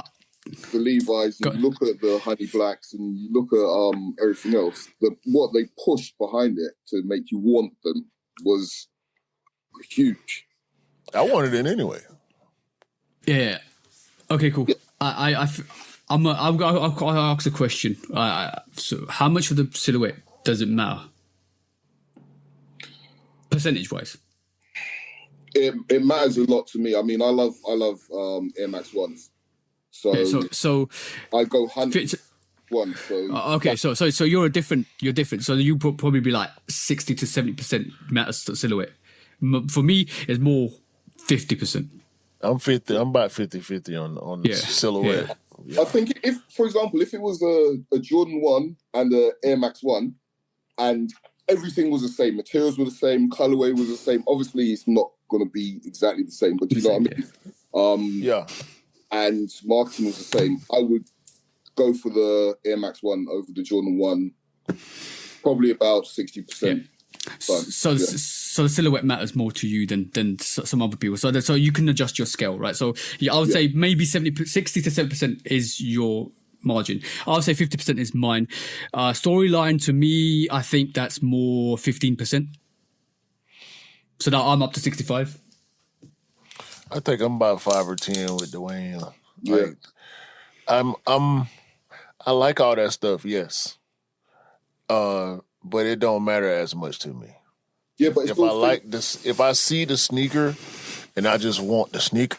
Speaker 3: The Levi's, you look at the Honey Blacks, and you look at everything else. What they pushed behind it to make you want them was huge.
Speaker 2: I wanted it anyway.
Speaker 1: Yeah. Okay. Cool. Yeah. I'll ask a question. So, how much of the silhouette does it matter, percentage-wise?
Speaker 3: It matters a lot to me. I mean, I love Air Max ones. So I go 100 one. So
Speaker 1: okay, so you're different. So you probably be like 60 to 70% matters to silhouette. For me, it's more 50%.
Speaker 2: I'm 50. I'm about 50-50 on the silhouette.
Speaker 3: Yeah. I think if, for example, if it was a Jordan 1 and a Air Max 1, and everything was the same, materials were the same, colorway was the same. Obviously, it's not going to be exactly the same, but you know what I mean. And marketing was the same. I would go for the Air Max 1 over the Jordan 1, probably about 60%.
Speaker 1: So the silhouette matters more to you than some other people. So you can adjust your scale, right? So I would say maybe 60 to 70% is your margin. I would say 50% is mine. Storyline to me, I think that's more 15%. So now I'm up to 65.
Speaker 2: I think I'm about 5 or 10 with Dwayne. Like, I like all that stuff, yes. But it don't matter as much to me.
Speaker 3: Yeah, but
Speaker 2: if I like this, if I see the sneaker and I just want the sneaker,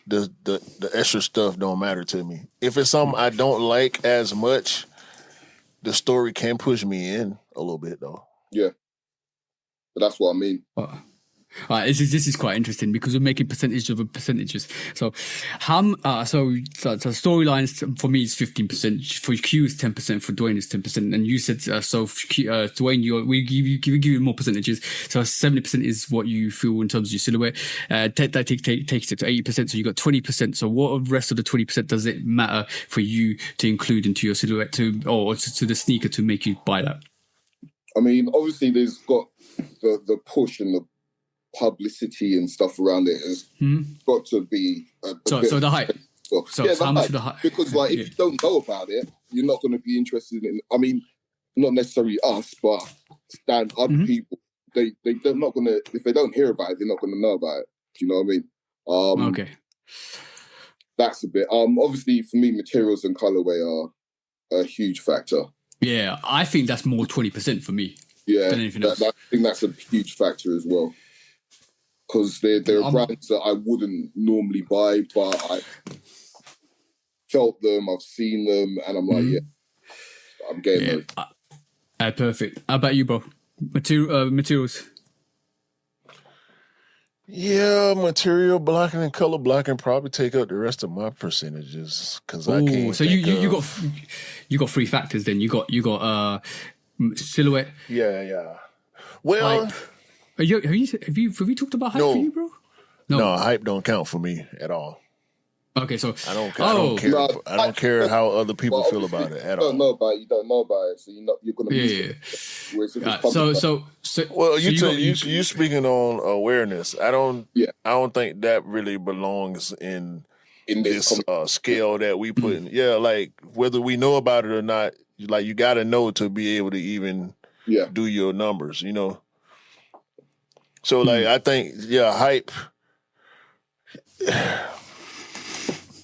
Speaker 2: the extra stuff don't matter to me. If it's something I don't like as much, the story can push me in a little bit though.
Speaker 3: Yeah. But that's what I mean.
Speaker 1: This is quite interesting because we're making percentages of percentages. So, storylines for me is 15%. For Q is 10%. For Dwayne is 10%. And you said Dwayne, we give you more percentages. So 70% is what you feel in terms of your silhouette. That takes it to 80%. So you got 20%. So what rest of the 20% does it matter for you to include into your silhouette to the sneaker to make you buy that?
Speaker 3: I mean, obviously, there's got the push and the publicity and stuff around it has got to be
Speaker 1: so the hype. So how much of the hype? Because
Speaker 3: like if you don't know about it, you're not going to be interested in. I mean, not necessarily us, but other people. They're not going to, if they don't hear about it, they're not going to know about it. Do you know what I mean?
Speaker 1: Okay.
Speaker 3: That's a bit. Obviously, for me, materials and colorway are a huge factor.
Speaker 1: Yeah, I think that's more 20% for me.
Speaker 3: Yeah,
Speaker 1: than anything else.
Speaker 3: I think that's a huge factor as well. Because there are brands that I wouldn't normally buy, but I felt them, I've seen them, and I'm like, I'm getting them.
Speaker 1: Perfect. How about you, bro? Materials.
Speaker 2: Yeah, material blocking and color blocking probably take up the rest of my percentages because I can't.
Speaker 1: So you got three factors then. You got silhouette.
Speaker 2: Yeah. Well.
Speaker 1: Hype. Have you talked about hype for you, bro?
Speaker 2: No, hype don't count for me at all.
Speaker 1: Okay, so
Speaker 2: I don't care. I don't care how other people feel about it at all.
Speaker 3: You don't know about it, so you're gonna miss it.
Speaker 2: Well, you speaking on awareness. I don't think that really belongs in this scale that we put in. Yeah, like whether we know about it or not, like you got to know to be able to even do your numbers. You know. So, like, I think, hype.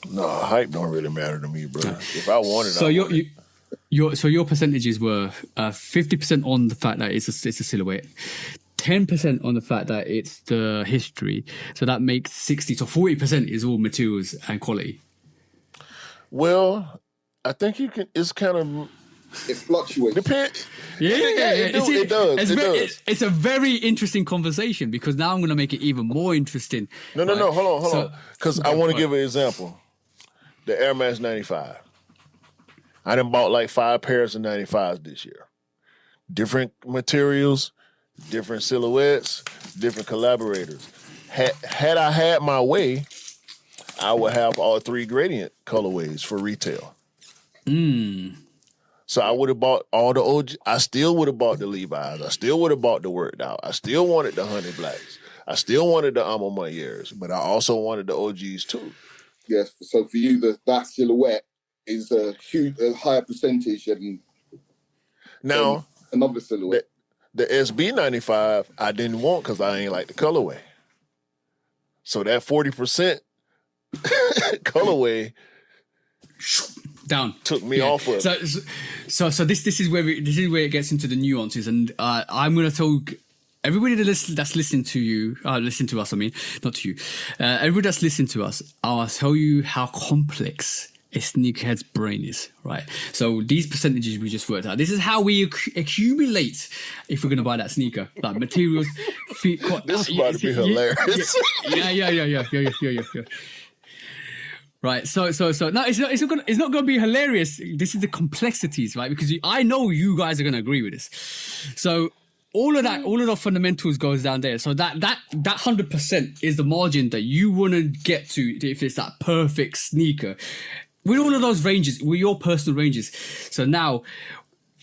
Speaker 2: No, hype don't really matter to me, bro. If I wanted,
Speaker 1: your percentages were 50% on the fact that it's a silhouette, 10% on the fact that it's the history. So that makes 60 to 40% is all materials and quality.
Speaker 2: Well, I think you can. It's kind of
Speaker 3: It fluctuates.
Speaker 2: It does.
Speaker 1: It's a very interesting conversation because now I'm going to make it even more interesting.
Speaker 2: No, hold on. Because I want to give an example. The Air Max 95. I done bought like 5 pairs of 95s this year. Different materials, different silhouettes, different collaborators. Had I had my way, I would have all 3 gradient colorways for retail. So I would have bought all the OG. I still would have bought the Levi's. I still would have bought the Worked Out. I still wanted the Honey Blacks. I still wanted the Alma Meyers, but I also wanted the OGs too.
Speaker 3: Yes. So for you, that silhouette is a higher percentage than
Speaker 2: now
Speaker 3: another silhouette.
Speaker 2: The SB95 I didn't want because I ain't like the colorway. So that 40% colorway
Speaker 1: down
Speaker 2: took me off of.
Speaker 1: So this is where it gets into the nuances, and I'm gonna tell everybody that's listening to you, listen to us. I mean, not to you. Everybody that's listening to us, I'll tell you how complex a sneakerhead's brain is. Right. So these percentages we just worked out. This is how we accumulate if we're gonna buy that sneaker. Like materials.
Speaker 2: This is about to be hilarious.
Speaker 1: Yeah. Right, so no, it's not gonna be hilarious. This is the complexities, right? Because I know you guys are gonna agree with this. So all of the fundamentals goes down there. So that 100% is the margin that you want to get to if it's that perfect sneaker. With all of those ranges, with your personal ranges. So now,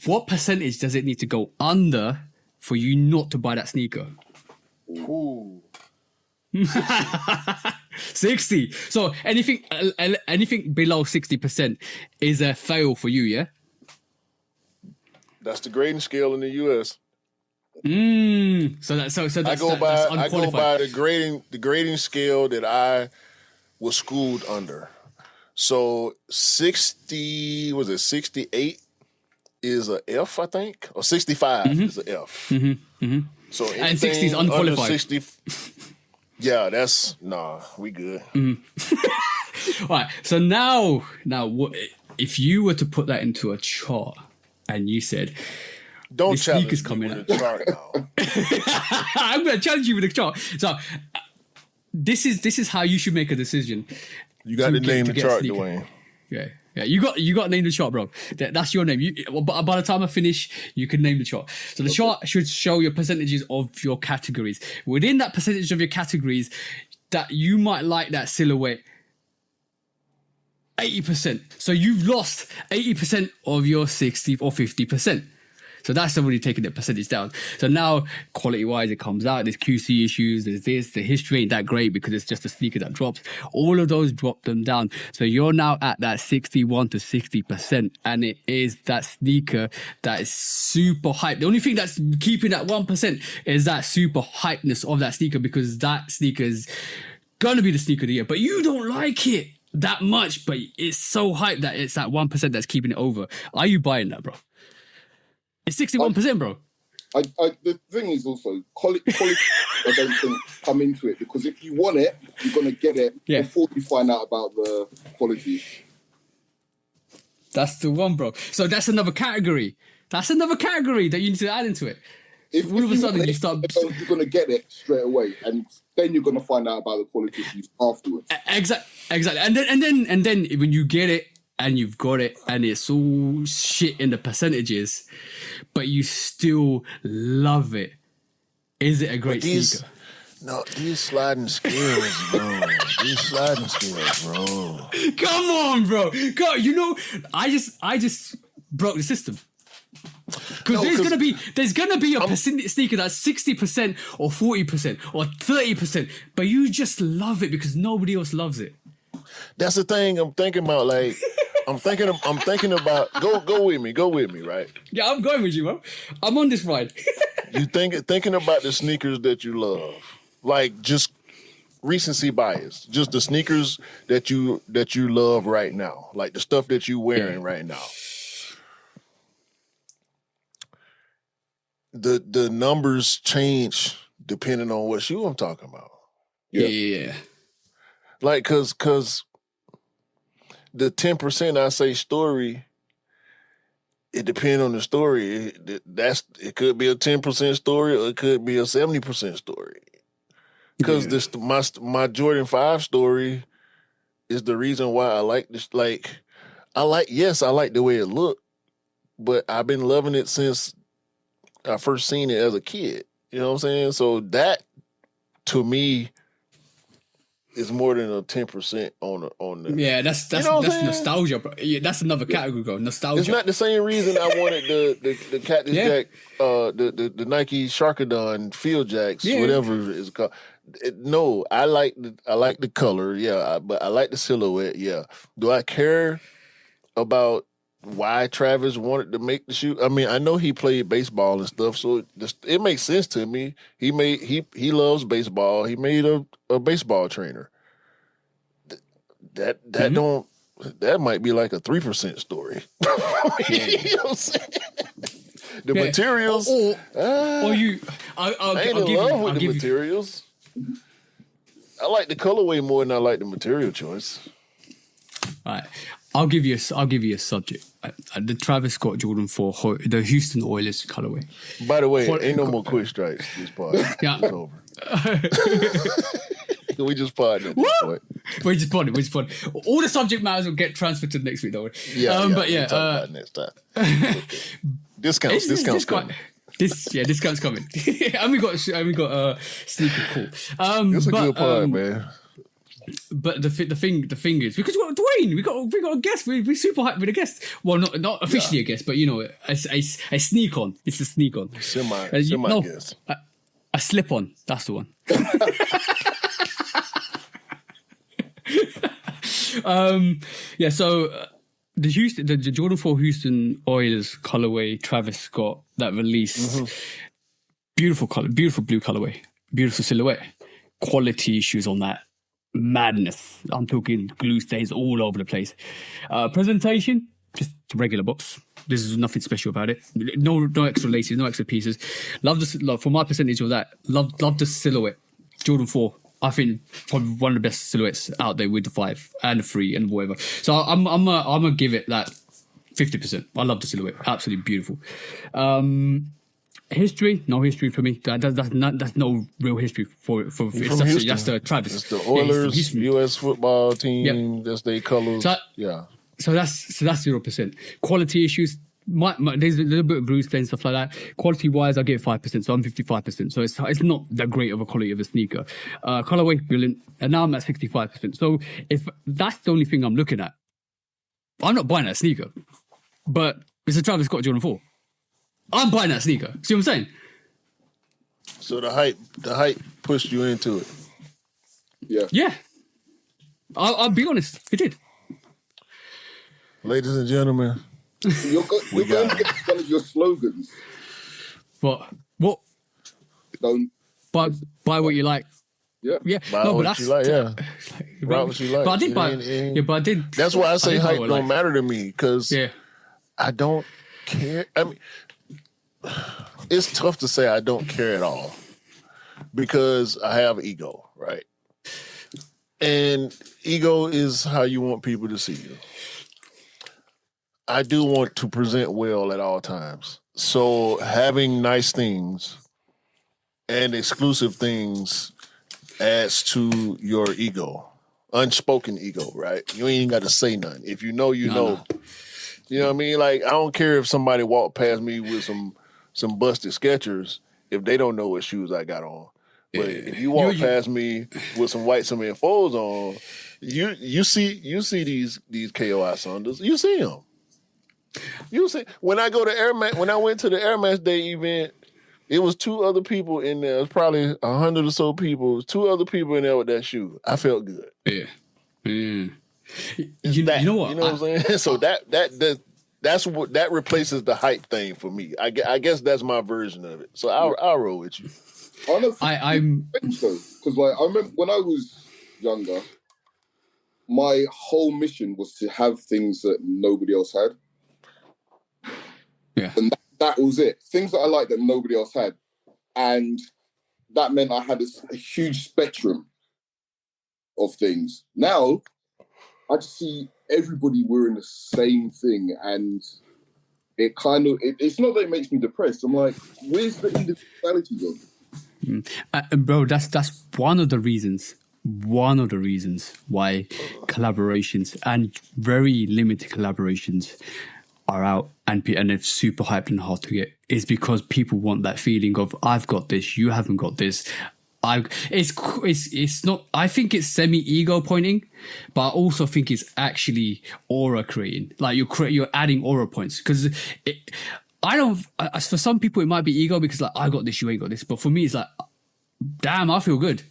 Speaker 1: what percentage does it need to go under for you not to buy that sneaker?
Speaker 2: Ooh.
Speaker 1: 60. So anything below 60% is a fail for you, yeah?
Speaker 2: That's the grading scale in the US.
Speaker 1: So that's
Speaker 2: I go by the grading scale that I was schooled under. So 68 is a F, I think, or 65 is a F. So
Speaker 1: and 60 is unqualified.
Speaker 2: 60, yeah, we good.
Speaker 1: All right. So now, what if you were to put that into a chart and you said,
Speaker 2: "Don't challenge
Speaker 1: sneakers
Speaker 2: me
Speaker 1: coming
Speaker 2: with
Speaker 1: out."
Speaker 2: a chart now.
Speaker 1: I'm going to challenge you with a chart. So this is how you should make a decision.
Speaker 2: You got to name the chart, Dwayne.
Speaker 1: Yeah. You got to name the chart, bro. That's your name. By the time I finish, you can name the chart. So the chart should show your percentages of your categories. Within that percentage of your categories, that you might like that silhouette 80%. So you've lost 80% of your 60 or 50%. So that's already taking the percentage down. So now, quality-wise, it comes out. There's QC issues. There's this. The history ain't that great because it's just a sneaker that drops. All of those drop them down. So you're now at that 61 to 60%. And it is that sneaker that is super hyped. The only thing that's keeping that 1% is that super hypeness of that sneaker, because that sneaker is going to be the sneaker of the year. But you don't like it that much, but it's so hyped that it's that 1% that's keeping it over. Are you buying that, bro? It's 61%, bro.
Speaker 3: The thing is also, quality I don't think come into it, because if you want it, you're going to get it before you find out about the quality.
Speaker 1: That's the one, bro. So that's another category. That's another category that you need to add into it.
Speaker 3: If
Speaker 1: all of a sudden
Speaker 3: you
Speaker 1: start...
Speaker 3: You're going to get it straight away, and then you're going to find out about the quality afterwards.
Speaker 1: Exactly. And then when you get it, and you've got it, and it's all shit in the percentages, but you still love it. Is it a great sneaker?
Speaker 2: No, these sliding scales, bro.
Speaker 1: Come on, bro. God, I just broke the system. Because there's gonna be a sneaker that's 60% or 40% or 30%, but you just love it because nobody else loves it.
Speaker 2: That's the thing I'm thinking about. Like, I'm thinking about. Go with me, right?
Speaker 1: Yeah, I'm going with you, bro. I'm on this ride.
Speaker 2: You thinking about the sneakers that you love, like just recency bias, just the sneakers that you love right now, like the stuff that you wearing right now. The numbers change depending on what shoe I'm talking about.
Speaker 1: Yeah.
Speaker 2: Like, cause the 10% I say story it depends on the story. It could be a 10% story, or it could be a 70% story. Because my Jordan 5 story is the reason why I like this. Like, I like the way it looked, but I've been loving it since I first seen it as a kid. You know what I'm saying? So that, to me, is more than a 10% on the.
Speaker 1: Yeah, that's nostalgia, bro. Yeah, that's another category, bro. Nostalgia.
Speaker 2: It's not the same reason I wanted the Cactus Jack, the Nike Sharkadon Field Jacks, whatever it's called. No, I like the color, but I like the silhouette, yeah. Do I care about why Travis wanted to make the shoe? I mean, I know he played baseball and stuff, so it makes sense to me. He loves baseball. He made a baseball trainer. That might be like a 3% story. You know what I'm saying? The materials,
Speaker 1: or you.
Speaker 2: I ain't in love with the materials. I like the colorway more than I like the material choice.
Speaker 1: All right, I'll give you a subject. The Travis Scott Jordan 4, the Houston Oilers colorway.
Speaker 2: By the way, ain't no more quick strikes. This part, it's over. We just parted at this point.
Speaker 1: We just parted. All the subject matters will get transferred to next week, though.
Speaker 2: But we'll talk about it next time. Discounts coming.
Speaker 1: Discounts coming. and we got sneaker cool.
Speaker 2: That's a good part, man.
Speaker 1: But the thing is, because we got Dwayne, we got a guest. We're super hyped with a guest. Well, not officially a guest, but you know, a sneak on. It's a sneak on.
Speaker 2: Semi guest.
Speaker 1: A slip on. That's the one. So the Jordan 4 Houston Oilers colorway, Travis Scott, that release, beautiful color, beautiful blue colorway, beautiful silhouette, quality issues on that, madness. I'm talking glue stains all over the place. Presentation, just regular box. This is nothing special about it. No extra laces, no extra pieces. Love for my percentage of that. Love the silhouette. Jordan 4. I think probably one of the best silhouettes out there with the 5 and the 3 and whatever. So I'm gonna give it that 50%. I love the silhouette, absolutely beautiful. History, no history for me. That's no real history for that's the Travis.
Speaker 2: It's the Oilers, U.S. football team. That's their colors.
Speaker 1: So that's 0%. Quality issues. There's a little bit of glue stain, stuff like that. Quality wise, I give it 5%, so I'm 55%. So it's not that great of a quality of a sneaker. Colorway, brilliant, and now I'm at 65%. So if that's the only thing I'm looking at, I'm not buying that sneaker. But it's a Travis Scott Jordan 4. I'm buying that sneaker. See what I'm saying?
Speaker 2: So the hype pushed you into it.
Speaker 1: Yeah. I'll be honest, it did.
Speaker 2: Ladies and gentlemen.
Speaker 3: You're going to get one of your slogans.
Speaker 1: What?
Speaker 3: Don't
Speaker 1: buy what you like.
Speaker 3: Yeah.
Speaker 2: Buy what you like. Buy what you like.
Speaker 1: But I did buy. But I did.
Speaker 2: That's why I say hype don't matter to me, because I don't care. I mean, it's tough to say I don't care at all, because I have ego, right? And ego is how you want people to see you. I do want to present well at all times. So having nice things and exclusive things adds to your ego. Unspoken ego, right? You ain't got to say nothing. If you know, you know. You know what I mean? Like, I don't care if somebody walked past me with some busted Skechers if they don't know what shoes I got on. But if you walk past me with some white cement fours on, you see these KOI Saunders. You see them. You see, when I went to the Air Max Day event, it was 2 other people in there. It was probably 100 or so people. 2 other people in there with that shoe. I felt good.
Speaker 1: Yeah. You know what?
Speaker 2: You know what I'm saying? So that's what that replaces the hype thing for me. I guess that's my version of it. So I'll roll with you.
Speaker 3: Honestly, I think so, because I remember when I was younger, my whole mission was to have things that nobody else had.
Speaker 1: Yeah.
Speaker 3: And that was it. Things that I liked that nobody else had. And that meant I had a huge spectrum of things. Now, I just see everybody wearing the same thing. And it's not that it makes me depressed. I'm like, where's the individuality gone?
Speaker 1: Bro, that's one of the reasons why collaborations and very limited collaborations are out and it's super hyped and hard to get, is because people want that feeling of, I've got this, you haven't got this. It's not, I think it's semi-ego pointing, but I also think it's actually aura creating. Like you're adding aura points, because for some people it might be ego because like, I got this, you ain't got this. But for me, it's like, damn, I feel good.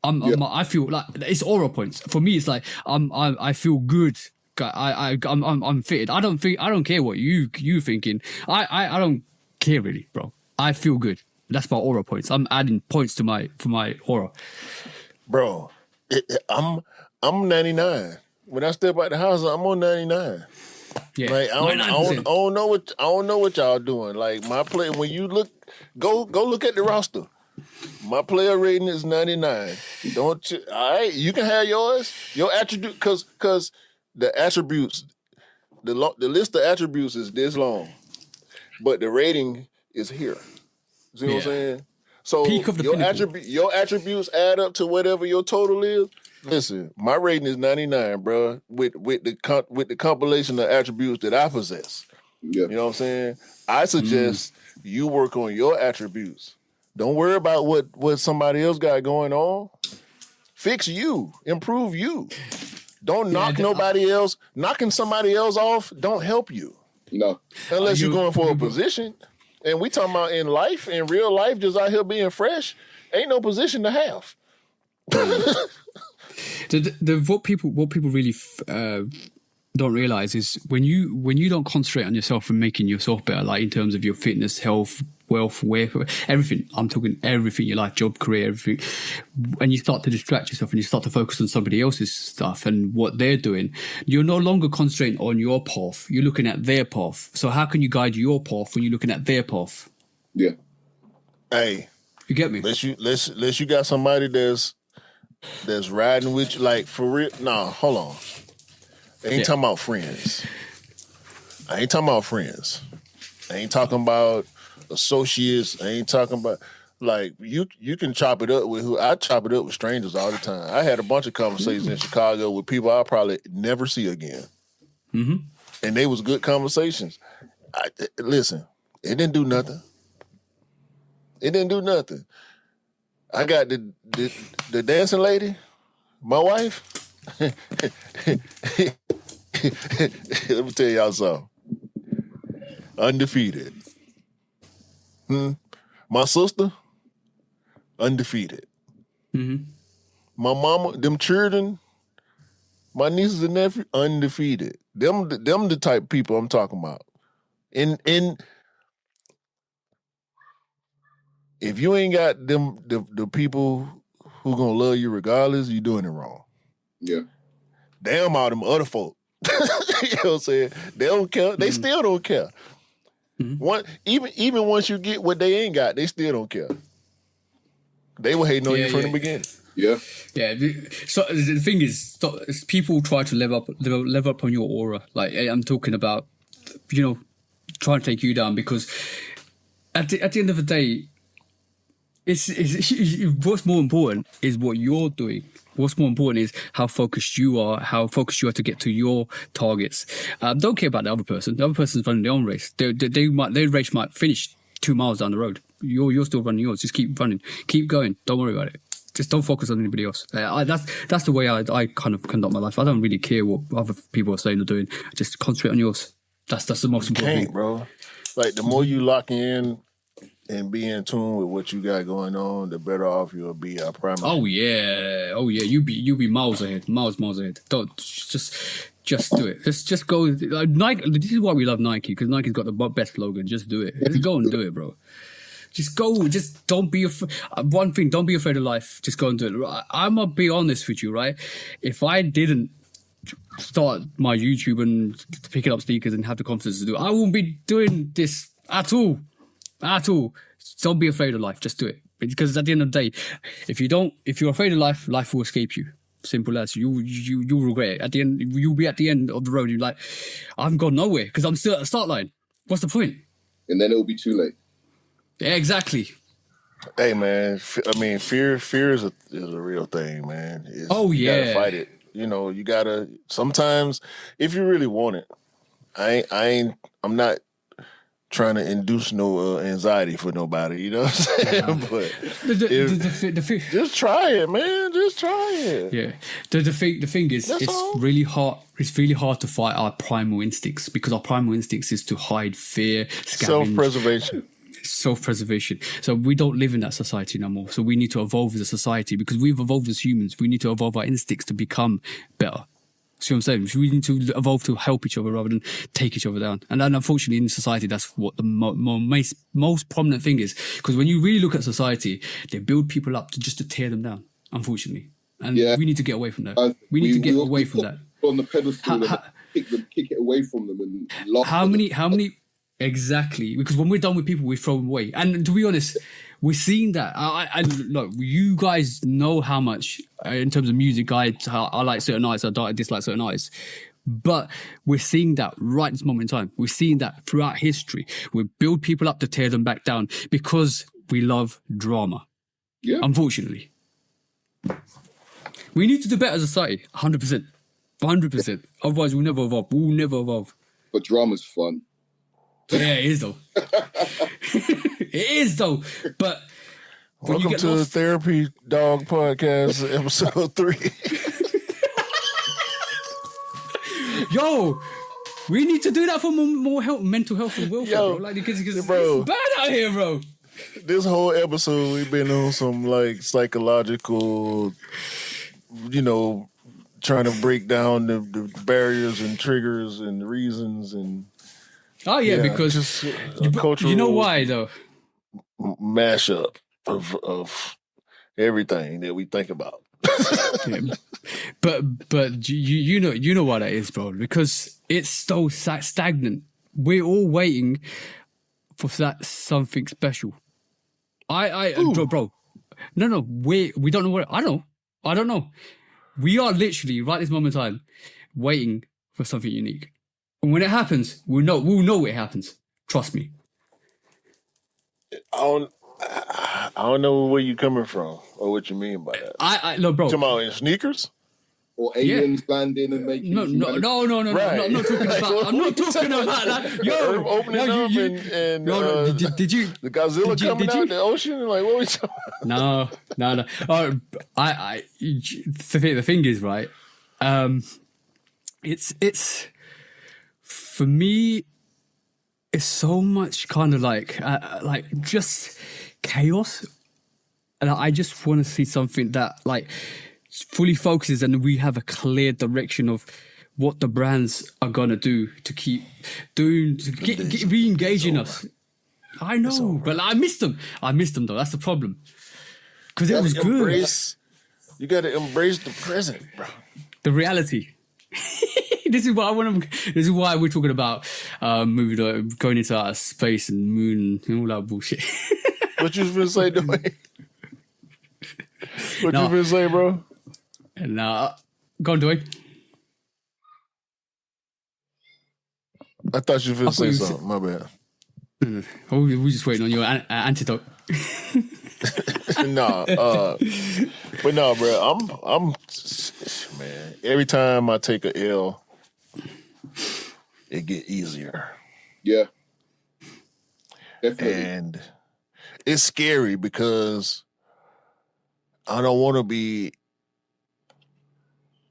Speaker 1: I feel like it's aura points. For me, it's like I feel good. I'm fitted. I don't care what you thinking. I don't care really, bro. I feel good. That's my aura points. I'm adding points to my aura. Bro,
Speaker 2: I'm 99. When I step out the house, I'm on 99.
Speaker 1: Yeah,
Speaker 2: like I don't know what y'all doing. Like my play, when you go look at the roster. My player rating is 99. Don't you? All right, you can have yours. Your attribute, because the attributes, the list of attributes is this long, but the rating is here. See what I'm saying? So your attributes add up to whatever your total is. Listen, my rating is 99, bro. With the compilation of attributes that I possess.
Speaker 3: Yeah.
Speaker 2: You know what I'm saying? I suggest you work on your attributes. Don't worry about what somebody else got going on. Fix you. Improve you. Don't knock nobody else. Knocking somebody else off don't help you.
Speaker 3: No.
Speaker 2: Unless you're going for a position. And we talking about in real life, just out here being fresh, ain't no position to have.
Speaker 1: What people really don't realize is when you don't concentrate on yourself and making yourself better, like in terms of your fitness, health, wealth, everything. I'm talking everything, your life, job, career, everything. And you start to distract yourself and you start to focus on somebody else's stuff and what they're doing. You're no longer concentrating on your path. You're looking at their path. So how can you guide your path when you're looking at their path?
Speaker 3: Yeah.
Speaker 2: Hey,
Speaker 1: you get me?
Speaker 2: Unless you got somebody that's riding with you, like for real. Nah, hold on. I ain't talking about friends. I ain't talking about associates. I ain't talking about like you can chop it up with who I chop it up with strangers all the time. I had a bunch of conversations in Chicago with people I'll probably never see again.
Speaker 1: Mm-hmm.
Speaker 2: And they was good conversations. Listen, it didn't do nothing. I got the dancing lady, my wife. Let me tell y'all something. Undefeated. My sister, undefeated.
Speaker 1: Mm-hmm.
Speaker 2: My mama, them children, my nieces and nephews, undefeated. Them the type of people I'm talking about. And if you ain't got them the people who gonna love you regardless, you doing it wrong.
Speaker 3: Yeah.
Speaker 2: Damn all them other folk. You know what I'm saying? They don't care. They still don't care. Mm-hmm. Even once you get what they ain't got, they still don't care. They were hating on you from the beginning.
Speaker 3: Yeah.
Speaker 1: Yeah. So the thing is, people try to level up on your aura. Like I'm talking about, trying to take you down, because at the end of the day, it's what's more important is what you're doing. What's more important is how focused you are to get to your targets. Don't care about the other person. The other person's running their own race. Their race might finish 2 miles down the road. You're still running yours. Just keep running. Keep going. Don't worry about it. Just don't focus on anybody else. That's the way I kind of conduct my life. I don't really care what other people are saying or doing. Just concentrate on yours. That's the most important thing,
Speaker 2: bro. Like the more you lock in and be in tune with what you got going on, the better off you'll be. I promise.
Speaker 1: Oh yeah. You be miles ahead. Miles ahead. Don't just do it. Just go. Like Nike. This is why we love Nike, because Nike's got the best slogan. Just do it. Just go and do it, bro. Just go. Just don't be afraid. One thing, don't be afraid of life. Just go and do it. I'm gonna be honest with you, right? If I didn't start my YouTube and picking up speakers and have the confidence to do it, I wouldn't be doing this at all. Don't be afraid of life. Just do it. Because at the end of the day, if you're afraid of life, life will escape you. Simple as. You'll regret it. At the end, you'll be at the end of the road. You're like, I haven't gone nowhere because I'm still at the start line. What's the point?
Speaker 3: And then it'll be too late.
Speaker 1: Yeah, exactly.
Speaker 2: Hey man, fear is a real thing, man. You gotta fight it. You know, you gotta. Sometimes, if you really want it, I'm not trying to induce no anxiety for nobody. You know what I'm saying? But just try it, man. Just try it.
Speaker 1: Yeah. The thing is, really hard. It's really hard to fight our primal instincts because our primal instincts is to hide, fear, scavenge. Self-preservation. So we don't live in that society no more. So we need to evolve as a society because we've evolved as humans. We need to evolve our instincts to become better. See what I'm saying? So we need to evolve to help each other rather than take each other down. And then unfortunately in society, that's what the most prominent thing is. Because when you really look at society, they build people up just to tear them down, unfortunately. And we need to get away from that. We need to get away from that.
Speaker 3: On the pedestal and kick it away from them and laugh.
Speaker 1: How many exactly? Because when we're done with people, we throw them away. And to be honest, we're seeing that. I look, you guys know how much in terms of music, I like certain artists, I dislike certain artists. But we're seeing that right this moment in time. We're seeing that throughout history. We build people up to tear them back down because we love drama.
Speaker 3: Yeah.
Speaker 1: Unfortunately. We need to do better as a society, 100%. 100%. Otherwise, we'll never evolve. We'll never evolve.
Speaker 3: But drama's fun.
Speaker 1: Yeah, it is though. It is though. But
Speaker 2: welcome to the Therapy Dog Podcast, episode 3.
Speaker 1: Yo, we need to do that for more health, mental health and welfare, bro. Like, because
Speaker 2: bro,
Speaker 1: it's bad out here, bro.
Speaker 2: This whole episode, we've been on some like psychological, you know, trying to break down the barriers and triggers and reasons and.
Speaker 1: Oh yeah, because
Speaker 2: just cultural,
Speaker 1: you know why though?
Speaker 2: Mashup of everything that we think about.
Speaker 1: Yeah. But you know why that is, bro? Because it's so stagnant. We're all waiting for that something special. Bro. No. We don't know what. I don't know. We are literally right this moment in time waiting for something unique. And when it happens, we'll know it happens. Trust me.
Speaker 2: I don't know where you're coming from or what you mean by that.
Speaker 1: Look, bro.
Speaker 2: Talking about in sneakers?
Speaker 3: Or aliens landing and making
Speaker 1: no.
Speaker 2: Right.
Speaker 1: I'm not talking about. I'm not talking about that. Yo,
Speaker 2: opening up and
Speaker 1: did you
Speaker 2: the Godzilla coming out the ocean? Like what we talking?
Speaker 1: No. The thing is, right? It's for me. It's so much kind of like just chaos, and I just want to see something that like fully focuses, and we have a clear direction of what the brands are gonna do to keep doing to get re-engaging us. I know, but I missed them. Though. That's the problem. Because it was good.
Speaker 2: You got to embrace the present, bro.
Speaker 1: The reality. This is what I want to. This is why we're talking about moving, going into outer space and moon and all that bullshit.
Speaker 2: What you was gonna say, Dwayne? What you gonna say, bro?
Speaker 1: Nah, go on, Dwayne.
Speaker 2: I thought you were gonna say something. My bad.
Speaker 1: Oh, we're just waiting on your antidote.
Speaker 2: Nah, but no, bro. I'm man. Every time I take a L, it get easier.
Speaker 3: Yeah, definitely.
Speaker 2: And it's scary because I don't want to be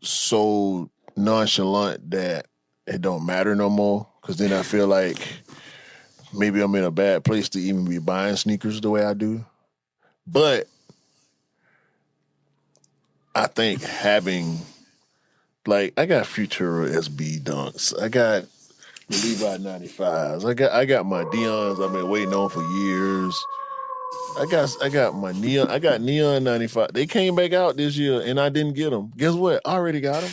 Speaker 2: so nonchalant that it don't matter no more. Because then I feel like maybe I'm in a bad place to even be buying sneakers the way I do. But I think having, like, I got Futura SB Dunks. I got the Levi 95s. I got my Dion's I've been waiting on for years. I got my Neon. I got Neon 95. They came back out this year and I didn't get them. Guess what? I already got them.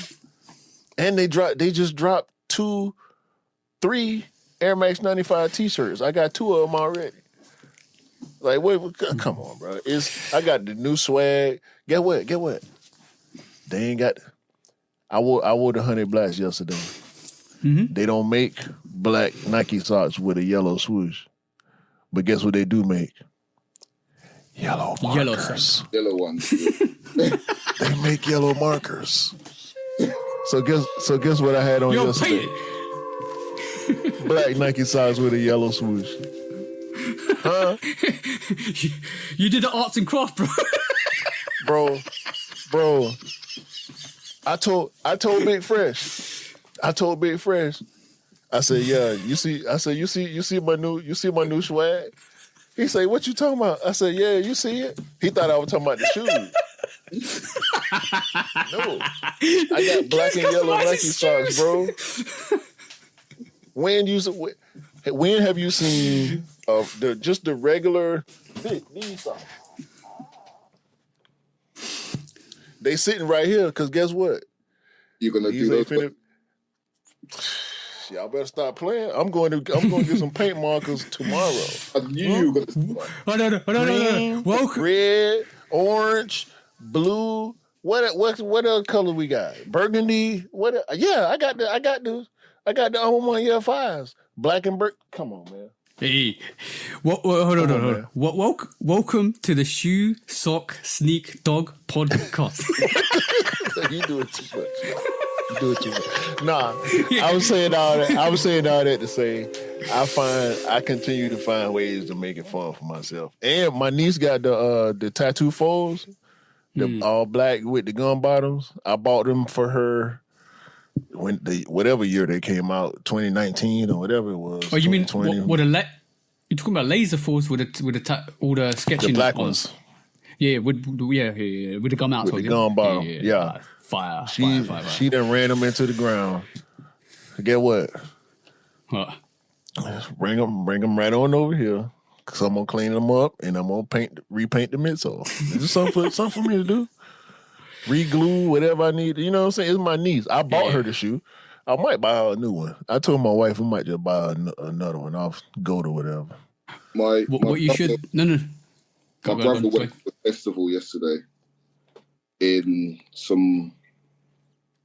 Speaker 2: And they just dropped 3 Air Max 95 t-shirts. I got 2 of them already. Like, wait, come on, bro. I got the new swag. Get what? They ain't got. I wore the Honey Blast yesterday. They don't make black Nike socks with a yellow swoosh. But guess what they do make? Yellow markers.
Speaker 3: Yellow ones.
Speaker 2: They make yellow markers. So guess what I had on yesterday? Black Nike socks with a yellow swoosh. Huh?
Speaker 1: You did the arts and crafts, bro.
Speaker 2: bro. I told Big Fresh. I said, yeah, you see my new swag? He said, what you talking about? I said, yeah, you see it? He thought I was talking about the shoes. No. I got black and yellow Nike socks, bro. When have you seen the regular these socks? They sitting right here because guess what?
Speaker 3: You're gonna do those.
Speaker 2: Y'all better stop playing. I'm going to get some paint markers tomorrow.
Speaker 3: I knew you were gonna.
Speaker 2: No.
Speaker 1: Welcome.
Speaker 2: Red, orange, blue. What other color we got? Burgundy. Yeah, I got the Alma 1 year 5s. Black and burnt. Come on, man.
Speaker 1: Hey, hold on. Welcome to the Shoe Sock Sneak Dog podcast.
Speaker 2: You do it too much. Nah, I was saying all that to say I continue to find ways to make it fun for myself. And my niece got the tattoo foils, the all black with the gum bottoms. I bought them for her when whatever year they came out, 2019 or whatever it was.
Speaker 1: Oh, you mean what you're talking about laser foils with all the sketching,
Speaker 2: the black ones?
Speaker 1: Yeah, with the gum out,
Speaker 2: with the gum bottom. Yeah.
Speaker 1: Fire.
Speaker 2: She done ran them into the ground. Get what?
Speaker 1: What?
Speaker 2: Bring them right on over here. Cause I'm gonna clean them up and I'm gonna repaint the midsole. This is something for me to do. Reglue whatever I need. You know what I'm saying? It's my niece. I bought her the shoe. I might buy her a new one. I told my wife I might just buy another one. I'll go to whatever.
Speaker 3: My brother went to a festival yesterday in some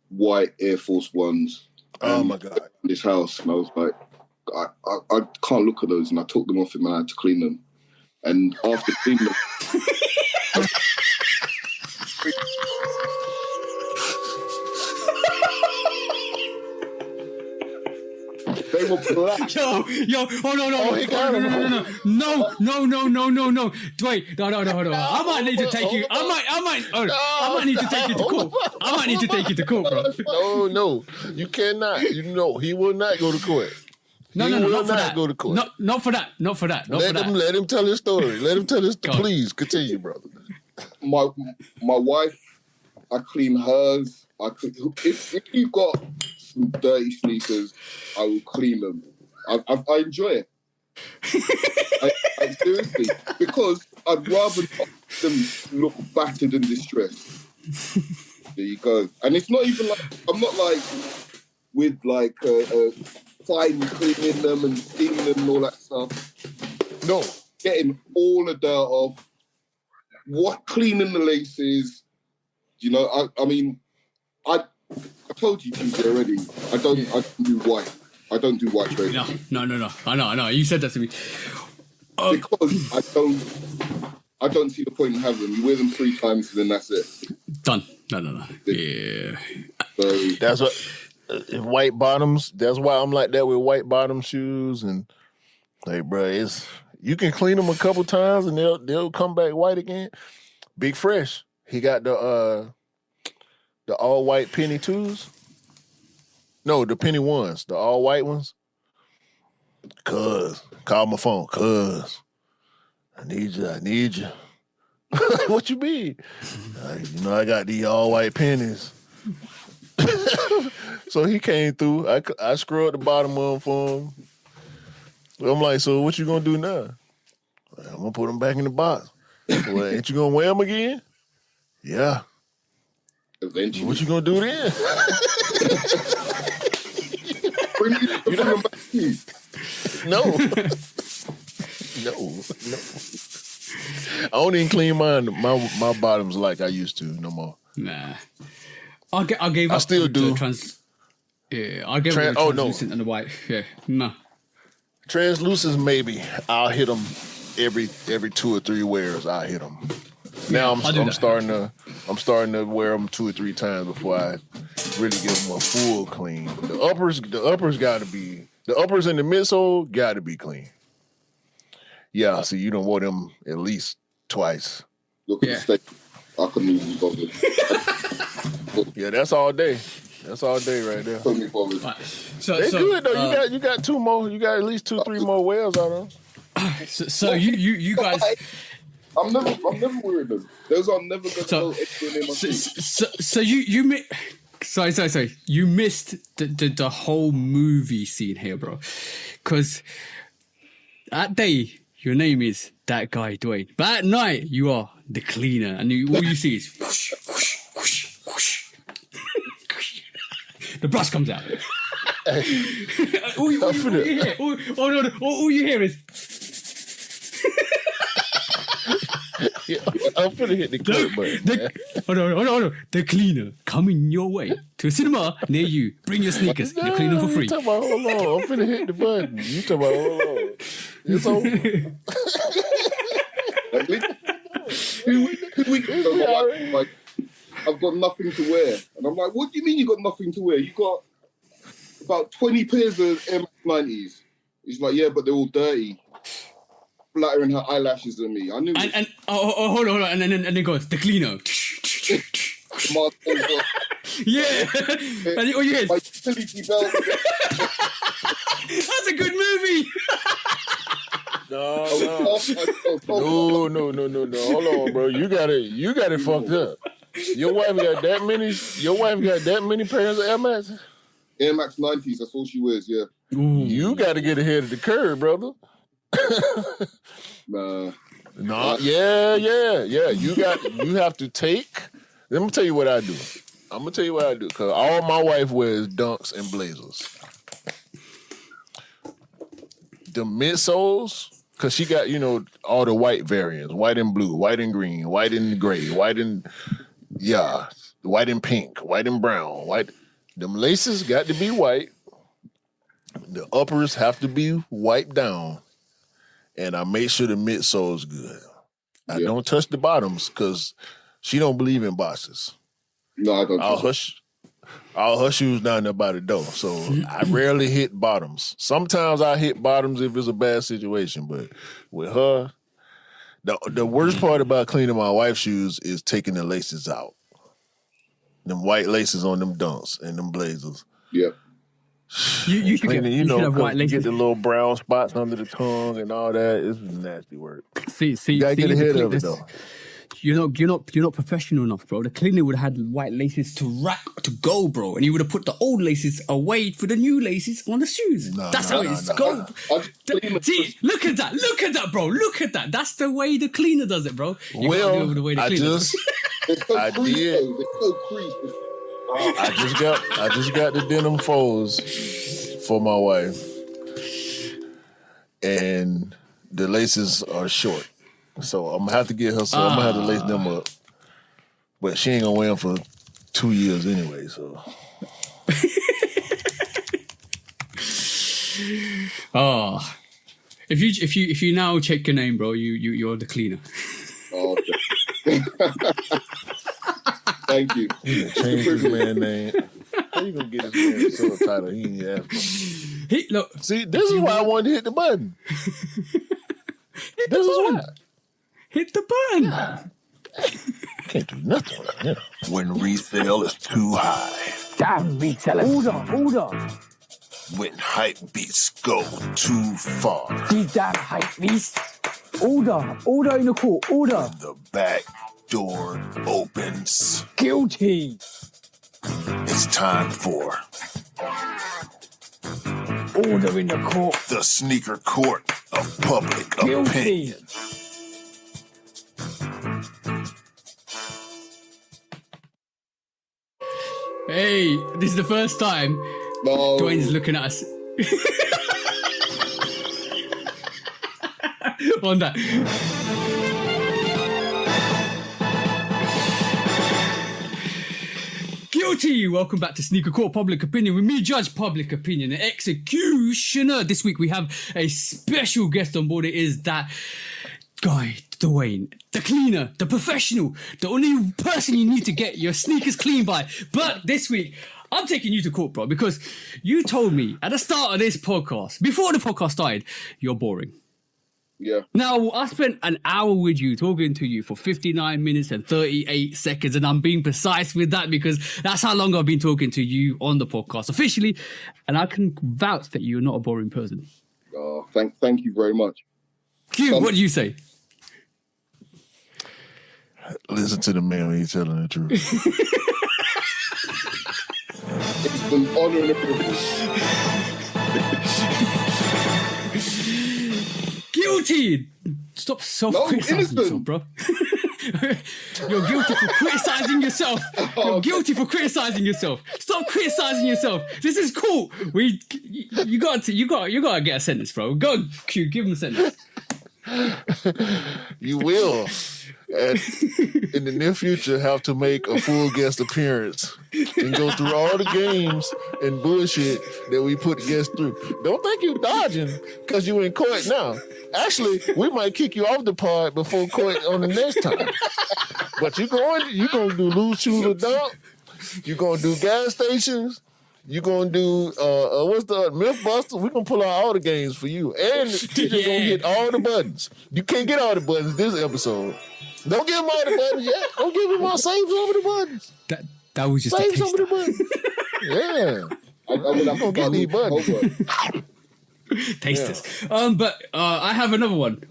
Speaker 3: white Air Force Ones.
Speaker 2: Oh my God!
Speaker 3: In his house, and I was like, I can't look at those, and I took them off him and I had to clean them. And after cleaning them, they were black.
Speaker 1: Yo, hold on.
Speaker 2: Oh, he got
Speaker 1: No. Wait, no, hold on. I might need to take you. I might need to take you to court. I might need to take you to court, bro.
Speaker 2: No, you cannot. You know, he will not go to court.
Speaker 1: No, not for that.
Speaker 2: Go to court.
Speaker 1: Not for that.
Speaker 2: Let him tell his story. Please continue, brother.
Speaker 3: My wife, I clean hers. If you've got some dirty sneakers, I will clean them. I enjoy it. I seriously, because I'd rather not them look battered and distressed. There you go. And it's not even like I'm not like with like fine cleaning them and steaming them and all that stuff. No, getting all the dirt off. Cleaning the laces. You know, I mean, I told you Tuesday already. I don't do white. I don't do white trade.
Speaker 1: No. I know. You said that to me.
Speaker 3: Because I don't see the point in having them. You wear them 3 times and then that's it.
Speaker 1: Done. No. Yeah.
Speaker 2: So that's what white bottoms. That's why I'm like that with white bottom shoes and like, bro, you can clean them a couple times and they'll come back white again. Big Fresh, he got the all white penny 2s. No, the penny 1s, the all white ones. Call my phone. I need you. What you mean? I got these all white pennies. So he came through. I scrubbed the bottom of them for him. I'm like, so what you gonna do now? I'm gonna put them back in the box. Well, ain't you gonna wear them again? Yeah.
Speaker 3: Eventually.
Speaker 2: What you gonna do then? No. I don't even clean my bottoms like I used to no more.
Speaker 1: Nah. I gave up.
Speaker 2: I still do.
Speaker 1: Yeah, I'll give it the translucent and the white. Yeah, no.
Speaker 2: Translucents, maybe. I'll hit them every 2 or 3 wears. I'll hit them. Now I'm starting to wear them 2 or 3 times before I really give them a full clean. The uppers and the midsole got to be clean. Yeah, so you don't wear them at least twice.
Speaker 3: Look at the state. I couldn't even bother.
Speaker 2: Yeah, that's all day. That's all day right there.
Speaker 3: Couldn't be bothered.
Speaker 1: Right.
Speaker 2: They're good though. You got 2 more. You got at least 2, 3 more wears out of them.
Speaker 1: So you guys.
Speaker 3: I'm never wearing them. Those are never gonna go anywhere near my feet.
Speaker 1: So you sorry. You missed the whole movie scene here, bro. Because that day your name is that guy Dwayne, but at night you are the cleaner, and all you see is whoosh, whoosh, whoosh, whoosh. The brush comes out. all you hear is.
Speaker 2: Yeah, I'm finna hit the clip button.
Speaker 1: Hold on. The cleaner coming your way to a cinema near you. Bring your sneakers. You'll clean them for free.
Speaker 2: You talking about hold on? I'm finna hit the button. You talking about hold on? It's over.
Speaker 3: Like, I've got nothing to wear, and I'm like, what do you mean you got nothing to wear? You got about 20 pairs of Air Max 90s. He's like, yeah, but they're all dirty. Flattering her eyelashes at me. I knew.
Speaker 1: And hold on, and then goes the cleaner. Yeah, and all you hear is,
Speaker 3: my utility belt.
Speaker 1: that's a good movie.
Speaker 2: No. Hold on, bro. You got it fucked up. Your wife got that many pairs of Air Max?
Speaker 3: Air Max 90s, that's all she wears, yeah.
Speaker 1: Ooh.
Speaker 2: You got to get ahead of the curve, brother.
Speaker 3: Nah.
Speaker 2: No, yeah. You have to take. Let me tell you what I do. I'm gonna tell you what I do, because all my wife wears dunks and blazers. The midsoles, because she got, all the white variants, white and blue, white and green, white and gray, white and pink, white and brown, white. Them laces got to be white. The uppers have to be wiped down. And I make sure the midsole's good. I don't touch the bottoms because she don't believe in boxes.
Speaker 3: No, I don't.
Speaker 2: All her shoes down there by the door. So I rarely hit bottoms. Sometimes I hit bottoms if it's a bad situation. But with her, the worst part about cleaning my wife's shoes is taking the laces out. Them white laces on them dunks and them blazers.
Speaker 3: Yeah.
Speaker 1: You should have white laces.
Speaker 2: Get the little brown spots under the tongue and all that. It's nasty work.
Speaker 1: See,
Speaker 2: you gotta get ahead of it though.
Speaker 1: You're not professional enough, bro. The cleaner would have had white laces to go, bro, and he would have put the old laces away for the new laces on the shoes. That's how it's go. See, look at that, bro. Look at that. That's the way the cleaner does it, bro.
Speaker 2: I just got the denim foes for my wife, and the laces are short, so I'm gonna have to get her. So I'm gonna have to lace them up, but she ain't gonna wear them for 2 years anyway. So,
Speaker 1: if you now check your name, bro, you're the cleaner.
Speaker 3: Oh, okay. Thank you.
Speaker 2: Change his man name. How you gonna get his man subtitle? He ain't asked.
Speaker 1: Look,
Speaker 2: see, this is why I wanted to hit the button.
Speaker 1: Hit the button.
Speaker 2: Can't do nothing right here. When resale is too high.
Speaker 4: Damn retailer. Order.
Speaker 2: When hype beats go too far.
Speaker 4: These damn hype beasts. Order in the court. Order.
Speaker 2: The back door opens.
Speaker 4: Guilty.
Speaker 2: It's time for
Speaker 4: Order in the court.
Speaker 2: the sneaker court of public
Speaker 4: Guilty.
Speaker 2: opinion.
Speaker 1: Hey, this is the first time
Speaker 3: No.
Speaker 1: Dwayne's looking at us. On that. Guilty! Welcome back to Sneaker Court Public Opinion with me, Judge Public Opinion, the executioner. This week we have a special guest on board. It is that guy, Dwayne, the cleaner, the professional, the only person you need to get your sneakers clean by. But this week, I'm taking you to court, bro, because you told me at the start of this podcast, before the podcast started, you're boring.
Speaker 3: Yeah.
Speaker 1: Now, I spent an hour with you, talking to you for 59 minutes and 38 seconds, and I'm being precise with that because that's how long I've been talking to you on the podcast officially, and I can vouch that you're not a boring person.
Speaker 3: Oh, thank you very much.
Speaker 1: Q, what do you say?
Speaker 2: Listen to the man when he's telling the truth.
Speaker 3: It's an honor and a privilege.
Speaker 1: Guilty! Stop self-criticizing yourself, bro. You're guilty for criticizing yourself. You're guilty for criticizing yourself. Stop criticizing yourself. This is cool. You gotta get a sentence, bro. Go, Q, give him a sentence.
Speaker 2: You will, in the near future, have to make a full guest appearance and go through all the games and bullshit that we put guests through. Don't think you're dodging because you're in court now. Actually, we might kick you off the pod before court on the next time. But you're going to do loose shoes or dump. You're going to do gas stations. You're going to do, what's the Mythbusters? We're going to pull out all the games for you. And the teacher's going to hit all the buttons. You can't get all the buttons this episode. Don't give him all the buttons yet. Don't give him all. Save some of the buttons.
Speaker 1: That was just
Speaker 2: Save
Speaker 1: a
Speaker 2: some of the
Speaker 1: taster.
Speaker 2: buttons. Yeah. I'm going to get these buttons.
Speaker 1: Tasters. But I have another one.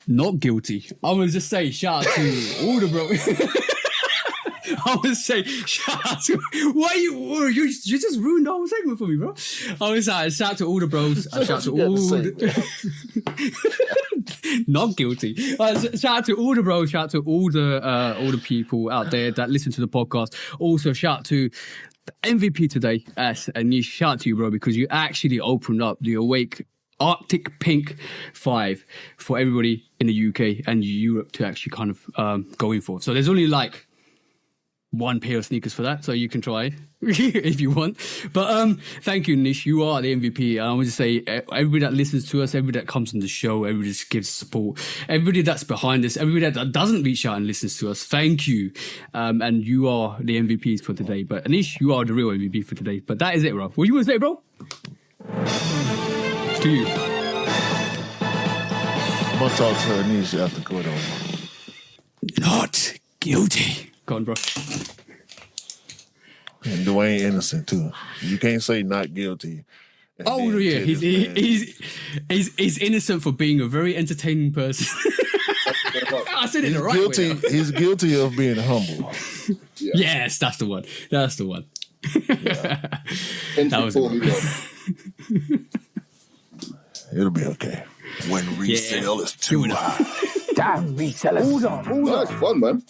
Speaker 1: Not guilty. I would just say shout out to all the bro. I would say shout out to you just ruined the whole segment for me, bro. I was like shout out to all the bros. Shout out to all not guilty. Shout out to all the bros. Shout out to all the people out there that listen to the podcast. Also shout out to the MVP today, and you shout out to you, bro, because you actually opened up the Awake Arctic Pink 5 for everybody in the UK and Europe to actually kind of go in for. So there's only like one pair of sneakers for that, so you can try if you want. But thank you, Nish. You are the MVP. I want to say everybody that listens to us, everybody that comes on the show, everybody that gives support, everybody that's behind us, everybody that doesn't reach out and listens to us, thank you. And you are the MVPs for today. But Nish, you are the real MVP for today. But that is it, bro. What you want to say, bro? To you.
Speaker 2: I'm going to talk to Anisha after court on.
Speaker 1: Not guilty. Go on, bro.
Speaker 2: And Dwayne innocent too. You can't say not guilty.
Speaker 1: Oh yeah, he's innocent for being a very entertaining person. I said it the right
Speaker 2: way. He's guilty of being humble.
Speaker 3: Yeah.
Speaker 1: Yes, that's the one. That's the one.
Speaker 3: Yeah.
Speaker 1: That was it.
Speaker 2: It'll be okay.
Speaker 5: When resale is too high.
Speaker 4: Damn resellers. Order.
Speaker 3: That's fun, man.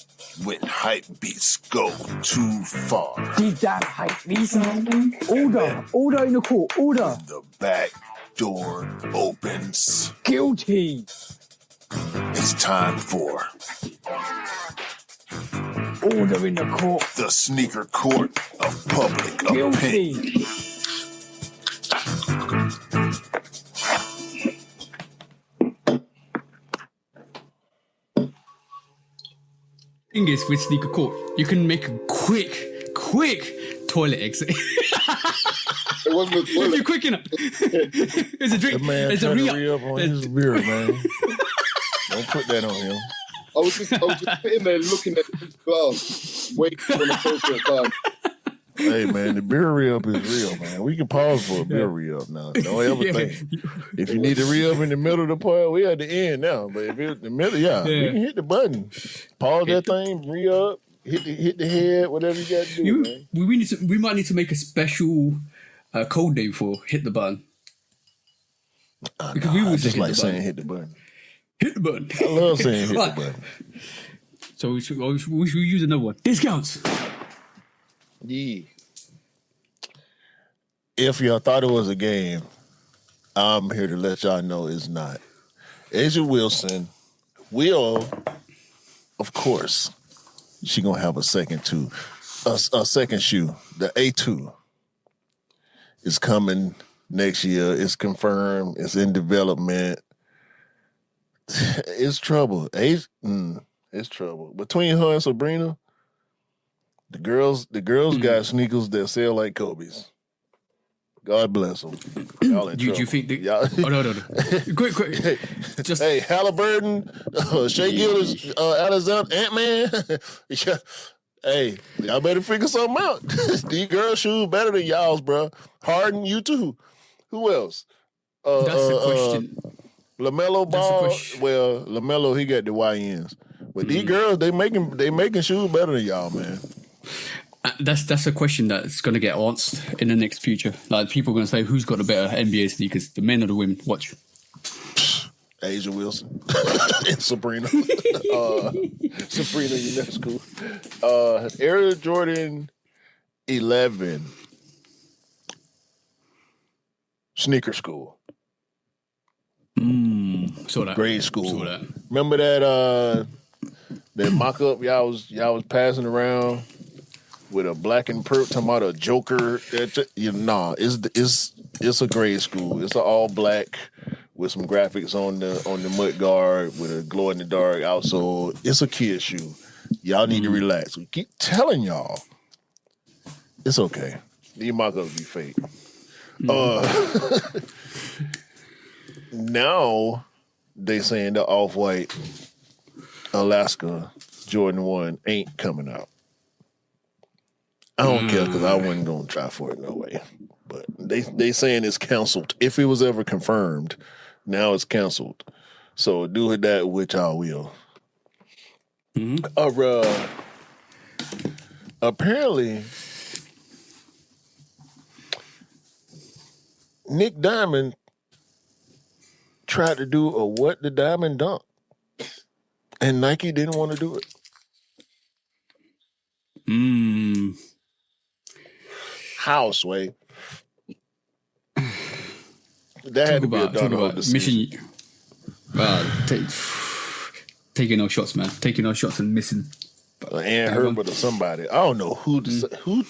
Speaker 5: When hype beats go too far.
Speaker 4: The damn hype resellers. Order in the court. Order.
Speaker 5: The back door opens.
Speaker 4: Guilty.
Speaker 5: It's time for
Speaker 4: Order in the court.
Speaker 5: the sneaker court of public opinion.
Speaker 4: Guilty.
Speaker 1: Thing is, with sneaker court, you can make a quick toilet exit.
Speaker 3: It wasn't a
Speaker 1: If
Speaker 3: toilet.
Speaker 1: you're quick enough. It's a drink.
Speaker 2: The man
Speaker 1: It's a
Speaker 2: trying to
Speaker 1: re-up.
Speaker 2: re-up on his beer, man. Don't put that on him.
Speaker 3: I was just sitting there looking at his glass, waiting for an appropriate time.
Speaker 2: Hey, man, the beer re-up is real, man. We can pause for a beer re-up now. Don't ever think. If you need to re-up in the middle of the part, we at the end now. But if it's the middle, we can hit the button. Pause that thing, re-up, hit the head, whatever you got to do, man.
Speaker 1: We might need to make a special code name for hit the button. Because we
Speaker 2: I
Speaker 1: would
Speaker 2: just
Speaker 1: hit
Speaker 2: like
Speaker 1: the
Speaker 2: saying
Speaker 1: button.
Speaker 2: hit the button.
Speaker 1: Hit the button.
Speaker 2: I love saying hit
Speaker 1: Right.
Speaker 2: the button.
Speaker 1: So we should use another one. Discounts.
Speaker 2: Yeah. If y'all thought it was a game, I'm here to let y'all know it's not. Asia Wilson will, of course, she gonna have a second second shoe. The A2 is coming next year. It's confirmed. It's in development. It's trouble. It's trouble between her and Sabrina. The girls got sneakers that sell like Kobe's. God bless them. Y'all in trouble.
Speaker 1: You think
Speaker 2: y'all...
Speaker 1: Oh, no. Quick. Just...
Speaker 2: Hey, Halliburton, Shea Gillis, Alexander, Ant-Man. Yeah. Hey, y'all better figure something out. These girls' shoes better than y'all's, bro. Harden, you too. Who else?
Speaker 1: That's the question.
Speaker 2: LaMelo Ball. Well, LaMelo, he got the YNs. But these girls, they making shoes better than y'all, man.
Speaker 1: That's a question that's going to get answered in the next future. Like, people are going to say, who's got the better NBA sneakers, the men or the women? Watch.
Speaker 2: Asia Wilson and Sabrina. Sabrina Ionescu. Air Jordan 11 sneaker school.
Speaker 1: Saw that.
Speaker 2: Grade school.
Speaker 1: Saw that.
Speaker 2: Remember that mock-up y'all was passing around with a black and purple, talking about a Joker. It's a grade school. It's an all black with some graphics on the mud guard with a glow in the dark outsole. It's a kid shoe. Y'all need to relax. We keep telling y'all it's okay. These mock-ups be fake. Now they saying the off-white Alaska Jordan 1 ain't coming out. I don't care because I wasn't gonna try for it no way. But they saying it's canceled. If it was ever confirmed, now it's canceled. So do with that which I will. Apparently, Nick Diamond tried to do a What the Diamond dunk, and Nike didn't want to do it. How, Sway? That had to be a done decision.
Speaker 1: Taking no shots, man. Taking no shots and missing.
Speaker 2: Ann Herbert or somebody. I don't know who. Who?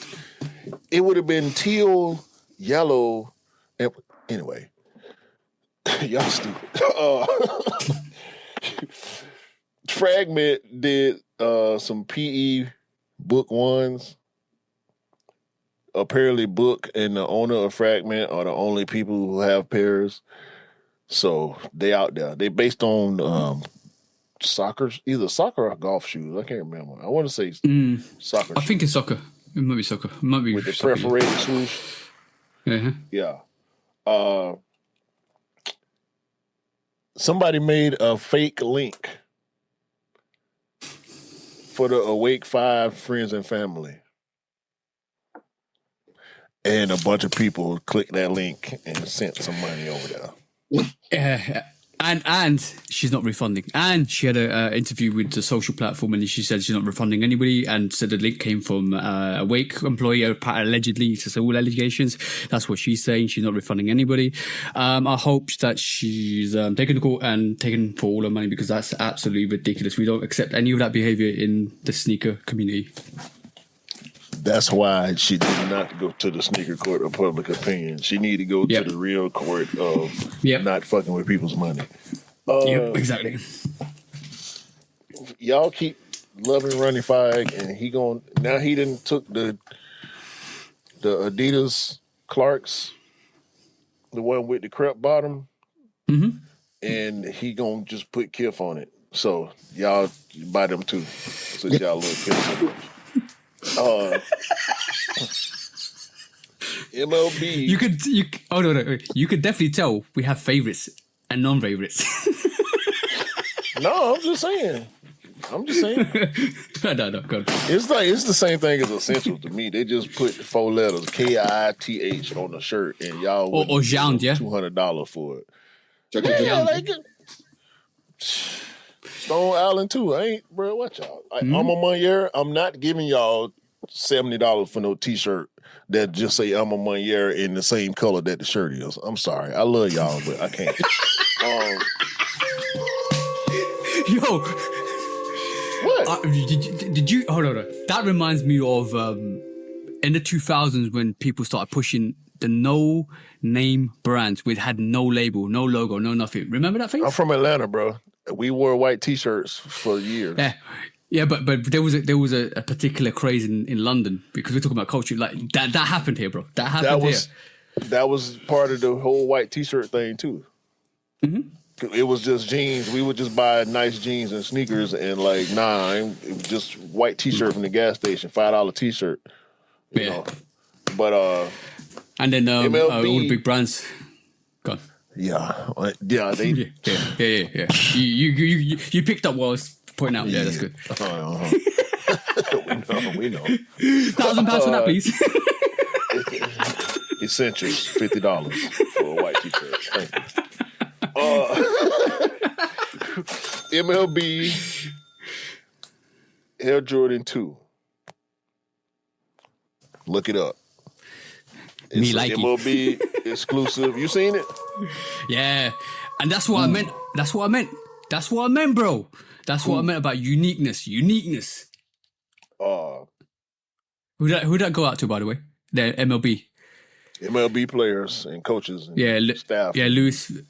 Speaker 2: It would have been teal, yellow. Anyway, y'all stupid. Fragment did some PE book ones. Apparently, Book and the owner of Fragment are the only people who have pairs. So they out there. They based on soccer, either soccer or golf shoes. I can't remember. I want to say soccer.
Speaker 1: I think it's soccer. It might be soccer. It might be
Speaker 2: with the perforated swoosh. Yeah. Somebody made a fake link for the Awake 5 friends and family. And a bunch of people clicked that link and sent some money over there.
Speaker 1: And she's not refunding. And she had an interview with the social platform, and she said she's not refunding anybody, and said the link came from a Wake employee, allegedly. It's all allegations. That's what she's saying. She's not refunding anybody. I hope that she's taken to court and taken for all her money, because that's absolutely ridiculous. We don't accept any of that behavior in the sneaker community.
Speaker 2: That's why she did not go to the sneaker court of public opinion. She needed to go to the real court of not fucking with people's money.
Speaker 1: Exactly.
Speaker 2: Y'all keep loving Ronnie Fike, and he didn't took the Adidas Clarks, the one with the crepe bottom, and he gonna just put Kif on it. So y'all buy them too, since y'all love Kif. MLB.
Speaker 1: You could definitely tell we have favorites and non-favorites.
Speaker 2: No, I'm just saying. No,
Speaker 1: God.
Speaker 2: It's the same thing as Essential to me. They just put 4 letters KITH on the shirt, and y'all
Speaker 1: or Jean,
Speaker 2: $200 for it. Yeah, like it. Stone Island too. I ain't, bro. Watch y'all. I'm a Monier. I'm not giving y'all $70 for no T-shirt that just say I'm a Monier in the same color that the shirt is. I'm sorry. I love y'all, but I can't.
Speaker 1: Yo,
Speaker 2: What?
Speaker 1: did you hold on? That reminds me of in the 2000s when people started pushing the no name brands which had no label, no logo, no nothing. Remember that thing?
Speaker 2: I'm from Atlanta, bro. We wore white T-shirts for years.
Speaker 1: Yeah, but there was a particular craze in London because we're talking about culture. Like that happened here, bro. That
Speaker 2: was part of the whole white T-shirt thing too. Mm-hmm. It was just jeans. We would just buy nice jeans and sneakers and like, it was just white T-shirt from the gas station, $5 T-shirt. You know. But
Speaker 1: and then
Speaker 2: MLB,
Speaker 1: all the big brands. Go on.
Speaker 2: Yeah.
Speaker 1: Yeah. You picked up what I was pointing out. Yeah, that's good.
Speaker 2: We know.
Speaker 1: £1,000 for that, please.
Speaker 2: Essentials, $50 for a white T-shirt. Thank you. MLB Air Jordan 2. Look it up. It's
Speaker 1: Me like
Speaker 2: MLB exclusive. You seen it?
Speaker 1: Yeah, and that's what I meant. That's what I meant, bro. That's what I meant about uniqueness. Who that go out to, by the way? The MLB
Speaker 2: players and coaches and staff.
Speaker 1: Yeah,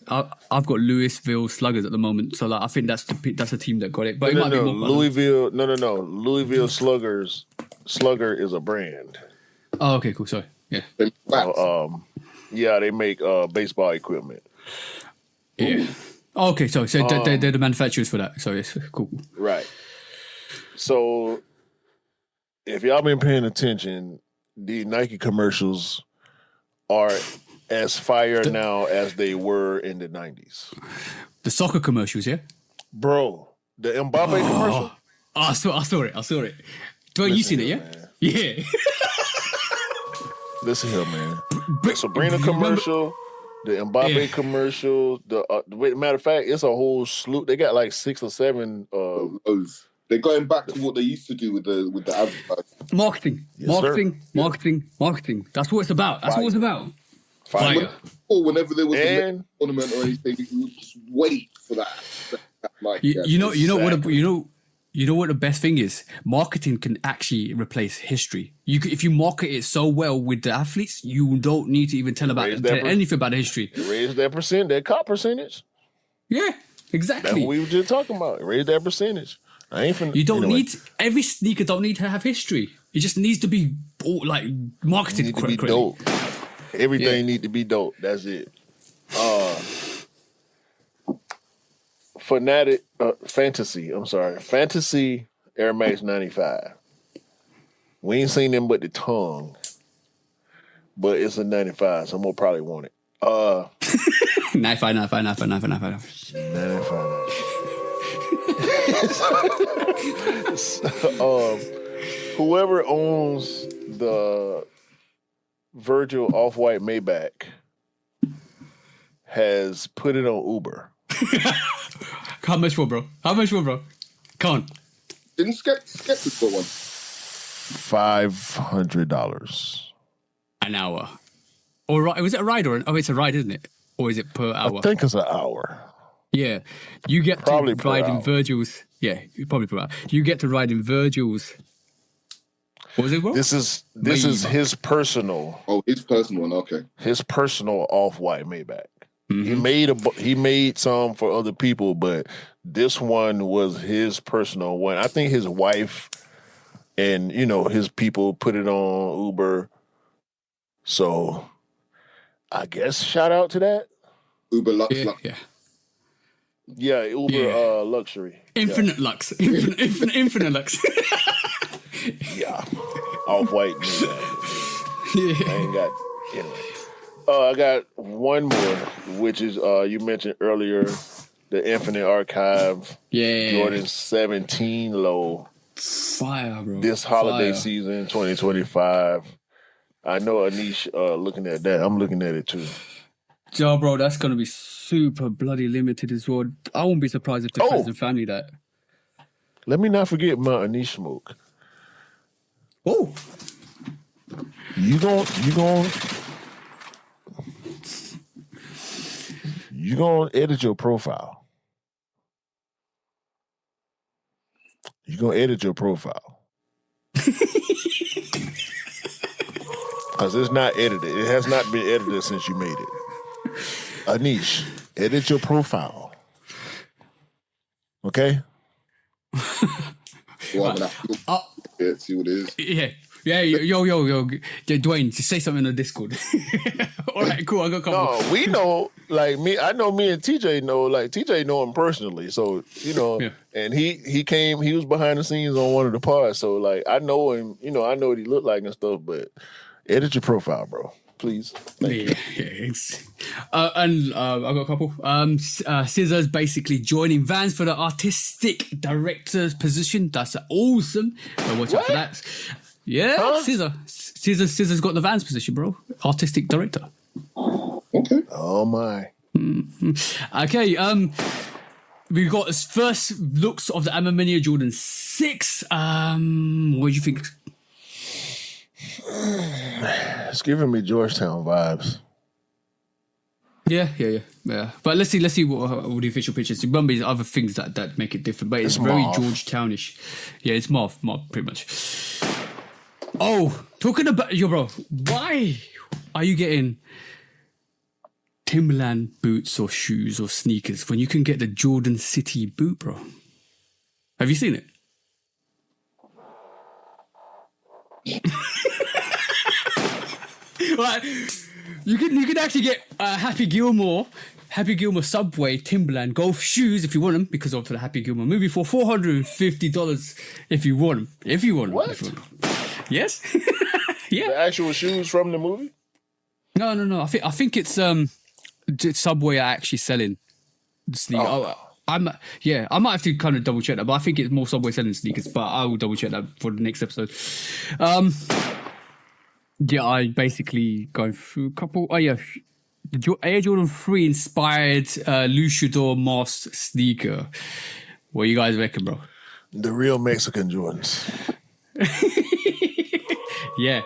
Speaker 1: I've got Louisville Sluggers at the moment, so like I think that's the team that got it. But it might be more
Speaker 2: Louisville. No. Louisville Sluggers. Slugger is a brand.
Speaker 1: Oh, okay, cool. Sorry. Yeah.
Speaker 2: They make baseball equipment.
Speaker 1: Yeah. Oh, okay, so they're the manufacturers for that. So it's cool.
Speaker 2: Right. So if y'all been paying attention, the Nike commercials are as fire now as they were in the 90s.
Speaker 1: The soccer commercials, yeah?
Speaker 2: Bro, the Mbappe commercial?
Speaker 1: I saw it. Dwayne, you seen it, yeah? Man. Yeah.
Speaker 2: Listen here, man. The Sabrina commercial, the Mbappe commercial, matter of fact, it's a whole slew. They got like 6 or 7
Speaker 3: They're going back to what they used to do with the advertising.
Speaker 1: Marketing. That's what it's about. Fire.
Speaker 3: Or whenever there was a tournament or anything, you would just wait for that.
Speaker 1: You know what the best thing is? Marketing can actually replace history. If you market it so well with the athletes, you don't need to even tell anything about the history.
Speaker 2: Raise that cut percentage.
Speaker 1: Yeah, exactly.
Speaker 2: That's what we were just talking about. Raise that percentage.
Speaker 1: Every sneaker don't need to have history. It just needs to be marketed correctly.
Speaker 2: Dope. Everything need to be dope. That's it. Fantasy Air Max 95. We ain't seen them but the tongue, but it's a 95, so I'm gonna probably want it.
Speaker 1: 95.
Speaker 2: Whoever owns the Virgil Off-White Maybach has put it on Uber.
Speaker 1: How much for, bro? Come on.
Speaker 3: Didn't Skeptic got one?
Speaker 2: $500
Speaker 1: an hour. Or was it a ride it's a ride, isn't it? Or is it per hour?
Speaker 2: I think it's an hour.
Speaker 1: Yeah, you get
Speaker 2: probably
Speaker 1: to ride in Virgil's. Yeah, probably per hour. You get to ride in Virgil's. What was it, bro?
Speaker 2: This is his personal.
Speaker 3: Oh, his personal one. Okay.
Speaker 2: His personal Off-White Maybach. Mm-hmm. He made some for other people, but this one was his personal one. I think his wife and his people put it on Uber. So I guess shout out to that.
Speaker 3: Uber Lux.
Speaker 2: Yeah, Uber luxury.
Speaker 1: Infinite Lux. Infinite Lux.
Speaker 2: Yeah. Off-White. I ain't got anyway. I got one more, which is you mentioned earlier, the Infinite Archive.
Speaker 1: Yeah.
Speaker 2: Jordan 17 low.
Speaker 1: Fire, bro.
Speaker 2: This holiday season, 2025. I know Anish looking at that. I'm looking at it too.
Speaker 1: Yeah, bro, that's gonna be super bloody limited as well. I won't be surprised if the friends and family that.
Speaker 2: Let me not forget my Anish smoke.
Speaker 1: Oh.
Speaker 2: You gonna edit your profile. You're gonna edit your profile. Because it's not edited. It has not been edited since you made it. Anish, edit your profile. Okay?
Speaker 3: Well, yeah, see what it is.
Speaker 1: Yeah, yo, Dwayne, just say something on Discord. All right, cool. I got a couple.
Speaker 2: No, we know, like me. I know me and TJ know. Like TJ know him personally, so and he came. He was behind the scenes on one of the pods, so like I know him. I know what he looked like and stuff. But edit your profile, bro, please.
Speaker 1: And I got a couple. Scissors basically joining Vans for the artistic director's position. That's awesome. So watch out for that. Yeah, huh? Scissor's got the Vans position, bro. Artistic director.
Speaker 3: Okay.
Speaker 2: Oh my.
Speaker 1: Mm-hmm. Okay. We got his first looks of the Amaminia Jordan 6. What do you think?
Speaker 2: It's giving me Georgetown vibes.
Speaker 1: Yeah. But let's see what the official pictures. Remember, there's other things that make it different. But it's very
Speaker 2: Marv.
Speaker 1: Georgetownish. Yeah, it's Marv pretty much. Oh, talking about bro, why are you getting Timberland boots or shoes or sneakers when you can get the Jordan City boot, bro? Have you seen it? Right. You can actually get Happy Gilmore Subway Timberland golf shoes if you want them, because of the Happy Gilmore movie, for $450 if you want them. If you want them.
Speaker 2: What?
Speaker 1: Yes. Yeah.
Speaker 2: The actual shoes from the movie?
Speaker 1: No. I think it's Subway are actually selling the sneakers. Oh. I might have to kind of double check that, but I think it's more Subway selling sneakers. But I will double check that for the next episode. Yeah, I basically going through a couple. Oh yeah, the Air Jordan 3 inspired Luchador Mask sneaker. What you guys reckon, bro?
Speaker 2: The real Mexican Jordans.
Speaker 1: Yeah,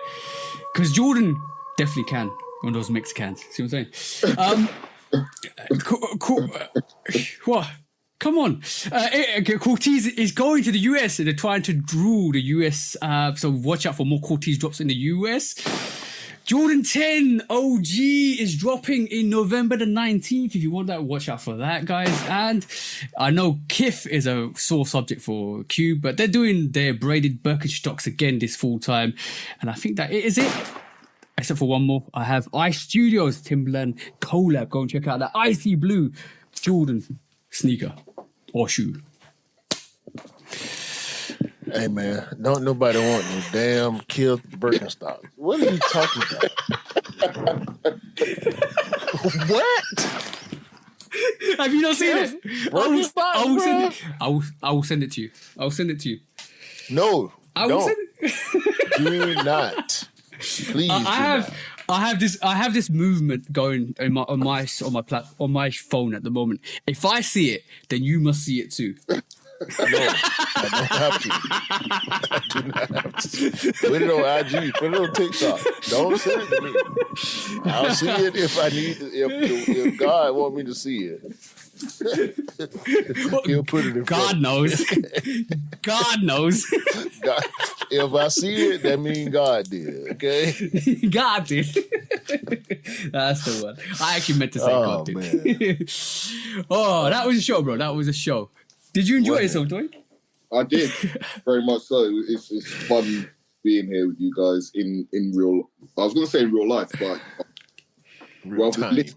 Speaker 1: because Jordan definitely can on those Mexicans. See what I'm saying? Cool. What? Come on. Cortez is going to the US and they're trying to rule the US. So watch out for more Cortez drops in the US. Jordan 10 OG is dropping in November the 19th. If you want that, watch out for that, guys. And I know Kith is a sore subject for Cube, but they're doing their braided Birkenstocks again this full time. And I think that is it. Except for one more. I have Ice Studios Timberland collab. Go and check out that icy blue Jordan sneaker or shoe.
Speaker 2: Hey man, don't nobody want no damn killed Birkenstocks. What are you talking about? What?
Speaker 1: Have you not seen it? I will send it to you. I'll send it to you.
Speaker 2: No,
Speaker 1: I will send it.
Speaker 2: Do not. Please.
Speaker 1: I have this movement going on my phone at the moment. If I see it, then you must see it too.
Speaker 2: No, I don't have to. I do not have to. Put it on IG. Put it on TikTok. Don't send it to me. I'll see it if I need to. If God want me to see it. He'll put it in
Speaker 1: God knows. God knows.
Speaker 2: God, if I see it, that means God did. Okay.
Speaker 1: God did. That's the one. I actually meant to say God did.
Speaker 2: Man.
Speaker 1: Oh, that was a show, bro. That was a show. Did you enjoy yourself, Dwayne?
Speaker 3: I did, very much so. It's fun being here with you guys in real. I was going to say in real life, but
Speaker 1: in real time.
Speaker 3: Days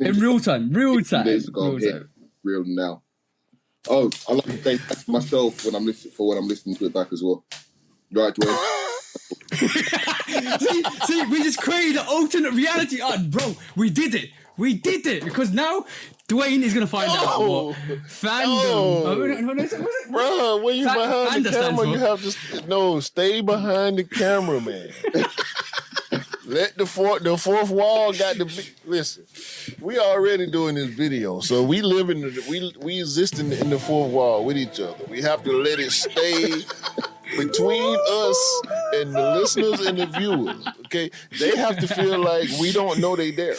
Speaker 3: ago, I'm here, real now. Oh, I like to thank myself when I'm listening to it back as well. Right, Dwayne.
Speaker 1: see, we just created an alternate reality, bro. We did it because now Dwayne is gonna find out what fandom.
Speaker 2: Bro, when you behind the camera, you have to stay behind the camera, man. Let the fourth wall got the listen. We already doing this video, so we live we exist in the fourth wall with each other. We have to let it stay between us and the listeners and the viewers. Okay, they have to feel like we don't know they there.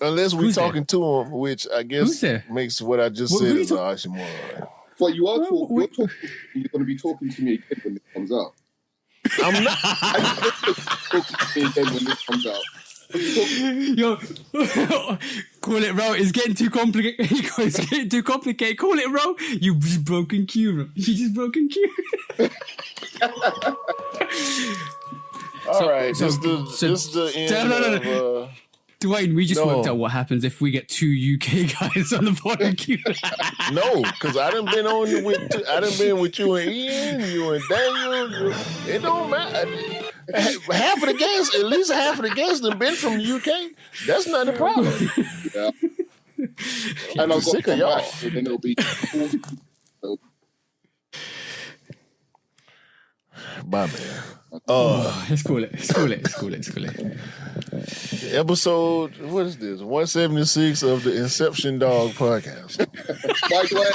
Speaker 2: Unless we're talking to them, which I guess makes what I just said is an oxymoron.
Speaker 3: But you are talking. You're talking. You're going to be talking to me again when it comes out.
Speaker 2: I'm not.
Speaker 3: Talking to me again when this comes out.
Speaker 1: Yo, call it, bro. It's getting too complicated. It's getting too complicated. Call it, bro. You just broken Q, bro. You just broken Q.
Speaker 2: All right, this is the end of...
Speaker 1: Dwayne, we just worked out what happens if we get 2 UK guys on the barbecue.
Speaker 2: No, because I done been with you and Ian, you and Daniel. It don't matter. Half of the guests, at least half of the guests have been from the UK. That's not a problem.
Speaker 3: Yeah. And I'm
Speaker 2: sick of y'all.
Speaker 3: So then it'll be.
Speaker 2: Bye, man.
Speaker 1: Let's call it.
Speaker 2: Episode, what is this? 176 of the Inception Dog podcast.
Speaker 3: By the way.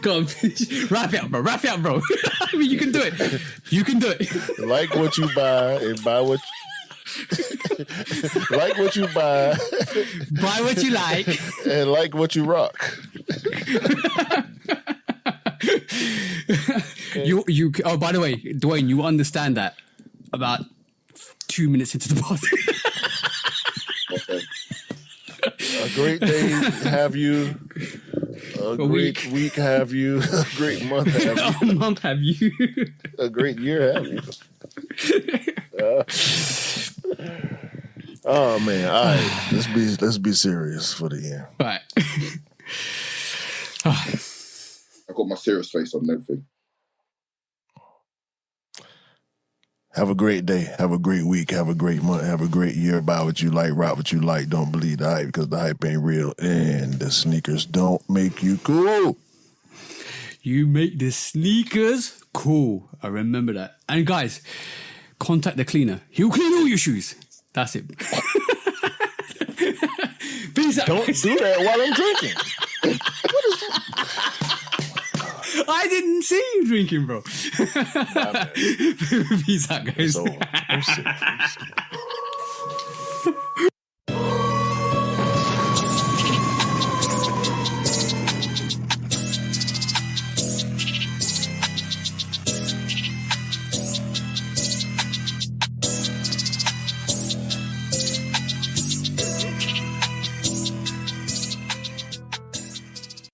Speaker 1: Go on, wrap it up, bro. I mean, you can do it.
Speaker 2: Like what you buy and buy what like what you buy.
Speaker 1: Buy what you like.
Speaker 2: And like what you rock.
Speaker 1: You oh, by the way, Dwayne, you understand that about 2 minutes into the pod.
Speaker 3: Okay.
Speaker 2: A great day have you. A great week have you. A great month have you.
Speaker 1: A month have you.
Speaker 2: A great year have you. Oh man! All right, let's be serious for the end.
Speaker 1: All right.
Speaker 3: I got my serious face on and everything.
Speaker 2: Have a great day. Have a great week. Have a great month. Have a great year. Buy what you like. Rock what you like. Don't believe the hype because the hype ain't real. And the sneakers don't make you cool.
Speaker 1: You make the sneakers cool. I remember that. And guys, contact the cleaner. He'll clean all your shoes. That's it. Peace out.
Speaker 2: Don't do that while I'm drinking.
Speaker 1: I didn't see you drinking, bro. Peace out, guys.
Speaker 2: It's over. I'm sick.